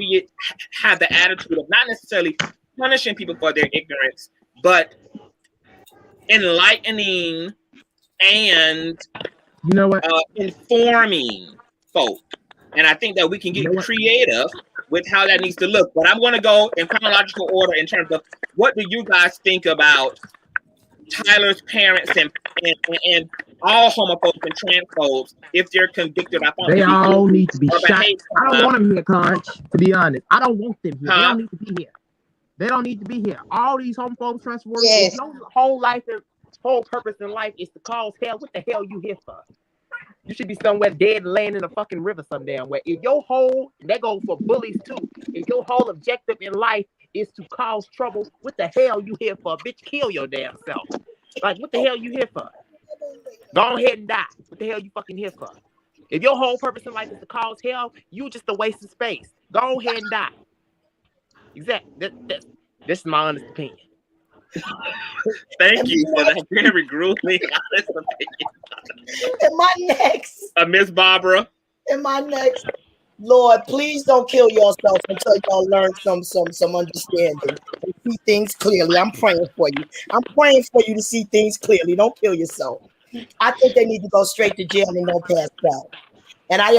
have the attitude of not necessarily punishing people for their ignorance, but enlightening and informing folk. And I think that we can get creative with how that needs to look. But I'm going to go in chronological order in terms of what do you guys think about Tyler's parents and all homophobes and transphobes if they're convicted? They all need to be shot. I don't want them here, Conch. To be honest, I don't want them here. They don't need to be here. They don't need to be here. All these homophobes, transphobes, your whole life and whole purpose in life is to cause hell. What the hell you here for? You should be somewhere dead, laying in a fucking river some damn way. If your whole, that goes for bullies too, if your whole objective in life is to cause trouble, what the hell you here for? Bitch, kill your damn self. Like, what the hell you here for? Go ahead and die. What the hell you fucking here for? If your whole purpose in life is to cause hell, you just a waste of space. Go ahead and die. Exactly. This is my honest opinion. Thank you for that very grueling honest opinion. And my next, Miss Barbara. And my next, Lord, please don't kill yourself until y'all learn some understanding and see things clearly. I'm praying for you. I'm praying for you to see things clearly. Don't kill yourself. I think they need to go straight to jail and no pass out. And I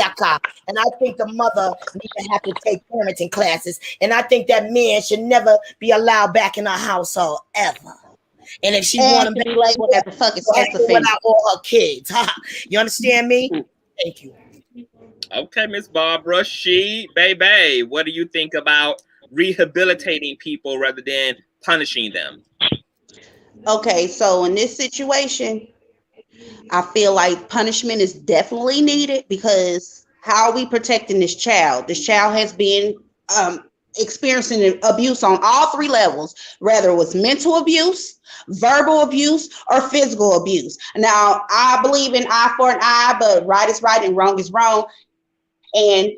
think the mother needs to have to take parenting classes. And I think that man should never be allowed back in her household ever. And if she want to be labeled as a fucking sex offender without all her kids, you understand me? Thank you. Okay, Miss Barbara, baby, what do you think about rehabilitating people rather than punishing them? Okay, so in this situation, I feel like punishment is definitely needed, because how are we protecting this child? This child has been experiencing abuse on all three levels, whether it was mental abuse, verbal abuse, or physical abuse. Now, I believe in eye for an eye, but right is right and wrong is wrong. And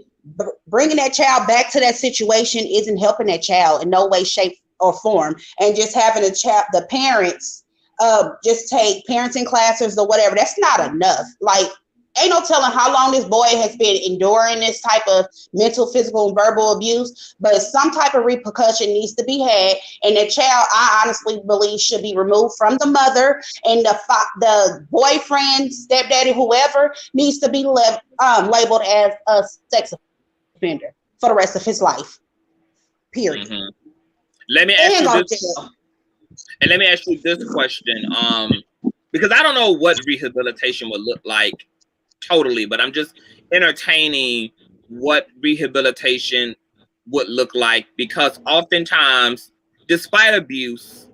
bringing that child back to that situation isn't helping that child in no way, shape, or form. And just having the parents just take parenting classes or whatever, that's not enough. Like, ain't no telling how long this boy has been enduring this type of mental, physical, and verbal abuse, but some type of repercussion needs to be had. And the child, I honestly believe, should be removed from the mother, and the boyfriend, stepdaddy, whoever, needs to be labeled as a sex offender for the rest of his life. Period. Mm-hmm. Let me ask you this question, because I don't know what rehabilitation would look like totally, but I'm just entertaining what rehabilitation would look like, because oftentimes, despite abuse,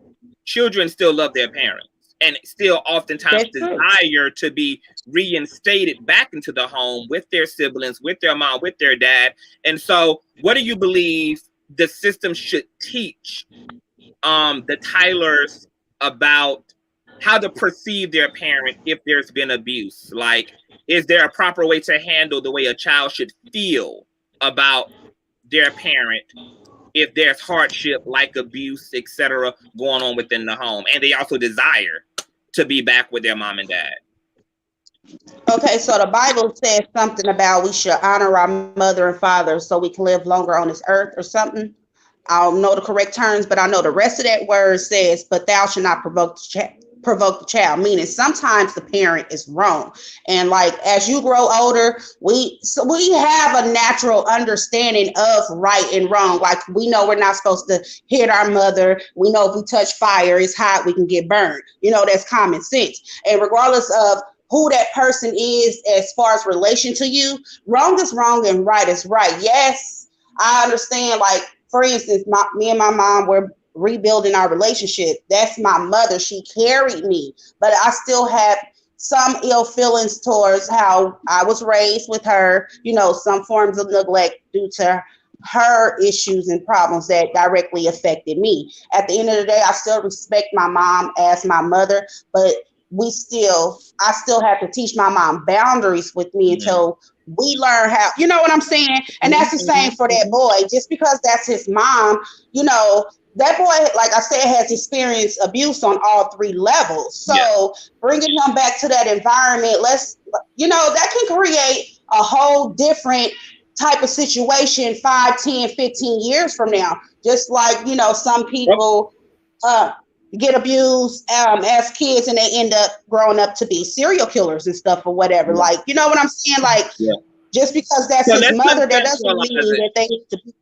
children still love their parents and still oftentimes desire to be reinstated back into the home with their siblings, with their mom, with their dad. And so what do you believe the system should teach the Tylers about how to perceive their parent if there's been abuse? Like, is there a proper way to handle the way a child should feel about their parent if there's hardship like abuse, etc., going on within the home, and they also desire to be back with their mom and dad? Okay, so the Bible says something about we should honor our mother and father so we can live longer on this earth or something. I don't know the correct terms, but I know the rest of that word says, but thou shalt not provoke the child, meaning sometimes the parent is wrong. And like, as you grow older, we have a natural understanding of right and wrong. Like, we know we're not supposed to hit our mother. We know if we touch fire, it's hot, we can get burned. You know, that's common sense. And regardless of who that person is as far as relation to you, wrong is wrong and right is right. Yes, I understand. Like, for instance, me and my mom were rebuilding our relationship. That's my mother. She carried me, but I still have some ill feelings towards how I was raised with her, you know, some forms of neglect due to her issues and problems that directly affected me. At the end of the day, I still respect my mom as my mother, but I still have to teach my mom boundaries with me until we learn how, you know what I'm saying? And that's the same for that boy. Just because that's his mom, you know, that boy, like I said, has experienced abuse on all 3 levels. So bringing him back to that environment, that can create a whole different type of situation 5, 10, 15 years from now. Just like, you know, some people get abused as kids and they end up growing up to be serial killers and stuff or whatever. Like, you know what I'm saying? Like, just because that's his mother, that doesn't mean that they need to be.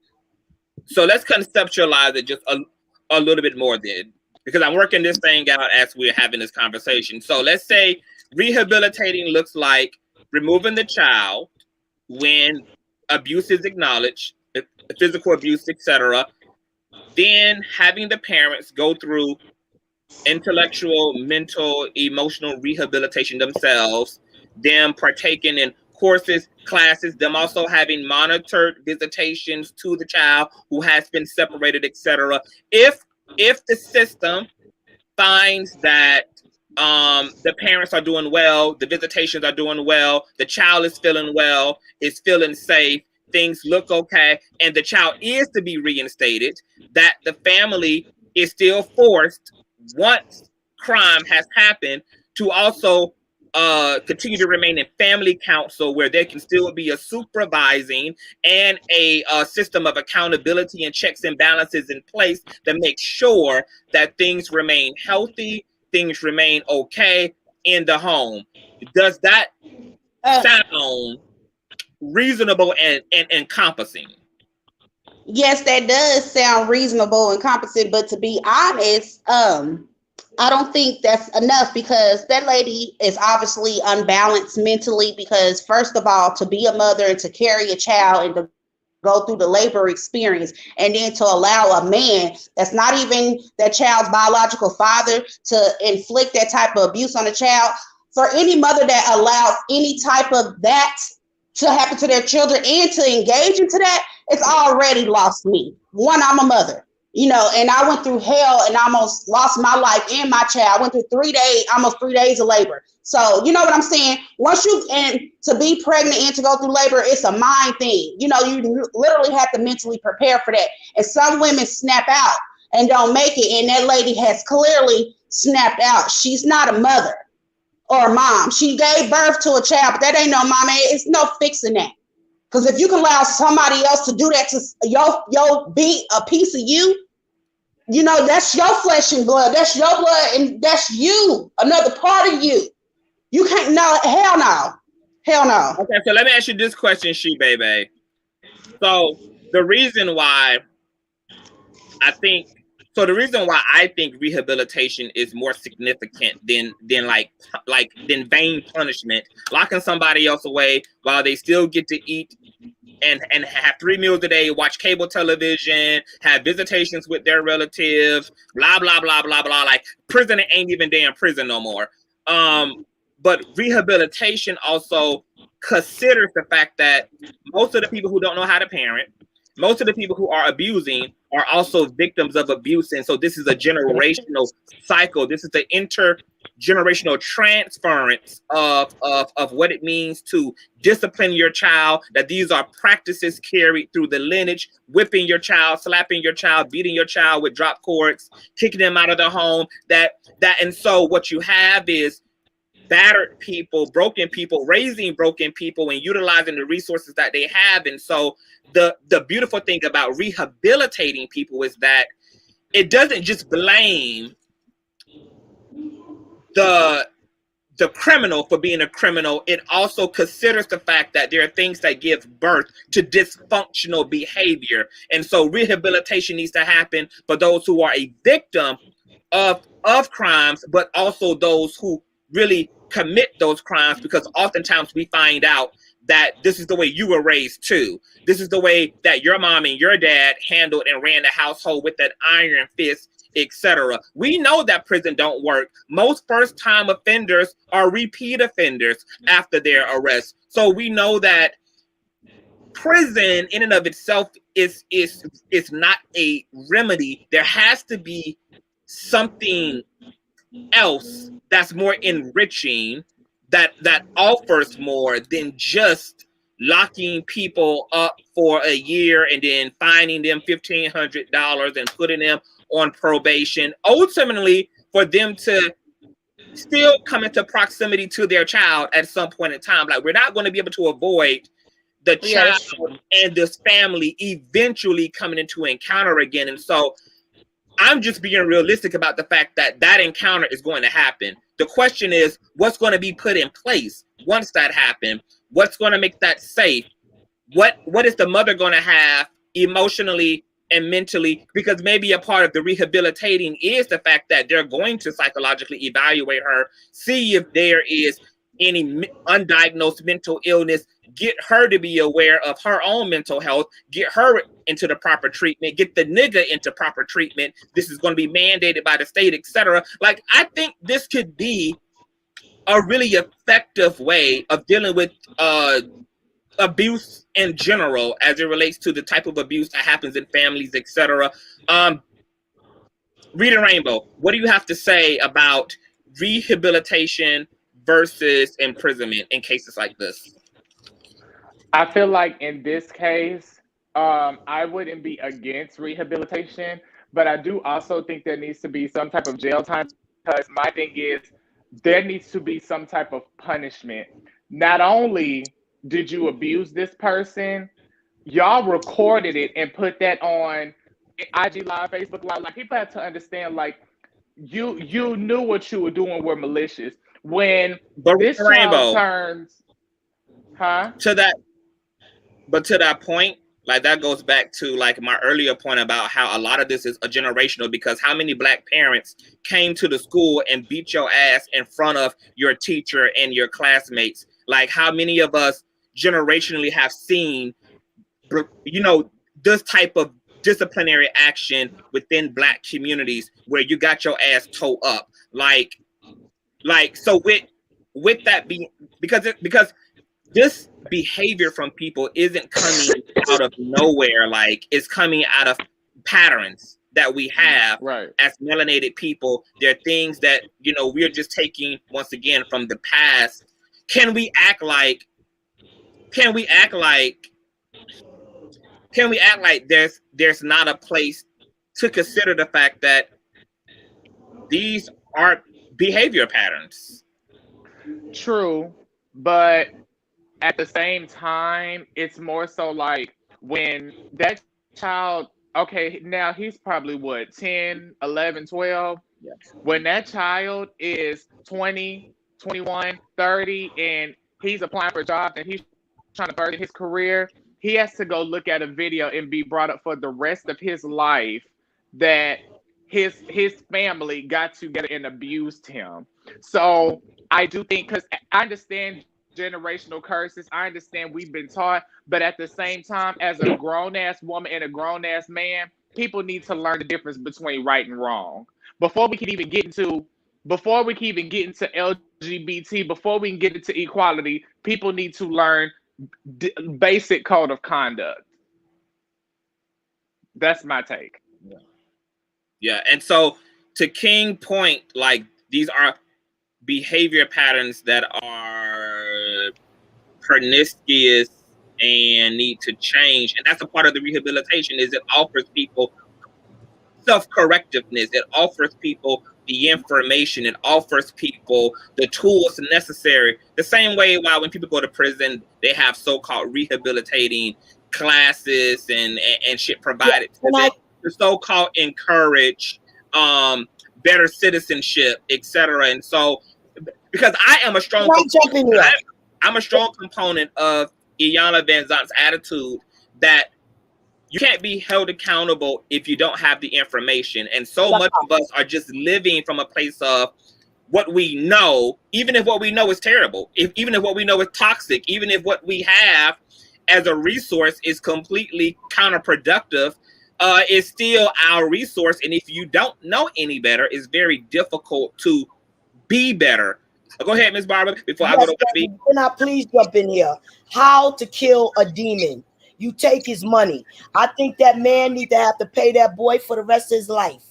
So let's conceptualize it just a little bit more then, because I'm working this thing out as we're having this conversation. So let's say rehabilitating looks like removing the child when abuse is acknowledged, physical abuse, etc. Then having the parents go through intellectual, mental, emotional rehabilitation themselves, them partaking in courses, classes, them also having monitored visitations to the child who has been separated, etc. If the system finds that the parents are doing well, the visitations are doing well, the child is feeling well, is feeling safe, things look okay, and the child is to be reinstated, that the family is still forced, once crime has happened, to also continue to remain in family council, where there can still be a supervising and a system of accountability and checks and balances in place that make sure that things remain healthy, things remain okay in the home. Does that sound reasonable and encompassing? Yes, that does sound reasonable and competent, but to be honest, I don't think that's enough, because that lady is obviously unbalanced mentally, because first of all, to be a mother and to carry a child and to go through the labor experience, and then to allow a man that's not even that child's biological father to inflict that type of abuse on a child. For any mother that allows any type of that to happen to their children and to engage into that, it's already lost me. One, I'm a mother. You know, and I went through hell and almost lost my life and my child. I went through almost 3 days of labor. So, you know what I'm saying? And to be pregnant and to go through labor, it's a mind thing. You know, you literally have to mentally prepare for that. And some women snap out and don't make it. And that lady has clearly snapped out. She's not a mother or a mom. She gave birth to a child, but that ain't no mama. It's no fixing that. Because if you can allow somebody else to do that to your be a piece of you, you know, that's your flesh and blood. That's your blood, and that's you, another part of you. You can't, no, hell no. Hell no. Okay, so let me ask you this question, She Baby. So the reason why I think rehabilitation is more significant than vain punishment, locking somebody else away while they still get to eat and have 3 meals a day, watch cable television, have visitations with their relatives, blah, blah, blah, blah, blah. Like, prison ain't even damn prison no more. But rehabilitation also considers the fact that most of the people who don't know how to parent, most of the people who are abusing are also victims of abuse. And so this is a generational cycle. This is the intergenerational transference of what it means to discipline your child, that these are practices carried through the lineage, whipping your child, slapping your child, beating your child with drop cords, kicking them out of the home, and so what you have is battered people, broken people, raising broken people, and utilizing the resources that they have. And so the beautiful thing about rehabilitating people is that it doesn't just blame the criminal for being a criminal. It also considers the fact that there are things that give birth to dysfunctional behavior. And so rehabilitation needs to happen for those who are a victim of crimes, but also those who really commit those crimes, because oftentimes we find out that this is the way you were raised too. This is the way that your mom and your dad handled and ran the household with that iron fist, etc. We know that prison don't work. Most first-time offenders are repeat offenders after their arrest. So we know that prison in and of itself is not a remedy. There has to be something else that's more enriching, that offers more than just locking people up for a year and then fining them $1,500 and putting them on probation, ultimately for them to still come into proximity to their child at some point in time. Like, we're not going to be able to avoid the child and this family eventually coming into encounter again. And so I'm just being realistic about the fact that that encounter is going to happen. The question is, what's going to be put in place once that happens? What's going to make that safe? What is the mother going to have emotionally and mentally? Because maybe a part of the rehabilitating is the fact that they're going to psychologically evaluate her, see if there is any undiagnosed mental illness, get her to be aware of her own mental health, get her into the proper treatment, get the nigga into proper treatment. This is going to be mandated by the state, etc. Like, I think this could be a really effective way of dealing with abuse in general, as it relates to the type of abuse that happens in families, etc. Reading Rainbow, what do you have to say about rehabilitation versus imprisonment in cases like this? I feel like in this case, I wouldn't be against rehabilitation, but I do also think there needs to be some type of jail time, because my thing is there needs to be some type of punishment. Not only did you abuse this person, y'all recorded it and put that on IG Live, Facebook Live. Like, people have to understand, like, you knew what you were doing were malicious. When this child turns, to that point, like, that goes back to like my earlier point about how a lot of this is a generational, because how many Black parents came to the school and beat your ass in front of your teacher and your classmates? Like, how many of us generationally have seen, you know, this type of disciplinary action within Black communities where you got your ass towed up? Like so with that being, because this behavior from people isn't coming out of nowhere. Like, it's coming out of patterns that we have as melanated people. There are things that, you know, we're just taking once again from the past. Can we act like there's not a place to consider the fact that these are behavior patterns? True, but at the same time, it's more so like when that child, okay, now he's probably what, 10, 11, 12? Yes. When that child is 20, 21, 30, and he's applying for jobs and he's trying to further his career, he has to go look at a video and be brought up for the rest of his life that his family got together and abused him. So I do think, because I understand generational curses, I understand we've been taught, but at the same time, as a grown-ass woman and a grown-ass man, people need to learn the difference between right and wrong. Before we can even get into LGBT, before we can get into equality, people need to learn basic code of conduct. That's my take. Yeah, and so to King point, like, these are behavior patterns that are pernicious and need to change, and that's a part of the rehabilitation. Is it offers people self-correctiveness, it offers people the information. It offers people the tools necessary. The same way why when people go to prison, they have so-called rehabilitating classes and shit provided to them to so-called encourage better citizenship, etc. And so, because I am a strong I'm a strong component of Iyanla Vanzant's attitude that you can't be held accountable if you don't have the information. And so much of us are just living from a place of what we know, even if what we know is terrible, even if what we know is toxic, even if what we have as a resource is completely counterproductive, is still our resource. And if you don't know any better, it's very difficult to be better. Go ahead, Ms. Barbara, before I go to B. Can I please jump in here? How to kill a demon. You take his money. I think that man need to have to pay that boy for the rest of his life.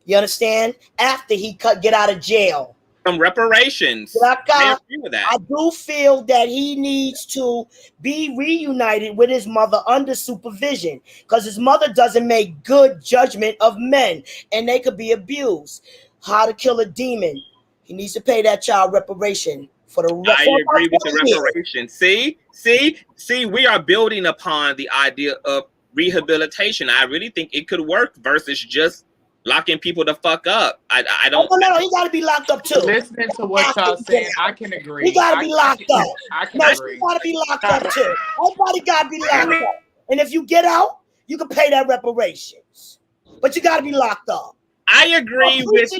You understand? After he get out of jail. Some reparations. I agree with that. I do feel that he needs to be reunited with his mother under supervision, because his mother doesn't make good judgment of men, and they could be abused. How to kill a demon. He needs to pay that child reparation for the rest. I agree with the reparation. See, we are building upon the idea of rehabilitation. I really think it could work versus just locking people the fuck up. I don't. No, he got to be locked up too. Listening to what y'all saying, I can agree. He got to be locked up. I can agree. He got to be locked up too. Everybody got to be locked up. And if you get out, you can pay that reparations. But you got to be locked up. I agree with yes.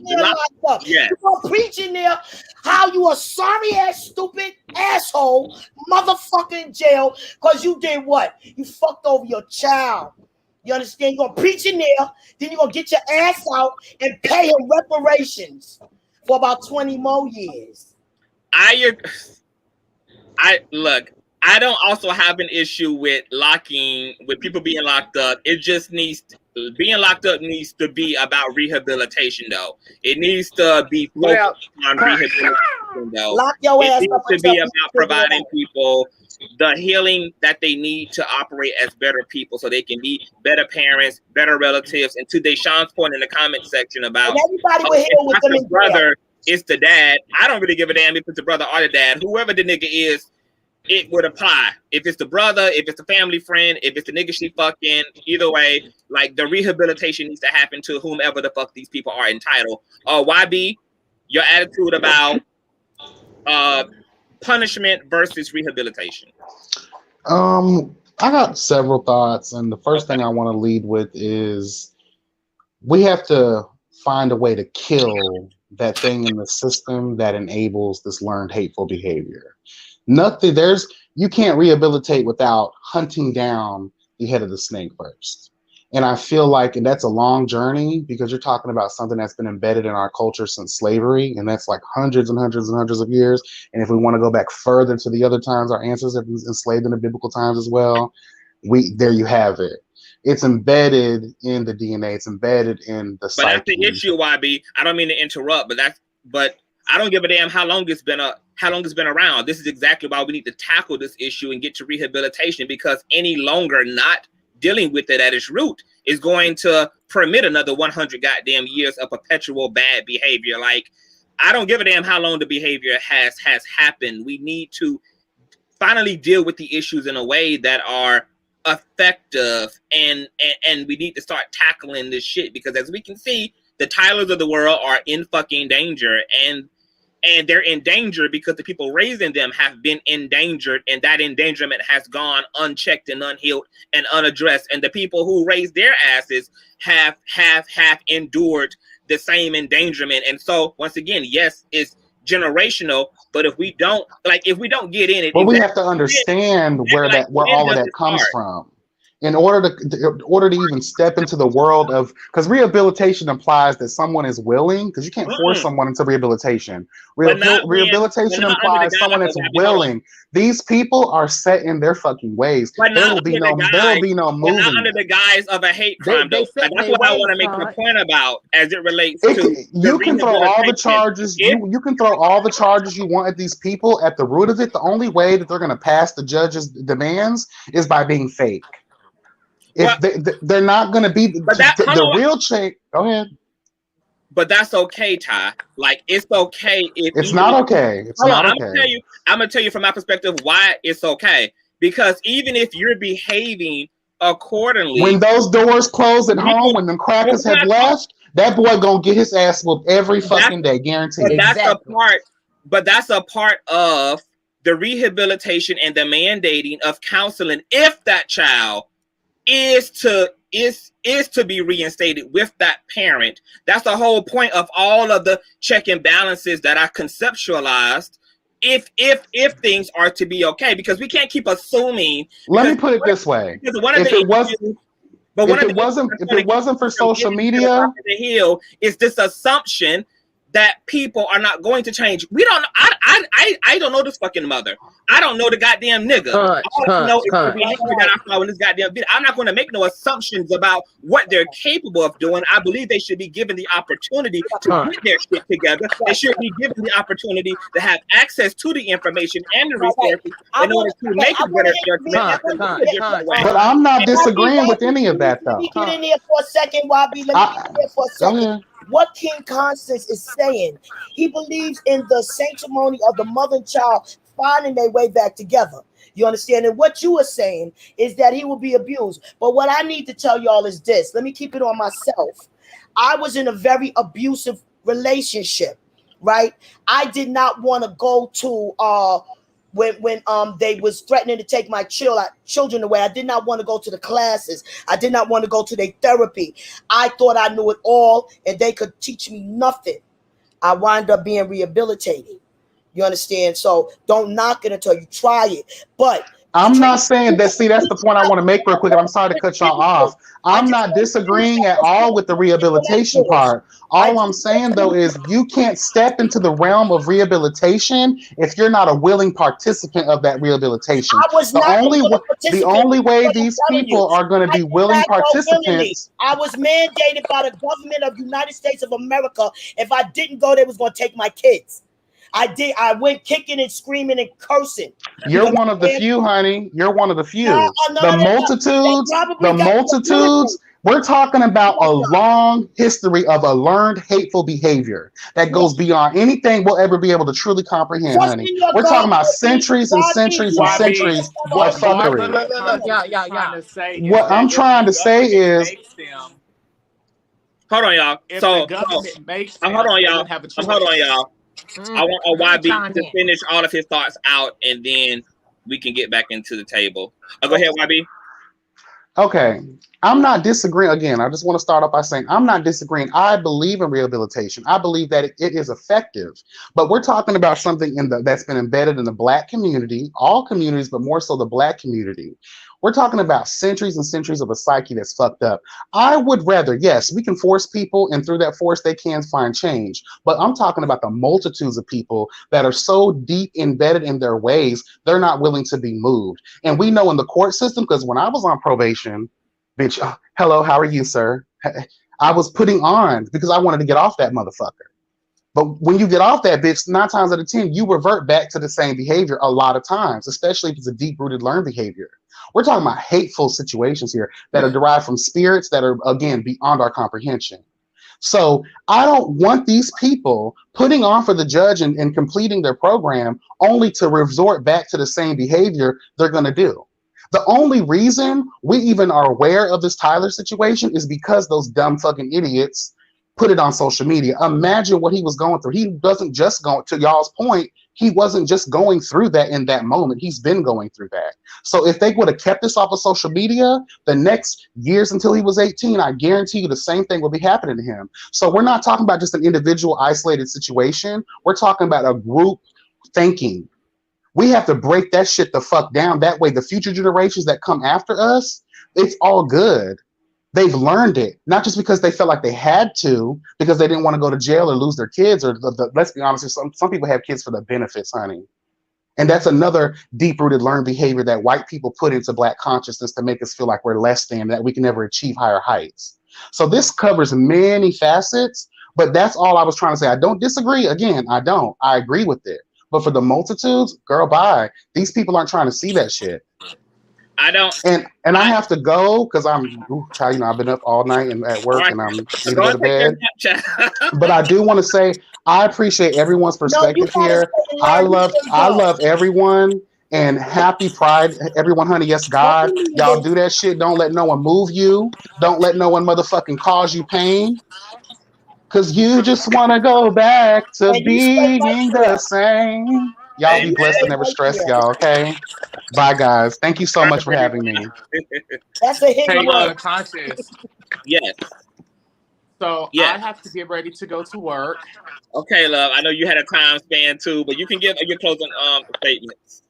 You gonna preach in there how you a sorry ass, stupid asshole, motherfucking jail, because you did what? You fucked over your child. You understand? You're gonna preach in there, then you're gonna get your ass out and pay him reparations for about 20 more years. Look, I don't also have an issue with people being locked up. It just being locked up needs to be about rehabilitation, though. It needs to be focused on rehabilitation, though. Lock your ass up. It needs to be about providing people the healing that they need to operate as better people, so they can be better parents, better relatives. And to Deshaun's point in the comment section about with the brother, it's the dad. I don't really give a damn if it's the brother or the dad. Whoever the nigga is, it would apply. If it's the brother, if it's the family friend, if it's the nigga she fucking, either way, like the rehabilitation needs to happen to whomever the fuck these people are entitled. YB, your attitude about punishment versus rehabilitation. I got several thoughts, and the first thing I want to lead with is we have to find a way to kill that thing in the system that enables this learned hateful behavior. You can't rehabilitate without hunting down the head of the snake first. And I feel like, and that's a long journey, because you're talking about something that's been embedded in our culture since slavery, and that's like hundreds and hundreds and hundreds of years. And if we want to go back further to the other times our ancestors have been enslaved in the biblical times as well, there you have it. It's embedded in the DNA. It's embedded in the psyche. But that's the issue, YB. I don't mean to interrupt, but I don't give a damn how long it's been around. This is exactly why we need to tackle this issue and get to rehabilitation, because any longer not dealing with it at its root is going to permit another 100 goddamn years of perpetual bad behavior. Like, I don't give a damn how long the behavior has happened. We need to finally deal with the issues in a way that are effective, and we need to start tackling this shit, because as we can see, the Tylers of the world are in fucking danger, and they're in danger because the people raising them have been endangered, and that endangerment has gone unchecked and unhealed and unaddressed. And the people who raised their asses have endured the same endangerment. And so once again, yes, it's generational, but if we don't get in it, well, we have to understand where all of that comes from. In order to even step into the world of, because rehabilitation implies that someone is willing, because you can't force someone into rehabilitation. Rehabilitation implies someone that's willing. These people are set in their fucking ways. There will be no moving. Not under the guise of a hate crime. That's what I want to make the point about as it relates to. You can throw all the charges. You can throw all the charges you want at these people. At the root of it, the only way that they're going to pass the judge's demands is by being fake. If they're not going to be the real change. Go ahead. But that's okay, Ty. Like, it's okay if it's not okay. It's not okay. I'm gonna tell you from my perspective why it's okay. Because even if you're behaving accordingly, when those doors close at home, when them crackers have left, that boy gonna get his ass whooped every fucking day, guaranteed. But that's a part of the rehabilitation and the mandating of counseling if that child is to be reinstated with that parent. That's the whole point of all of the check and balances that I conceptualized. If things are to be okay, because we can't keep assuming. Let me put it this way: if it wasn't for social media, the hill is this assumption that people are not going to change. We don't. I don't know this fucking mother. I don't know the goddamn nigga. All I know is the behavior that I saw in this goddamn video. I'm not going to make no assumptions about what they're capable of doing. I believe they should be given the opportunity to get their shit together. They should be given the opportunity to have access to the information and the resources in order to make a better judgment. But I'm not disagreeing with any of that, though. Let me get in there for a second, YB. Let me get in there for a second. What King Constance is saying, he believes in the sanctimony of the mother and child finding their way back together. You understand? And what you are saying is that he will be abused. But what I need to tell y'all is this. Let me keep it on myself. I was in a very abusive relationship, right? I did not want to go to when they was threatening to take my children away. I did not want to go to the classes. I did not want to go to their therapy. I thought I knew it all and they could teach me nothing. I wound up being rehabilitated. You understand? So don't knock it until you try it. But I'm not saying that. See, that's the point I want to make real quick. I'm sorry to cut y'all off. I'm not disagreeing at all with the rehabilitation part. All I'm saying, though, is you can't step into the realm of rehabilitation if you're not a willing participant of that rehabilitation. The only way these people are going to be willing participants. I was mandated by the government of the United States of America. If I didn't go, they was going to take my kids. I did. I went kicking and screaming and cursing. You're one of the few, honey. You're one of the few. The multitudes. We're talking about a long history of a learned hateful behavior that goes beyond anything we'll ever be able to truly comprehend, honey. We're talking about centuries and centuries and centuries of fuckery. What I'm trying to say is, hold on, y'all. Hold on, y'all. I want YB to finish all of his thoughts out, and then we can get back into the table. Go ahead, YB. Okay. I'm not disagreeing. Again, I just want to start off by saying I'm not disagreeing. I believe in rehabilitation. I believe that it is effective. But we're talking about something that's been embedded in the Black community, all communities, but more so the Black community. We're talking about centuries and centuries of a psyche that's fucked up. I would rather, yes, we can force people, and through that force, they can find change. But I'm talking about the multitudes of people that are so deep embedded in their ways, they're not willing to be moved. And we know in the court system, because when I was on probation, bitch, hello, how are you, sir? I was putting on because I wanted to get off that motherfucker. But when you get off that bitch, 9 times out of 10, you revert back to the same behavior a lot of times, especially if it's a deep-rooted learned behavior. We're talking about hateful situations here that are derived from spirits that are, again, beyond our comprehension. So I don't want these people putting on for the judge and completing their program only to resort back to the same behavior they're going to do. The only reason we even are aware of this Tyler situation is because those dumb fucking idiots put it on social media. Imagine what he was going through. He doesn't just go, to y'all's point, he wasn't just going through that in that moment. He's been going through that. So if they would have kept this off of social media, the next years until he was 18, I guarantee you the same thing will be happening to him. So we're not talking about just an individual isolated situation. We're talking about a group thinking. We have to break that shit the fuck down. That way the future generations that come after us, it's all good. They've learned it, not just because they felt like they had to, because they didn't want to go to jail or lose their kids, or let's be honest, some people have kids for the benefits, honey. And that's another deep-rooted learned behavior that white people put into Black consciousness to make us feel like we're less than, that we can never achieve higher heights. So this covers many facets, but that's all I was trying to say. I don't disagree. Again, I don't. I agree with it. But for the multitudes, girl, bye. These people aren't trying to see that shit. I don't. And I have to go because child, you know, I've been up all night and at work, and I'm need to go to bed. But I do want to say I appreciate everyone's perspective here. I love everyone, and happy Pride, everyone, honey. Yes, God, y'all do that shit. Don't let no one move you. Don't let no one motherfucking cause you pain. Cause you just want to go back to being the same. Y'all be blessed and never stress, y'all. Okay. Bye, guys. Thank you so much for having me. That's a hit. Hey, Conscious. Yes. So I have to get ready to go to work. Okay, love. I know you had a time span too, but you can give your closing statements.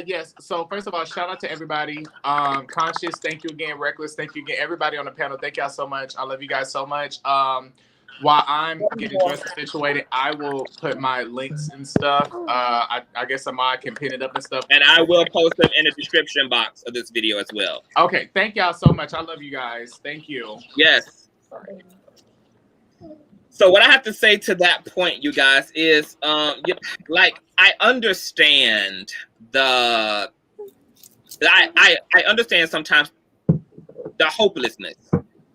Yes. So first of all, shout out to everybody. Conscious, thank you again. Reckless, thank you again. Everybody on the panel, thank y'all so much. I love you guys so much. While I'm getting dressed and situated, I will put my links and stuff. I guess Ahmad can pin it up and stuff. And I will post them in the description box of this video as well. Okay. Thank y'all so much. I love you guys. Thank you. Yes. So what I have to say to that point, you guys, is like I understand I understand sometimes the hopelessness,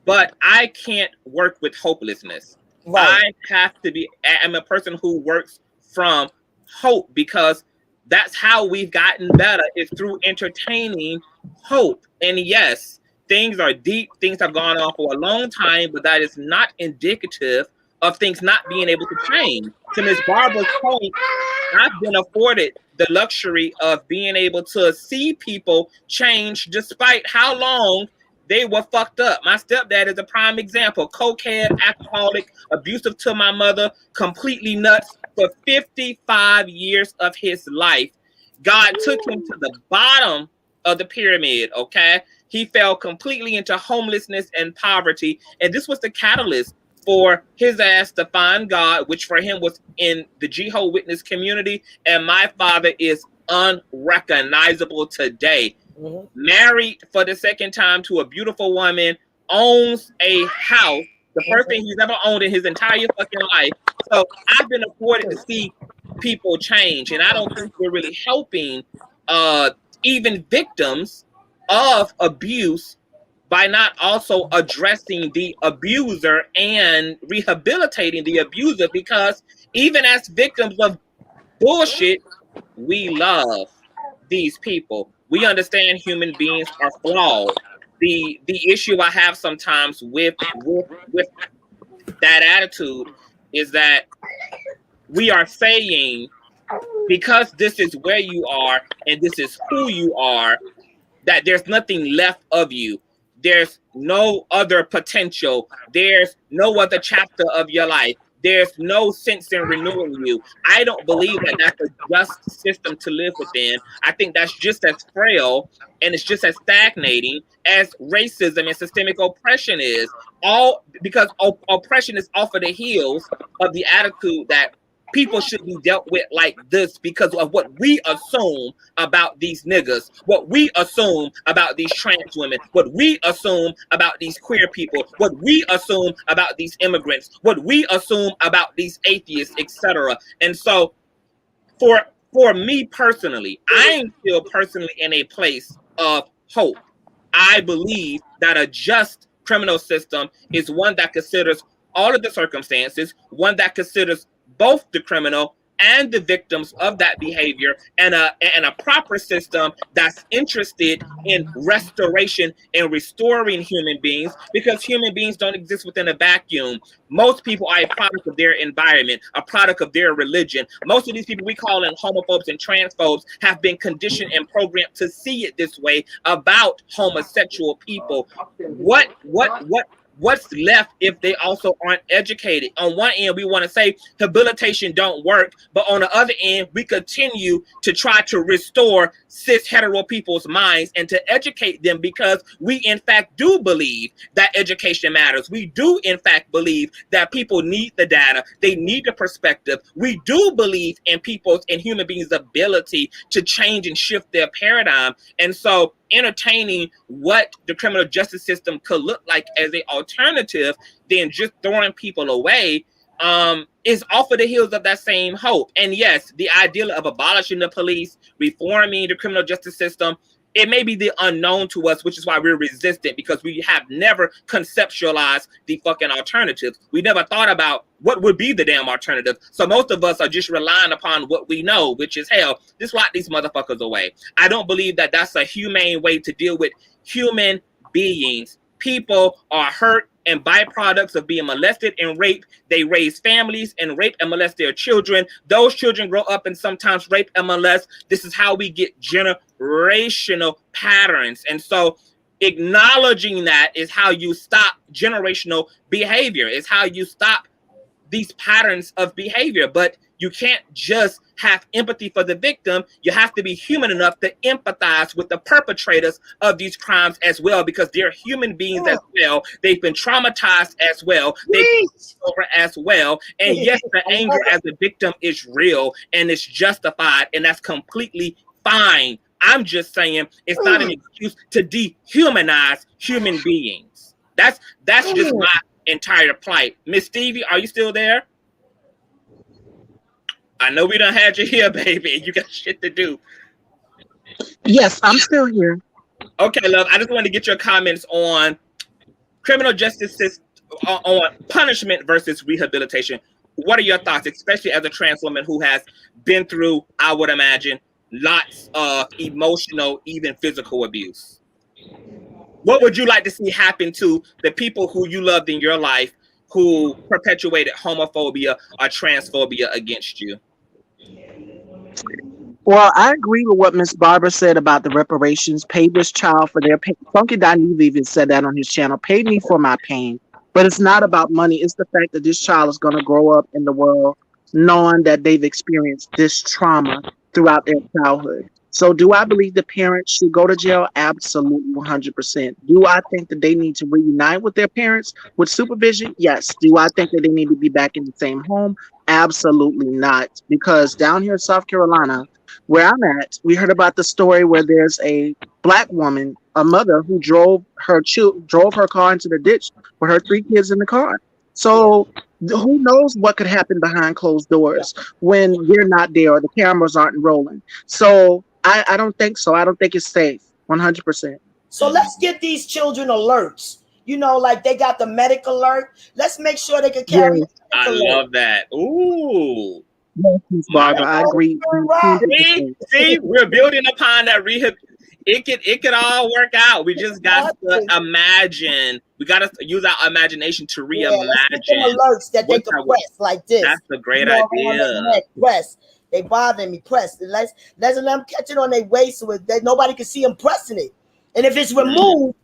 but I can't work with hopelessness. Right. I'm a person who works from hope, because that's how we've gotten better, is through entertaining hope. And yes, things are deep, things have gone on for a long time, but that is not indicative of things not being able to change. To Ms. Barbara's point, I've been afforded the luxury of being able to see people change despite how long they were fucked up. My stepdad is a prime example. Cokehead, alcoholic, abusive to my mother, completely nuts for 55 years of his life. God took him to the bottom of the pyramid, okay? He fell completely into homelessness and poverty. And this was the catalyst for his ass to find God, which for him was in the Jehovah's Witness community. And my father is unrecognizable today. Married for the second time to a beautiful woman, owns a house, the first thing he's ever owned in his entire fucking life. So I've been afforded to see people change, and I don't think we're really helping even victims of abuse by not also addressing the abuser and rehabilitating the abuser, because even as victims of bullshit, we love these people. We understand human beings are flawed. The issue I have sometimes with that attitude is that we are saying, because this is where you are and this is who you are, that there's nothing left of you. There's no other potential. There's no other chapter of your life. There's no sense in renewing you. I don't believe that that's a just system to live within. I think that's just as frail and it's just as stagnating as racism and systemic oppression is. All because oppression is off of the heels of the attitude that people should be dealt with like this because of what we assume about these niggas, what we assume about these trans women, what we assume about these queer people, what we assume about these immigrants, what we assume about these atheists, etc. And so for me personally, I am still personally in a place of hope. I believe that a just criminal system is one that considers all of the circumstances, one that considers both the criminal and the victims of that behavior, and a proper system that's interested in restoration and restoring human beings, because human beings don't exist within a vacuum. Most people are a product of their environment, a product of their religion. Most of these people we call in homophobes and transphobes have been conditioned and programmed to see it this way about homosexual people. What's left if they also aren't educated? On one end, we want to say habilitation don't work, but on the other end, we continue to try to restore cis hetero people's minds and to educate them, because we in fact do believe that education matters. We do in fact believe that people need the data, they need the perspective. We do believe in people's and human beings' ability to change and shift their paradigm. And so entertaining what the criminal justice system could look like as an alternative than just throwing people away is off of the heels of that same hope. And yes, the idea of abolishing the police, reforming the criminal justice system, it may be the unknown to us, which is why we're resistant, because we have never conceptualized the fucking alternatives. We never thought about what would be the damn alternative. So most of us are just relying upon what we know, which is, hell, just lock these motherfuckers away. I don't believe that that's a humane way to deal with human beings. People are hurt and byproducts of being molested and raped. They raise families and rape and molest their children. Those children grow up and sometimes rape and molest. This is how we get generational patterns. And so acknowledging that is how you stop generational behavior, is how you stop these patterns of behavior. But you can't just have empathy for the victim. You have to be human enough to empathize with the perpetrators of these crimes as well, because they're human beings as well. They've been traumatized as well. They've been over as well. And yes, the anger as a victim is real and it's justified, and that's completely fine. I'm just saying it's not an excuse to dehumanize human beings. That's just my entire plight. Miss Stevie, are you still there? I know we done had you here, baby. You got shit to do. Yes, I'm still here. Okay, love. I just wanted to get your comments on criminal justice system, on punishment versus rehabilitation. What are your thoughts, especially as a trans woman who has been through, I would imagine, lots of emotional, even physical abuse? What would you like to see happen to the people who you loved in your life who perpetuated homophobia or transphobia against you? Well, I agree with what Miss Barbara said about the reparations. Pay this child for their pain. Funky Dineve even said that on his channel. Pay me for my pain. But it's not about money. It's the fact that this child is going to grow up in the world knowing that they've experienced this trauma throughout their childhood. So do I believe the parents should go to jail? Absolutely, 100%. Do I think that they need to reunite with their parents with supervision? Yes. Do I think that they need to be back in the same home? Absolutely not. Because down here in South Carolina, where I'm at, we heard about the story where there's a Black woman, a mother, who drove her car into the ditch with her 3 kids in the car. So who knows what could happen behind closed doors when you're not there or the cameras aren't rolling. So I don't think so. I don't think it's safe, 100%. So let's get these children alerts. You know, like they got the medic alert. Let's make sure they can carry. I love that. Ooh. Yes, Ms. Barbara, I agree. See, we're building upon that rehab. It could all work out. We just got to imagine. We got to use our imagination to reimagine alerts that they can press like this. That's a great idea. Press. They bother me. Press. Let's let them catch it on their waist so that nobody can see them pressing it. And if it's removed,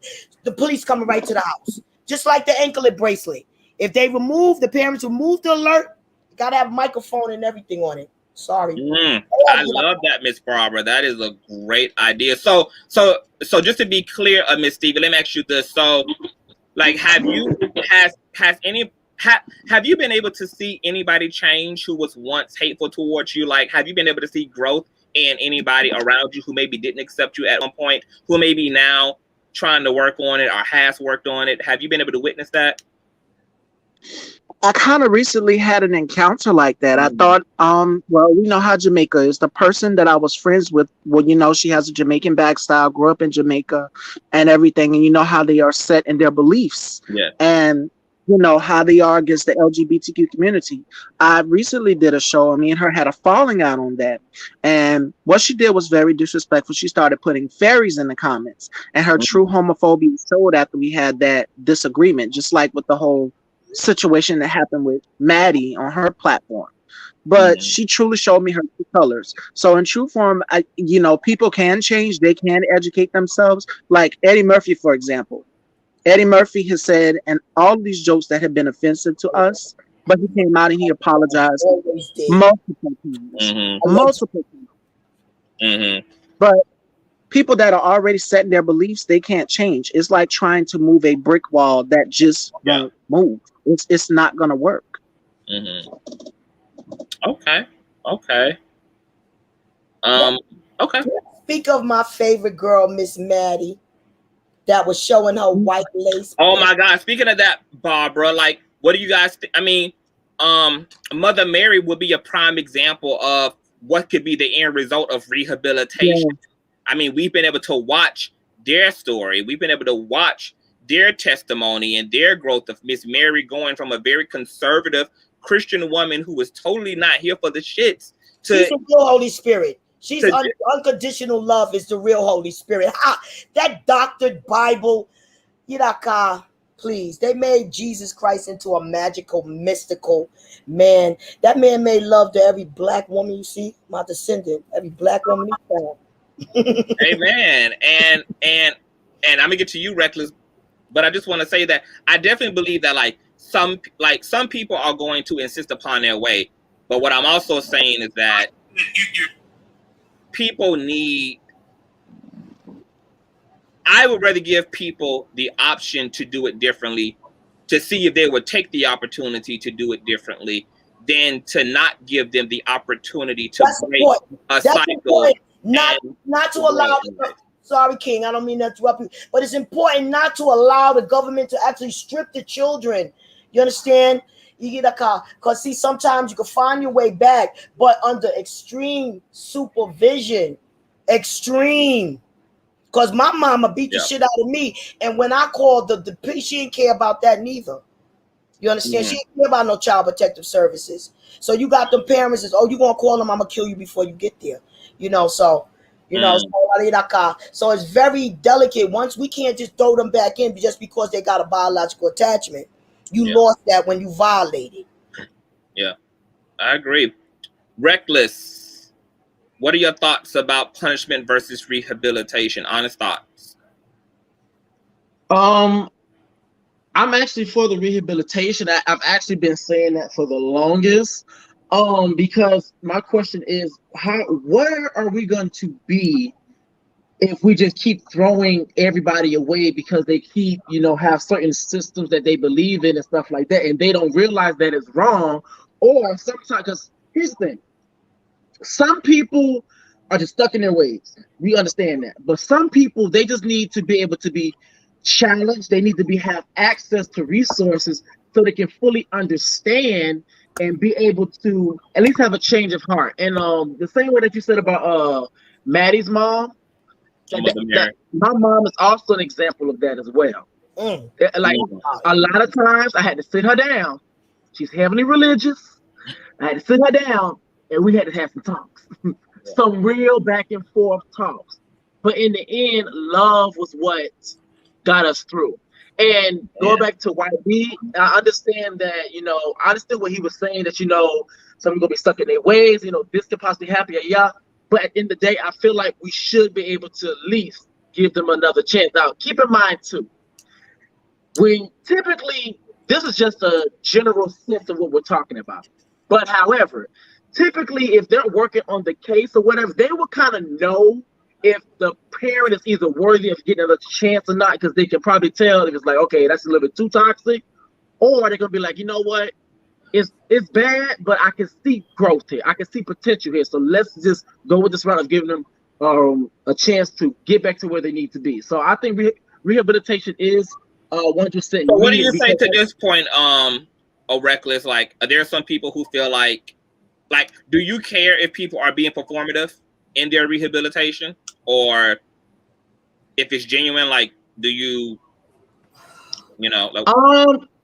the police coming right to the house. Just like the anklet bracelet. If they remove, the parents remove the alert, you gotta have a microphone and everything on it. Sorry. I love that, Miss Barbara. That is a great idea. So just to be clear, Miss Stevie, let me ask you this. So, like, have you been able to see anybody change who was once hateful towards you? Like, have you been able to see growth in anybody around you who maybe didn't accept you at one point, who maybe now trying to work on it or has worked on it? Have you been able to witness that? I kind of recently had an encounter like that. I thought, well, you know how Jamaica is. The person that I was friends with, well, you know, she has a Jamaican back style, grew up in Jamaica and everything. And you know how they are set in their beliefs. Yeah. And you know how they are against the LGBTQ community. I recently did a show, and me and her had a falling out on that. And what she did was very disrespectful. She started putting fairies in the comments, and her true homophobia showed after we had that disagreement, just like with the whole situation that happened with Maddie on her platform. But she truly showed me her true colors. So in true form, you know, people can change. They can educate themselves. Like Eddie Murphy, for example. Eddie Murphy has said, and all of these jokes that have been offensive to us, but he came out and he apologized multiple times. Multiple times. But people that are already set in their beliefs, they can't change. It's like trying to move a brick wall that just won't move. It's not going to work. Okay. Okay. Speak of my favorite girl, Miss Maddie, that was showing her white lace. Oh my God! Speaking of that, Barbara, like, what do you guys think? I mean, Mother Mary would be a prime example of what could be the end result of rehabilitation. I mean, we've been able to watch their story. We've been able to watch their testimony and their growth of Miss Mary going from a very conservative Christian woman who was totally not here for the shits to she's the real Holy Spirit. She's unconditional love is the real Holy Spirit. That doctored Bible, please. They made Jesus Christ into a magical, mystical man. That man made love to every black woman you see, my descendant, every black woman he found. Amen. And I'm gonna get to you, Reckless, but I just want to say that I definitely believe that some people are going to insist upon their way. But what I'm also saying is that people need, I would rather give people the option to do it differently, to see if they would take the opportunity to do it differently, than to not give them the opportunity to break a cycle. Not to allow, sorry, King, I don't mean to interrupt you, but it's important not to allow the government to actually strip the children. You understand? You get a car, because see, sometimes you can find your way back, but under extreme supervision. Extreme. Because my mama beat the shit out of me, and when I called the she didn't care about that neither. You understand? She didn't care about no child protective services. So you got them parents says, oh, you gonna call them, I'm gonna kill you before you get there. So it's very delicate. Once we can't just throw them back in just because they got a biological attachment. You lost that when you violated. Yeah, I agree. Reckless, what are your thoughts about punishment versus rehabilitation? Honest thoughts. I'm actually for the rehabilitation. I've actually been saying that for the longest. Because my question is, where are we going to be if we just keep throwing everybody away because they keep, have certain systems that they believe in and stuff like that, and they don't realize that it's wrong? Or sometimes, because here's the thing, some people are just stuck in their ways. We understand that. But some people, they just need to be able to be challenged. They need to have access to resources so they can fully understand and be able to at least have a change of heart. And the same way that you said about Maddie's mom, my mom is also an example of that as well. Like a lot of times I had to sit her down. She's heavily religious. I had to sit her down and we had to have some talks. Some real back and forth talks. But in the end, love was what got us through. And going back to YB, I understand that, I understand what he was saying, that, some people gonna be stuck in their ways, this could possibly happen, But at the end of the day, I feel like we should be able to at least give them another chance. Now, keep in mind too, when typically, this is just a general sense of what we're talking about. But however, typically, if they're working on the case or whatever, they will kind of know if the parent is either worthy of getting another chance or not, because they can probably tell if it's like, okay, that's a little bit too toxic, or they're gonna be like, you know what, it's bad, but I can see growth here, I can see potential here, so let's just go with this route of giving them a chance to get back to where they need to be. So I think rehabilitation is 100%. So what do you say to this point, Reckless? Like, there are some people who feel like, do you care if people are being performative in their rehabilitation, or if it's genuine? Like, do you,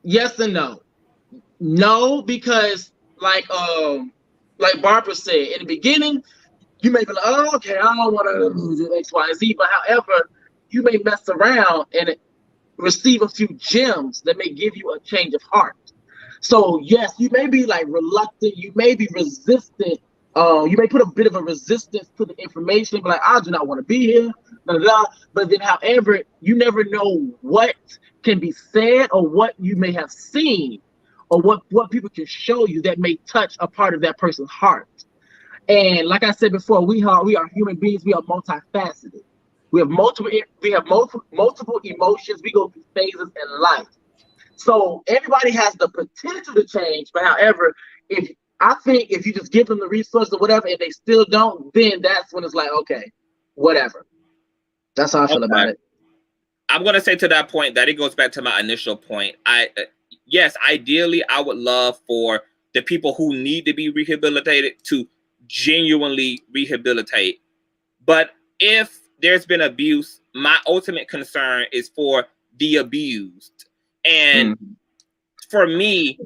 yes and no. No, because like Barbara said in the beginning, you may be like, oh, okay, I don't want to do X, Y, and Z, but however, you may mess around and receive a few gems that may give you a change of heart. So yes, you may be like reluctant, you may be resistant, you may put a bit of a resistance to the information, but like, I do not want to be here, blah, blah, blah. But then however, you never know what can be said or what you may have seen or what people can show you that may touch a part of that person's heart. And like I said before, we are human beings, we are multifaceted. We have multiple emotions, we go through phases in life. So everybody has the potential to change, but however, I think if you just give them the resources or whatever, and they still don't, then that's when it's like, okay, whatever. That's how I feel about it. I'm going to say to that point that it goes back to my initial point. Yes, ideally, I would love for the people who need to be rehabilitated to genuinely rehabilitate. But if there's been abuse, my ultimate concern is for the abused. And for me,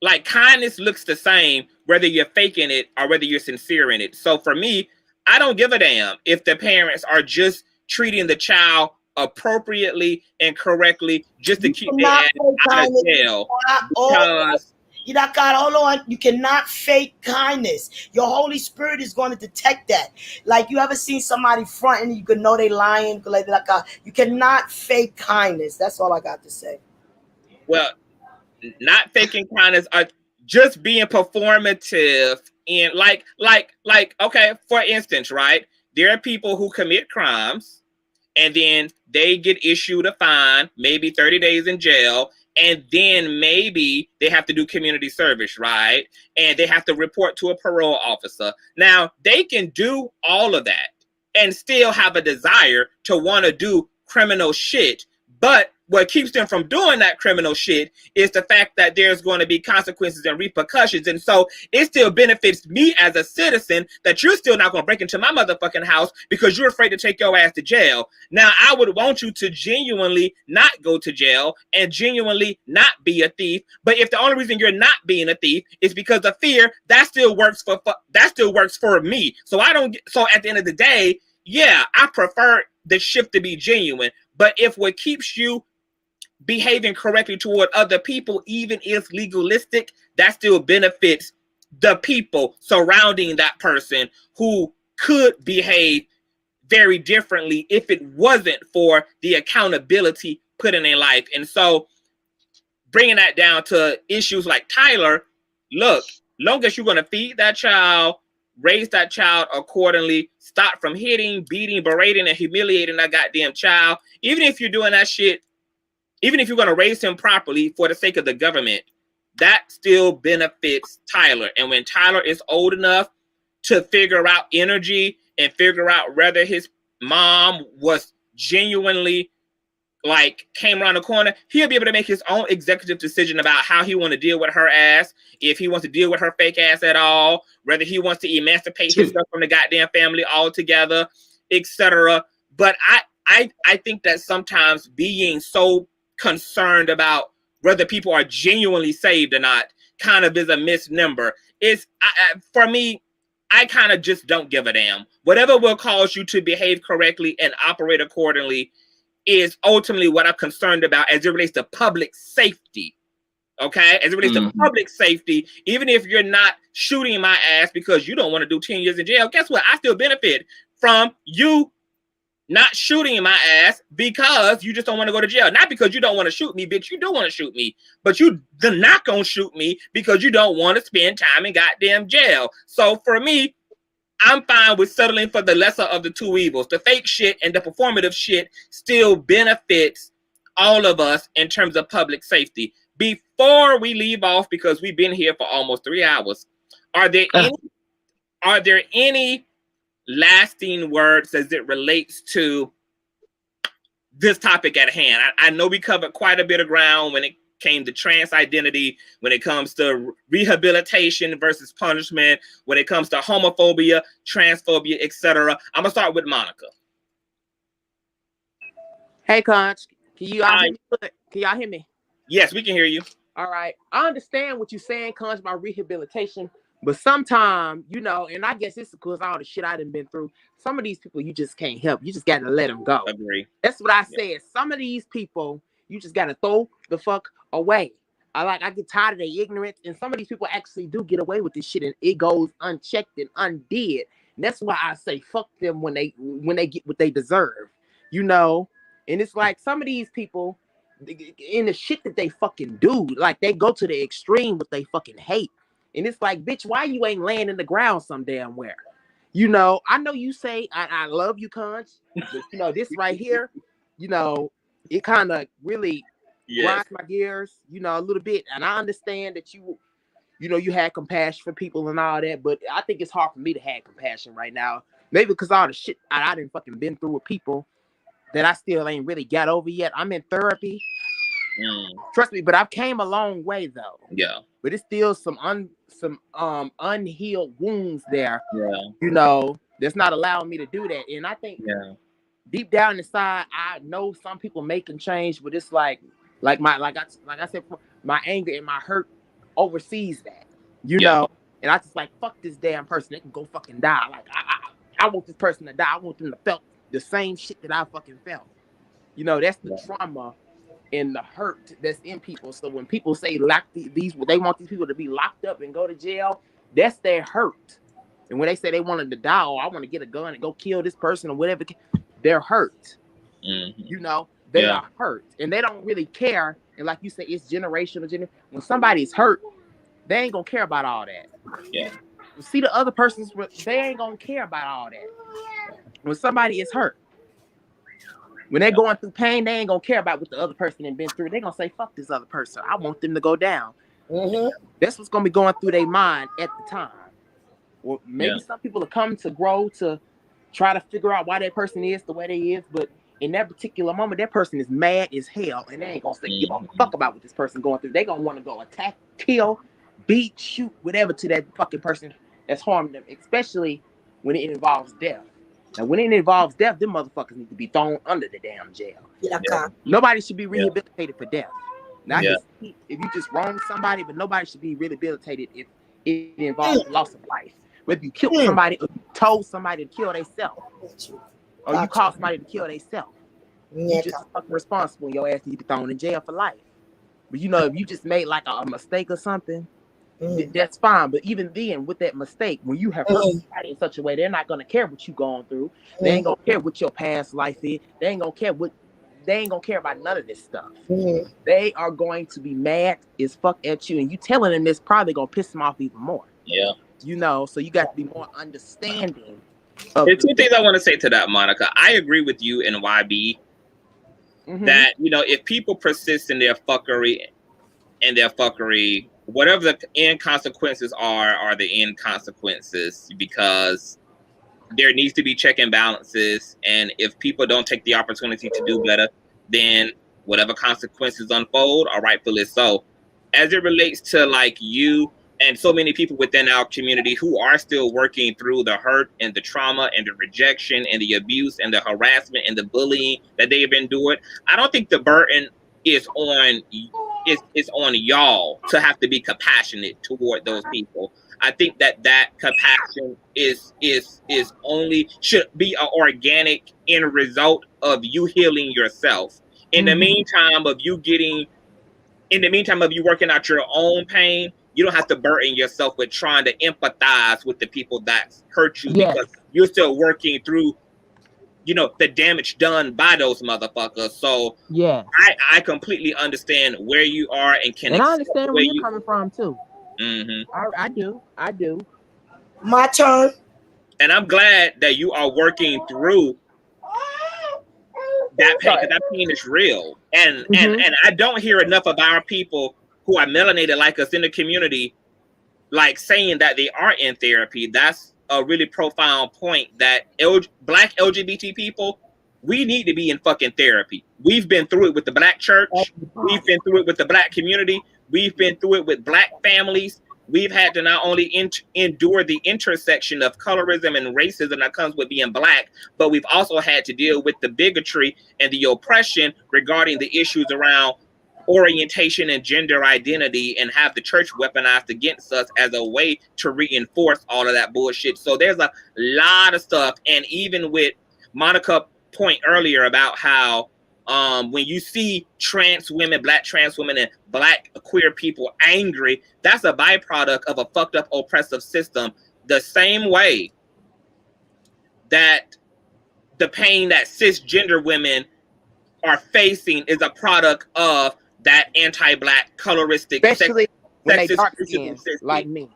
like, kindness looks the same whether you're faking it or whether you're sincere in it. So for me, I don't give a damn if the parents are just treating the child appropriately and correctly just to keep their ass out of jail. Because you not got, hold on, you cannot fake kindness. Your Holy Spirit is going to detect that. Like, you ever seen somebody front and you can know they lying? Like, you cannot fake kindness. That's all I got to say. Well, not faking kindness, are just being performative in like, okay, for instance, right? There are people who commit crimes and then they get issued a fine, maybe 30 days in jail, and then maybe they have to do community service, right? And they have to report to a parole officer. Now, they can do all of that and still have a desire to want to do criminal shit, but what keeps them from doing that criminal shit is the fact that there's going to be consequences and repercussions. And so it still benefits me as a citizen that you're still not going to break into my motherfucking house because you're afraid to take your ass to jail. Now, I would want you to genuinely not go to jail and genuinely not be a thief. But if the only reason you're not being a thief is because of fear, that still works for me. So so at the end of the day, yeah, I prefer the shift to be genuine. But if what keeps you behaving correctly toward other people, even if legalistic, that still benefits the people surrounding that person who could behave very differently if it wasn't for the accountability put in their life. And so bringing that down to issues like Tyler, look, long as you're going to feed that child, raise that child accordingly, stop from hitting, beating, berating, and humiliating that goddamn child, even if you're doing that shit, even if you're going to raise him properly for the sake of the government, that still benefits Tyler. And when Tyler is old enough to figure out energy and figure out whether his mom was genuinely, like, came around the corner, he'll be able to make his own executive decision about how he want to deal with her ass, if he wants to deal with her fake ass at all, whether he wants to emancipate himself from the goddamn family altogether, etc. But I think that sometimes being so concerned about whether people are genuinely saved or not kind of is a misnomer. For me, I kind of just don't give a damn. Whatever will cause you to behave correctly and operate accordingly is ultimately what I'm concerned about as it relates to public safety. Okay? As it relates to public safety, even if you're not shooting my ass because you don't want to do 10 years in jail, guess what? I still benefit from you not shooting my ass because you just don't want to go to jail. Not because you don't want to shoot me, bitch. You do want to shoot me. But you are not going to shoot me because you don't want to spend time in goddamn jail. So for me, I'm fine with settling for the lesser of the two evils. The fake shit and the performative shit still benefits all of us in terms of public safety. Before we leave off, because we've been here for almost 3 hours, are there any lasting words as it relates to this topic at hand? I know we covered quite a bit of ground when it came to trans identity, when it comes to rehabilitation versus punishment, when it comes to homophobia, transphobia, etc. I'm gonna start with Monica. Hey, Conch, can y'all hear me? Yes, we can hear you. All right, I understand what you're saying, Conch, about rehabilitation. But sometimes, you know, and I guess it's because all the shit I done been through, some of these people you just can't help. You just got to let them go. Agree. That's what I said. Some of these people, you just got to throw the fuck away. I get tired of their ignorance, and some of these people actually do get away with this shit, and it goes unchecked and undid. And that's why I say fuck them when they get what they deserve, you know. And it's like some of these people, in the shit that they fucking do, like they go to the extreme with they fucking hate. And it's like, bitch, why you ain't laying in the ground some damn where? You know, I know you say, I love you, Conch, but, you know, this right here, you know, it kind of really grinds my gears, you know, a little bit. And I understand that you know, you had compassion for people and all that, but I think it's hard for me to have compassion right now. Maybe because all the shit I done fucking been through with people that I still ain't really got over yet. I'm in therapy. Trust me, but I've came a long way though. Yeah. But it's still some unhealed wounds there. Yeah. You know, that's not allowing me to do that. And I think deep down inside, I know some people making change, but it's like I said, my anger and my hurt oversees that, you know. And I just like, fuck this damn person. They can go fucking die. Like I want this person to die. I want them to felt the same shit that I fucking felt. You know, that's the trauma and the hurt that's in people. So when people say they want these people to be locked up and go to jail, that's their hurt. And when they say they wanted to die, or I want to get a gun and go kill this person or whatever, they're hurt. You know, they are hurt, and they don't really care. And like you say, it's generational. When somebody's hurt, they ain't gonna care about all that. You see the other person's, they ain't gonna care about all that. When somebody is hurt, when they're going through pain, they ain't gonna care about what the other person has been through. They're gonna say, fuck this other person. I want them to go down. That's what's gonna be going through their mind at the time. Or maybe some people are coming to grow to try to figure out why that person is the way they is, but in that particular moment, that person is mad as hell, and they ain't gonna say give a fuck about what this person going through. They gonna want to go attack, kill, beat, shoot, whatever to that fucking person that's harmed them, especially when it involves death. Now, when it involves death, them motherfuckers need to be thrown under the damn jail. Nobody should be rehabilitated for death. Not just if you just wrong somebody, but nobody should be rehabilitated if it involves loss of life. Whether you killed somebody or you told somebody to kill themselves, or you caused somebody to kill themselves, you just fucking responsible. Your ass need to be thrown in jail for life. But you know, if you just made like a mistake or something, that's fine. But even then, with that mistake, when you have hurt somebody in such a way, they're not gonna care what you going through. They ain't gonna care what your past life is. They ain't gonna care about none of this stuff. They are going to be mad as fuck at you, and you telling them this probably gonna piss them off even more. You know, so you got to be more understanding. There's two things I want to say to that, Monica. I agree with you and YB that, you know, if people persist in their fuckery, whatever the end consequences are the end consequences, because there needs to be check and balances. And if people don't take the opportunity to do better, then whatever consequences unfold are rightfully so. As it relates to like you and so many people within our community who are still working through the hurt and the trauma and the rejection and the abuse and the harassment and the bullying that they've endured, I don't think the burden is on y'all to have to be compassionate toward those people. I think that compassion is only should be an organic end result of you healing yourself. In the meantime of you working out your own pain, you don't have to burden yourself with trying to empathize with the people that hurt you because you're still working through, you know, the damage done by those motherfuckers. So I completely understand where you are and can. And I understand where you're coming from too. I do. My turn. And I'm glad that you are working through that pain, because that pain is real. And I don't hear enough of our people who are melanated like us in the community, like saying that they are in therapy. That's a really profound point, that Black LGBT people, we need to be in fucking therapy. We've been through it with the Black church. We've been through it with the Black community. We've been through it with Black families. We've had to not only endure the intersection of colorism and racism that comes with being Black, but we've also had to deal with the bigotry and the oppression regarding the issues around orientation and gender identity, and have the church weaponized against us as a way to reinforce all of that bullshit. So there's a lot of stuff. And even with Monica's point earlier about how when you see trans women, Black trans women and Black queer people angry, that's a byproduct of a fucked up oppressive system. The same way that the pain that cisgender women are facing is a product of that anti-Black coloristic, especially when they dark skin like me.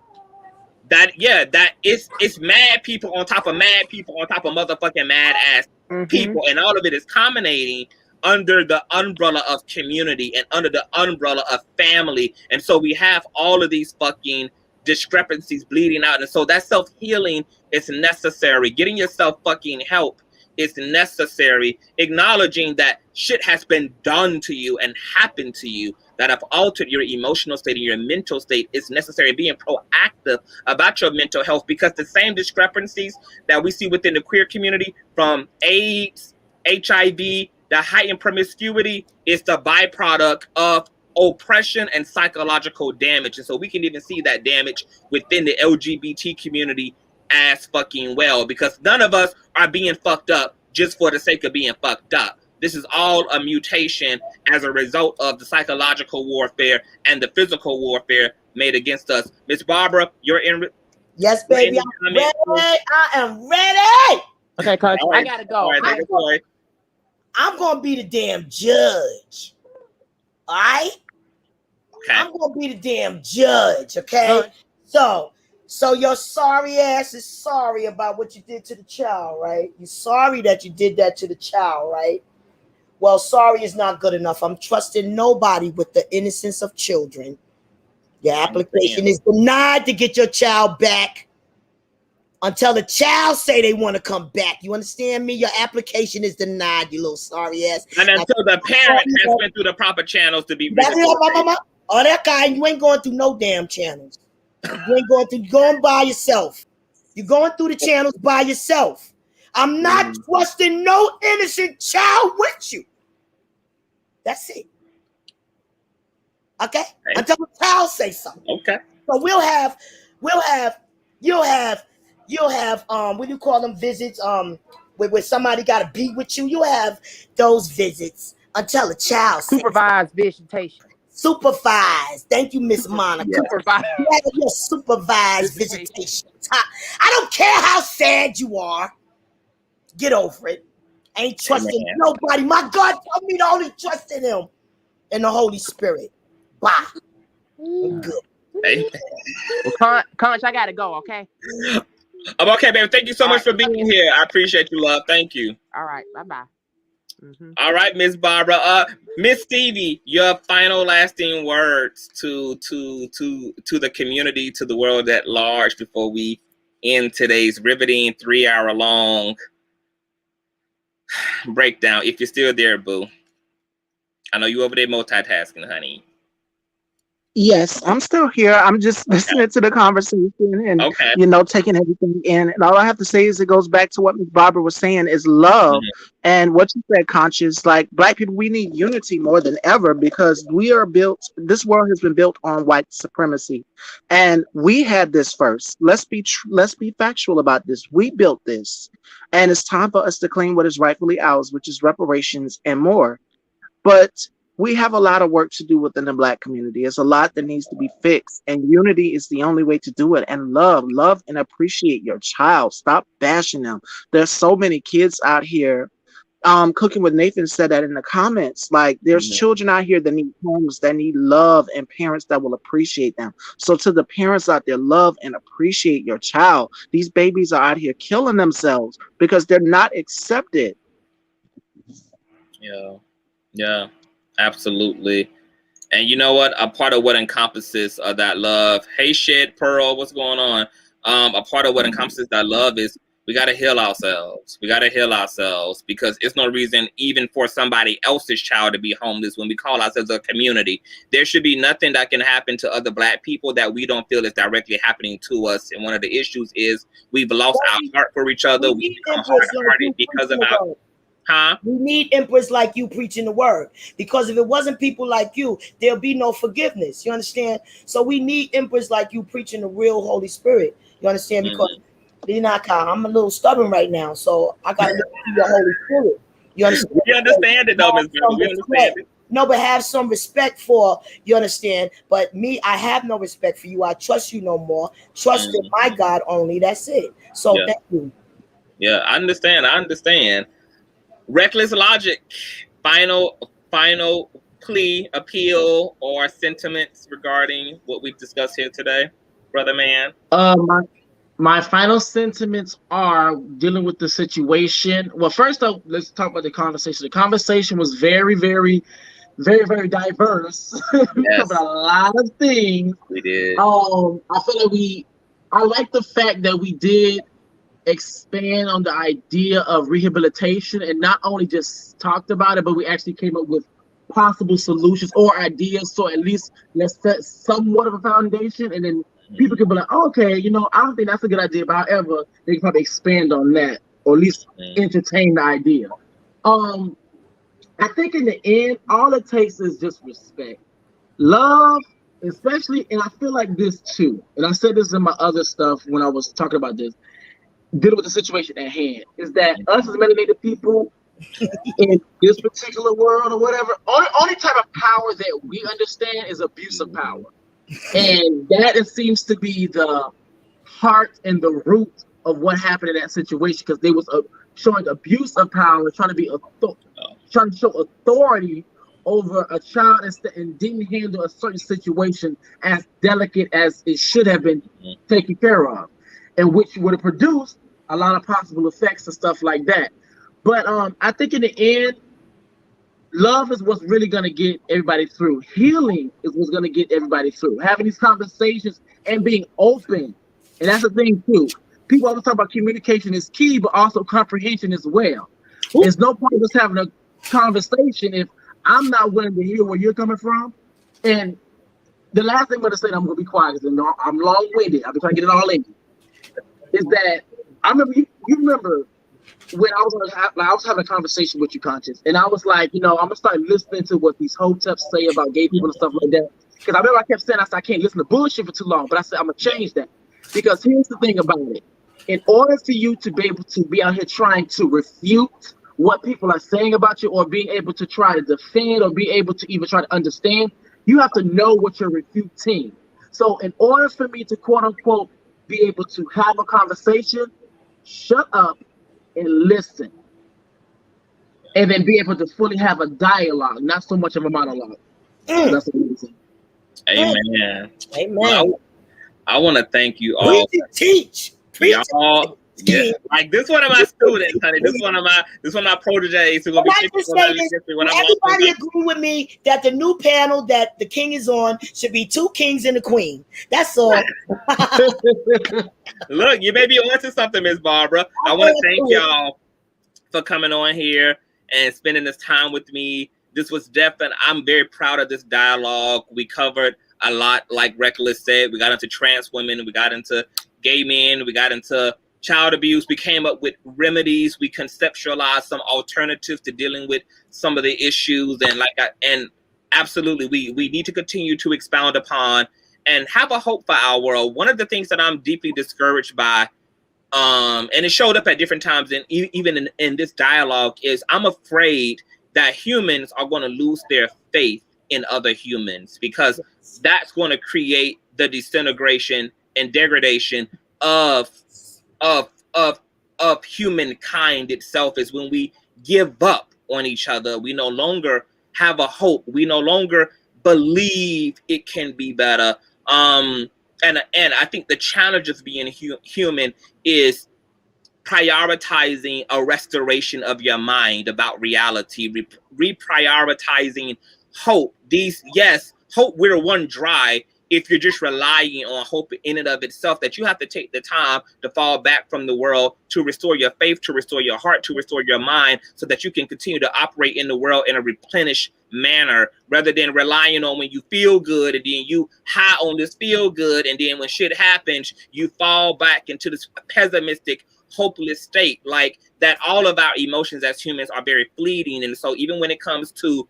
It's mad people on top of mad people on top of motherfucking mad ass people, and all of it is culminating under the umbrella of community and under the umbrella of family. And so we have all of these fucking discrepancies bleeding out, and so that self-healing is necessary. Getting yourself fucking help is necessary. Acknowledging that shit has been done to you and happened to you. that have altered your emotional state and your mental state, it's necessary being proactive about your mental health, because the same discrepancies that we see within the queer community, from AIDS, HIV, the heightened promiscuity, is the byproduct of oppression and psychological damage. And so we can even see that damage within the LGBT community as fucking well, because none of us are being fucked up just for the sake of being fucked up. This is all a mutation as a result of the psychological warfare and the physical warfare made against us. Miss Barbara, you're in. Yes, baby, I'm ready. I am ready. Okay, Coach, All right. I gotta go. All right, I'm gonna be the damn judge. All right. okay. I'm gonna be the damn judge. Okay. So your sorry ass is sorry about what you did to the child, right? You're sorry that you did that to the child, right? Well, sorry is not good enough. I'm trusting nobody with the innocence of children. Your application is denied to get your child back until the child say they want to come back. You understand me? Your application is denied, you little sorry ass. And until the parent has went through the proper channels to be oh, that guy, you ain't going through no damn channels. You ain't going through, you're going by yourself. You're going through the channels by yourself. I'm not trusting no innocent child with you. That's it. Okay? Until the child say something. Okay. So you'll have what do you call them visits? Where somebody gotta be with you. You'll have those visits until a child supervised visitation. Supervised. Thank you, Miss Monica. Supervised. You have your supervised visitation. I don't care how sad you are. Get over it. Ain't trusting nobody. My God told me to only trust in Him and the Holy Spirit. Bye. I'm good. Hey. Well, Conch, I gotta go. Okay. I'm okay, baby. Thank you so much for being here. I appreciate you, love. Thank you. All right. Bye-bye. All right, Miss Barbara. Miss Stevie, your final lasting words to the community, to the world at large before we end today's riveting 3-hour long breakdown. If you're still there, boo. I know you over there multitasking, honey. Yes, I'm still here. I'm just listening to the conversation and, taking everything in. And all I have to say is it goes back to what Ms. Barbara was saying is love. And what you said, Conscious, like Black people, we need unity more than ever because we are built, this world has been built on white supremacy. And we had this first. Let's be factual about this. We built this. And it's time for us to claim what is rightfully ours, which is reparations and more. But we have a lot of work to do within the Black community. There's a lot that needs to be fixed, and unity is the only way to do it. And love and appreciate your child. Stop bashing them. There's so many kids out here. Cooking with Nathan said that in the comments. Like, there's children out here that need homes, that need love, and parents that will appreciate them. So to the parents out there, love and appreciate your child. These babies are out here killing themselves because they're not accepted. Yeah. Absolutely. And you know what? A part of what encompasses that love. Hey, shit, Pearl, what's going on? A part of what encompasses that love is we got to heal ourselves. We got to heal ourselves because it's no reason even for somebody else's child to be homeless when we call ourselves a community. There should be nothing that can happen to other Black people that we don't feel is directly happening to us. And one of the issues is we've lost our heart for each other. We become hard-hearted because of our... We need emperors like you preaching the word, because if it wasn't people like you, there'll be no forgiveness. You understand? So we need emperors like you preaching the real Holy Spirit. You understand? Because I'm a little stubborn right now, so I got to listen to your Holy Spirit. You understand? We understand it, though, Ms. Brown. We understand it. No, but have some respect for, you understand? But me, I have no respect for you. I trust you no more. Trust in my God only. That's it. So thank you. Yeah, I understand. Reckless Logic, final plea, appeal, or sentiments regarding what we've discussed here today, brother man? My final sentiments are dealing with the situation. Well, first up, let's talk about the conversation. The conversation was very, very, very, very diverse. We covered a lot of things. We did. I feel like I like the fact that we did expand on the idea of rehabilitation and not only just talked about it, but we actually came up with possible solutions or ideas. So at least let's set somewhat of a foundation, and then people can be like, oh, okay, you know, I don't think that's a good idea, but however, they can probably expand on that or at least entertain the idea. I think in the end, all it takes is just respect, love, especially, and I feel like this too. And I said this in my other stuff when I was talking about this, dealing with the situation at hand, is that us as melanated people in this particular world or whatever, only type of power that we understand is abuse of power. And that it seems to be the heart and the root of what happened in that situation, because they was showing abuse of power, trying to show authority over a child and didn't handle a certain situation as delicate as it should have been taken care of, and which would have produced a lot of possible effects and stuff like that. But I think in the end, love is what's really going to get everybody through. Healing is what's going to get everybody through. Having these conversations and being open. And that's the thing too. People always talk about communication is key, but also comprehension as well. There's no point in us having a conversation if I'm not willing to hear where you're coming from. And the last thing I'm going to say, I'm going to be quiet because I'm long-winded. I've been trying to get it all in. Is that I remember you remember when I was having a conversation with you, Conscious, and I was like, you know, I'm gonna start listening to what these hoteps say about gay people and stuff like that. Because I remember I kept saying, I can't listen to bullshit for too long, but I said I'm gonna change that. Because here's the thing about it: in order for you to be able to be out here trying to refute what people are saying about you, or being able to try to defend, or be able to even try to understand, you have to know what you're refuting. So in order for me to quote unquote be able to have a conversation, shut up and listen, and then be able to fully have a dialogue, not so much of a monologue. So that's amazing. Amen. Amen. Well, I want to thank you all. Teach. Y'all, yeah, like this one of my students, honey. This one of my proteges who gonna be everybody agree with me that the new panel that the king is on should be 2 kings and a queen. That's all. Look, you may be onto something, Miss Barbara. I want to thank y'all for coming on here and spending this time with me. This was definitely, I'm very proud of this dialogue. We covered a lot, like Reckless said. We got into trans women, we got into gay men, we got into child abuse. We came up with remedies. We conceptualized some alternatives to dealing with some of the issues. And absolutely, we need to continue to expound upon and have a hope for our world. One of the things that I'm deeply discouraged by, and it showed up at different times, and even in this dialogue, is I'm afraid that humans are going to lose their faith in other humans, because that's going to create the disintegration and degradation of humankind itself. Is when we give up on each other. We no longer have a hope. We no longer believe it can be better. And I think the challenge of being human is prioritizing a restoration of your mind about reality, reprioritizing hope. Hope we're one dry. If you're just relying on hope in and of itself, that you have to take the time to fall back from the world, to restore your faith, to restore your heart, to restore your mind, so that you can continue to operate in the world in a replenished manner, rather than relying on when you feel good and then you high on this feel good, and then when shit happens, you fall back into this pessimistic, hopeless state. Like that, all of our emotions as humans are very fleeting. And so even when it comes to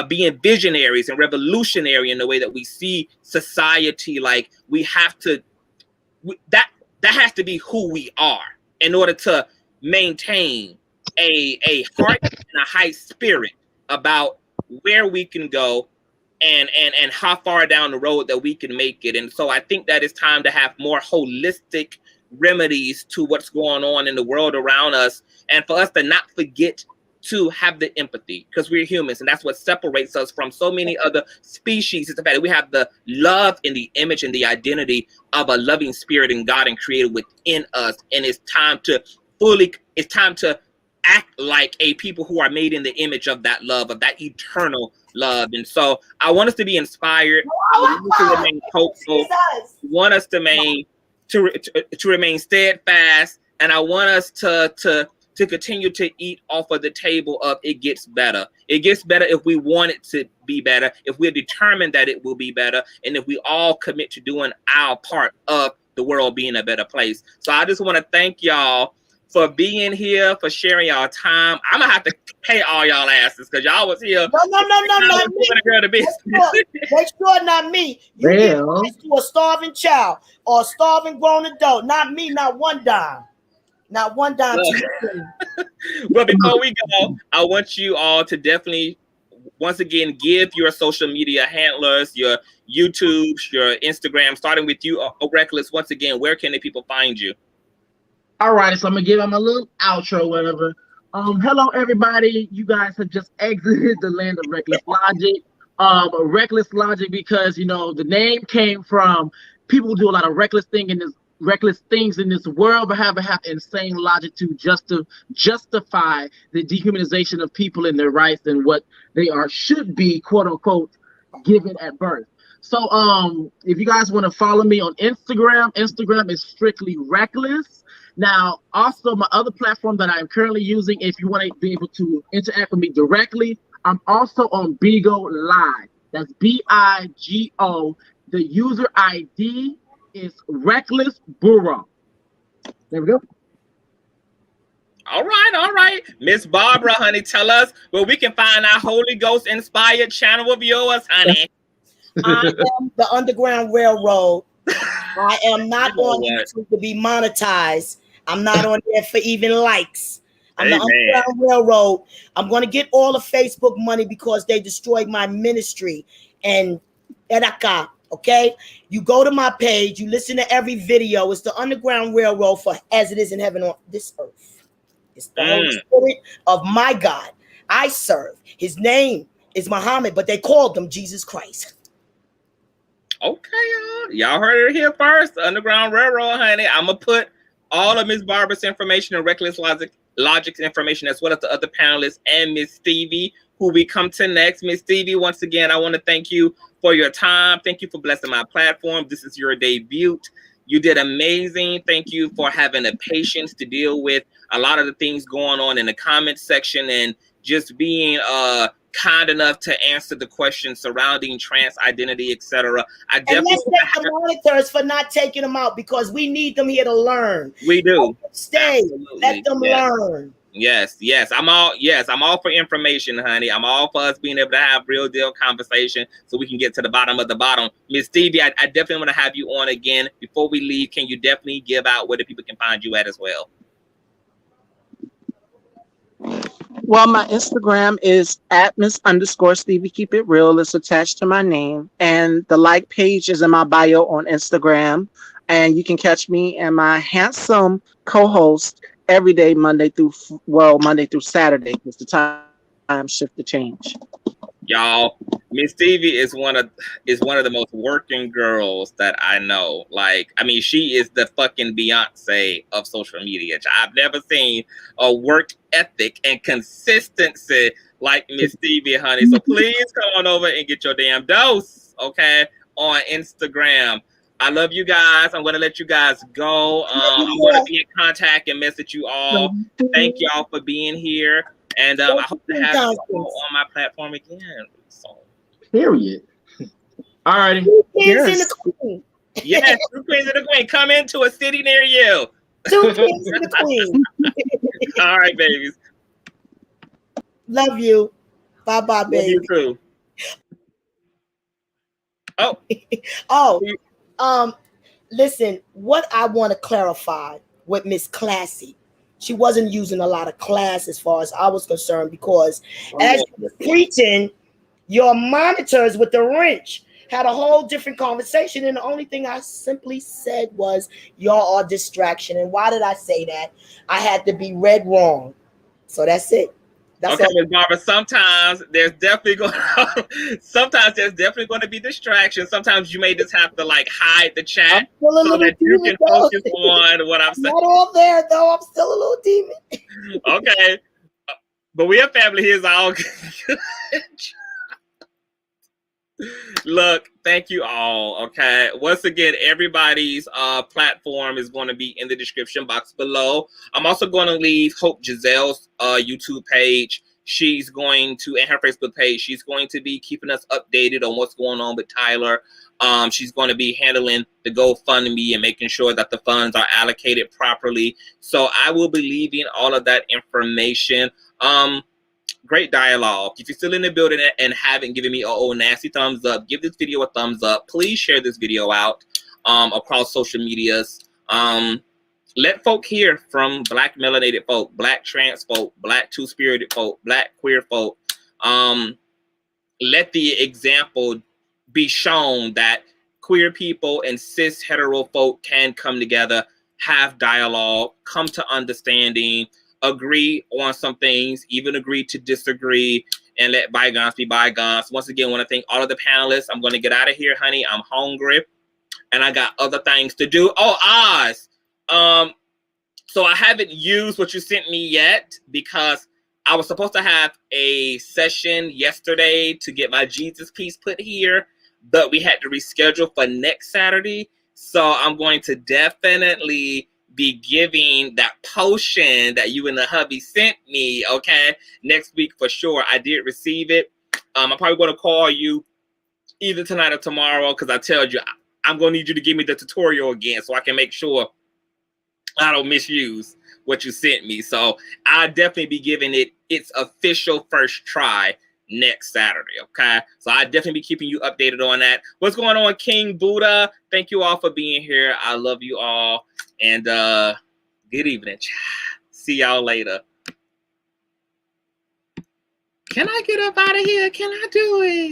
being visionaries and revolutionary in the way that we see society, like we have to, that has to be who we are in order to maintain a heart and a high spirit about where we can go and how far down the road that we can make it. And so I think that it's time to have more holistic remedies to what's going on in the world around us, and for us to not forget to have the empathy, because we're humans, and that's what separates us from so many other species. It's the fact that we have the love and the image and the identity of a loving spirit in God and created within us. And it's time to act like a people who are made in the image of that love, of that eternal love. And so I want us to be inspired. I want us to remain hopeful. I want us to remain steadfast, and I want us to to continue to eat off of the table of it gets better. It gets better if we want it to be better, if we're determined that it will be better, and if we all commit to doing our part of the world being a better place. So I just want to thank y'all for being here, for sharing y'all time. I'm gonna have to pay all y'all asses because y'all was here. No, not me. Make sure not me. You give rice to a starving child or a starving grown adult. Not me, not one dime. Not one dime to you. Well, before we go, I want you all to definitely, once again, give your social media handlers, your YouTubes, your Instagram, starting with you, Reckless. Once again, where can the people find you? All right, so I'm gonna give them a little outro, whatever. Hello everybody. You guys have just exited the land of Reckless Logic. Reckless Logic because the name came from people who do a lot of reckless things in this world, but have insane logic to justify the dehumanization of people and their rights and what they should be, quote unquote, given at birth. So if you guys want to follow me on Instagram is strictly Reckless. Now, also my other platform that I'm currently using, if you want to be able to interact with me directly, I'm also on Bigo Live. That's BIGO. The user ID is Reckless Burro. There we go. All right. Miss Barbara, honey, tell us where we can find our Holy Ghost inspired channel of yours, honey. I am the Underground Railroad. I am not on YouTube to be monetized. I'm not on there for even likes. I'm the Underground Railroad. I'm going to get all the Facebook money because they destroyed my ministry. And Eraka, okay? You go to my page, you listen to every video. It's the Underground Railroad for as it is in heaven on this earth. It's the Holy Spirit of my God I serve. His name is Muhammad, but they called him Jesus Christ. Okay, y'all heard it here first. Underground Railroad, honey. I'm gonna put all of Miss Barbara's information and Reckless Logic's information, as well as the other panelists and Miss Stevie, who we come to next. Miss Stevie, once again, I want to thank you for your time. Thank you for blessing my platform. This is your debut. You did amazing. Thank you for having the patience to deal with a lot of the things going on in the comment section and just being kind enough to answer the questions surrounding trans identity, etc. I definitely and let's thank the monitors for not taking them out because we need them here to learn. We do. Stay. Absolutely. Let them learn. Yes. I'm all for information, honey. I'm all for us being able to have real deal conversation so we can get to the bottom of the bottom. Miss Stevie, I definitely want to have you on again. Before we leave, can you definitely give out where the people can find you at as well? Well, my Instagram is @Miss_Stevie. Keep it real. It's attached to my name. And the like page is in my bio on Instagram. And you can catch me and my handsome co-host every day, Monday through Saturday, because the time shift to change. Y'all, Miss Stevie is one of the most working girls that I know. Like, I mean, she is the fucking Beyonce of social media. I've never seen a work ethic and consistency like Miss Stevie, honey. So please come on over and get your damn dose, okay, on Instagram. I love you guys. I'm going to let you guys go. I'm going to be in contact and message you all. Thank y'all for being here. And I hope to have you on my platform again. So. Period. All righty. Yes, two Queens and the Queen. Come into a city near you. 2 Kings and the Queen. All right, babies. Love you. Bye-bye, baby. Love you too. Listen, what I want to clarify with Miss Classy, she wasn't using a lot of class as far as I was concerned because as you were preaching, your monitors with the wrench had a whole different conversation. And the only thing I simply said was, y'all are distraction. And why did I say that? I had to be read wrong. So that's it. That's okay, Ms. Barbara, sometimes there's definitely going to be distractions. Sometimes you may just have to like hide the chat so that you can focus on what I'm saying. Not all there though. I'm still a little demon. Okay. But we have family here. All Look, thank you all. Okay. Once again, everybody's platform is going to be in the description box below. I'm also going to leave Hope Giselle's YouTube page. She's going to, and her Facebook page, she's going to be keeping us updated on what's going on with Tyler. She's going to be handling the GoFundMe and making sure that the funds are allocated properly. So I will be leaving all of that information. Great dialogue. If you're still in the building and haven't given me a nasty thumbs up, give this video a thumbs up. Please share this video out across social medias. Let folk hear from Black melanated folk, Black trans folk, Black two-spirited folk, Black queer folk. Let the example be shown that queer people and cis hetero folk can come together, have dialogue, come to understanding, agree on some things, even agree to disagree, and let bygones be bygones. Once again, I want to thank all of the panelists. I'm going to get out of here, honey. I'm hungry, and I got other things to do. Oh, Oz. So I haven't used what you sent me yet because I was supposed to have a session yesterday to get my Jesus piece put here, but we had to reschedule for next Saturday. So I'm going to definitely be giving that potion that you and the hubby sent me, okay, next week for sure. I did receive it. I'm probably going to call you either tonight or tomorrow because I told you I'm going to need you to give me the tutorial again so I can make sure I don't misuse what you sent me. So I'll definitely be giving it its official first try next Saturday, okay? So I'll definitely be keeping you updated on that. What's going on, King Buddha? Thank you all for being here. I love you all. And good evening. See y'all later. Can I get up out of here? Can I do it?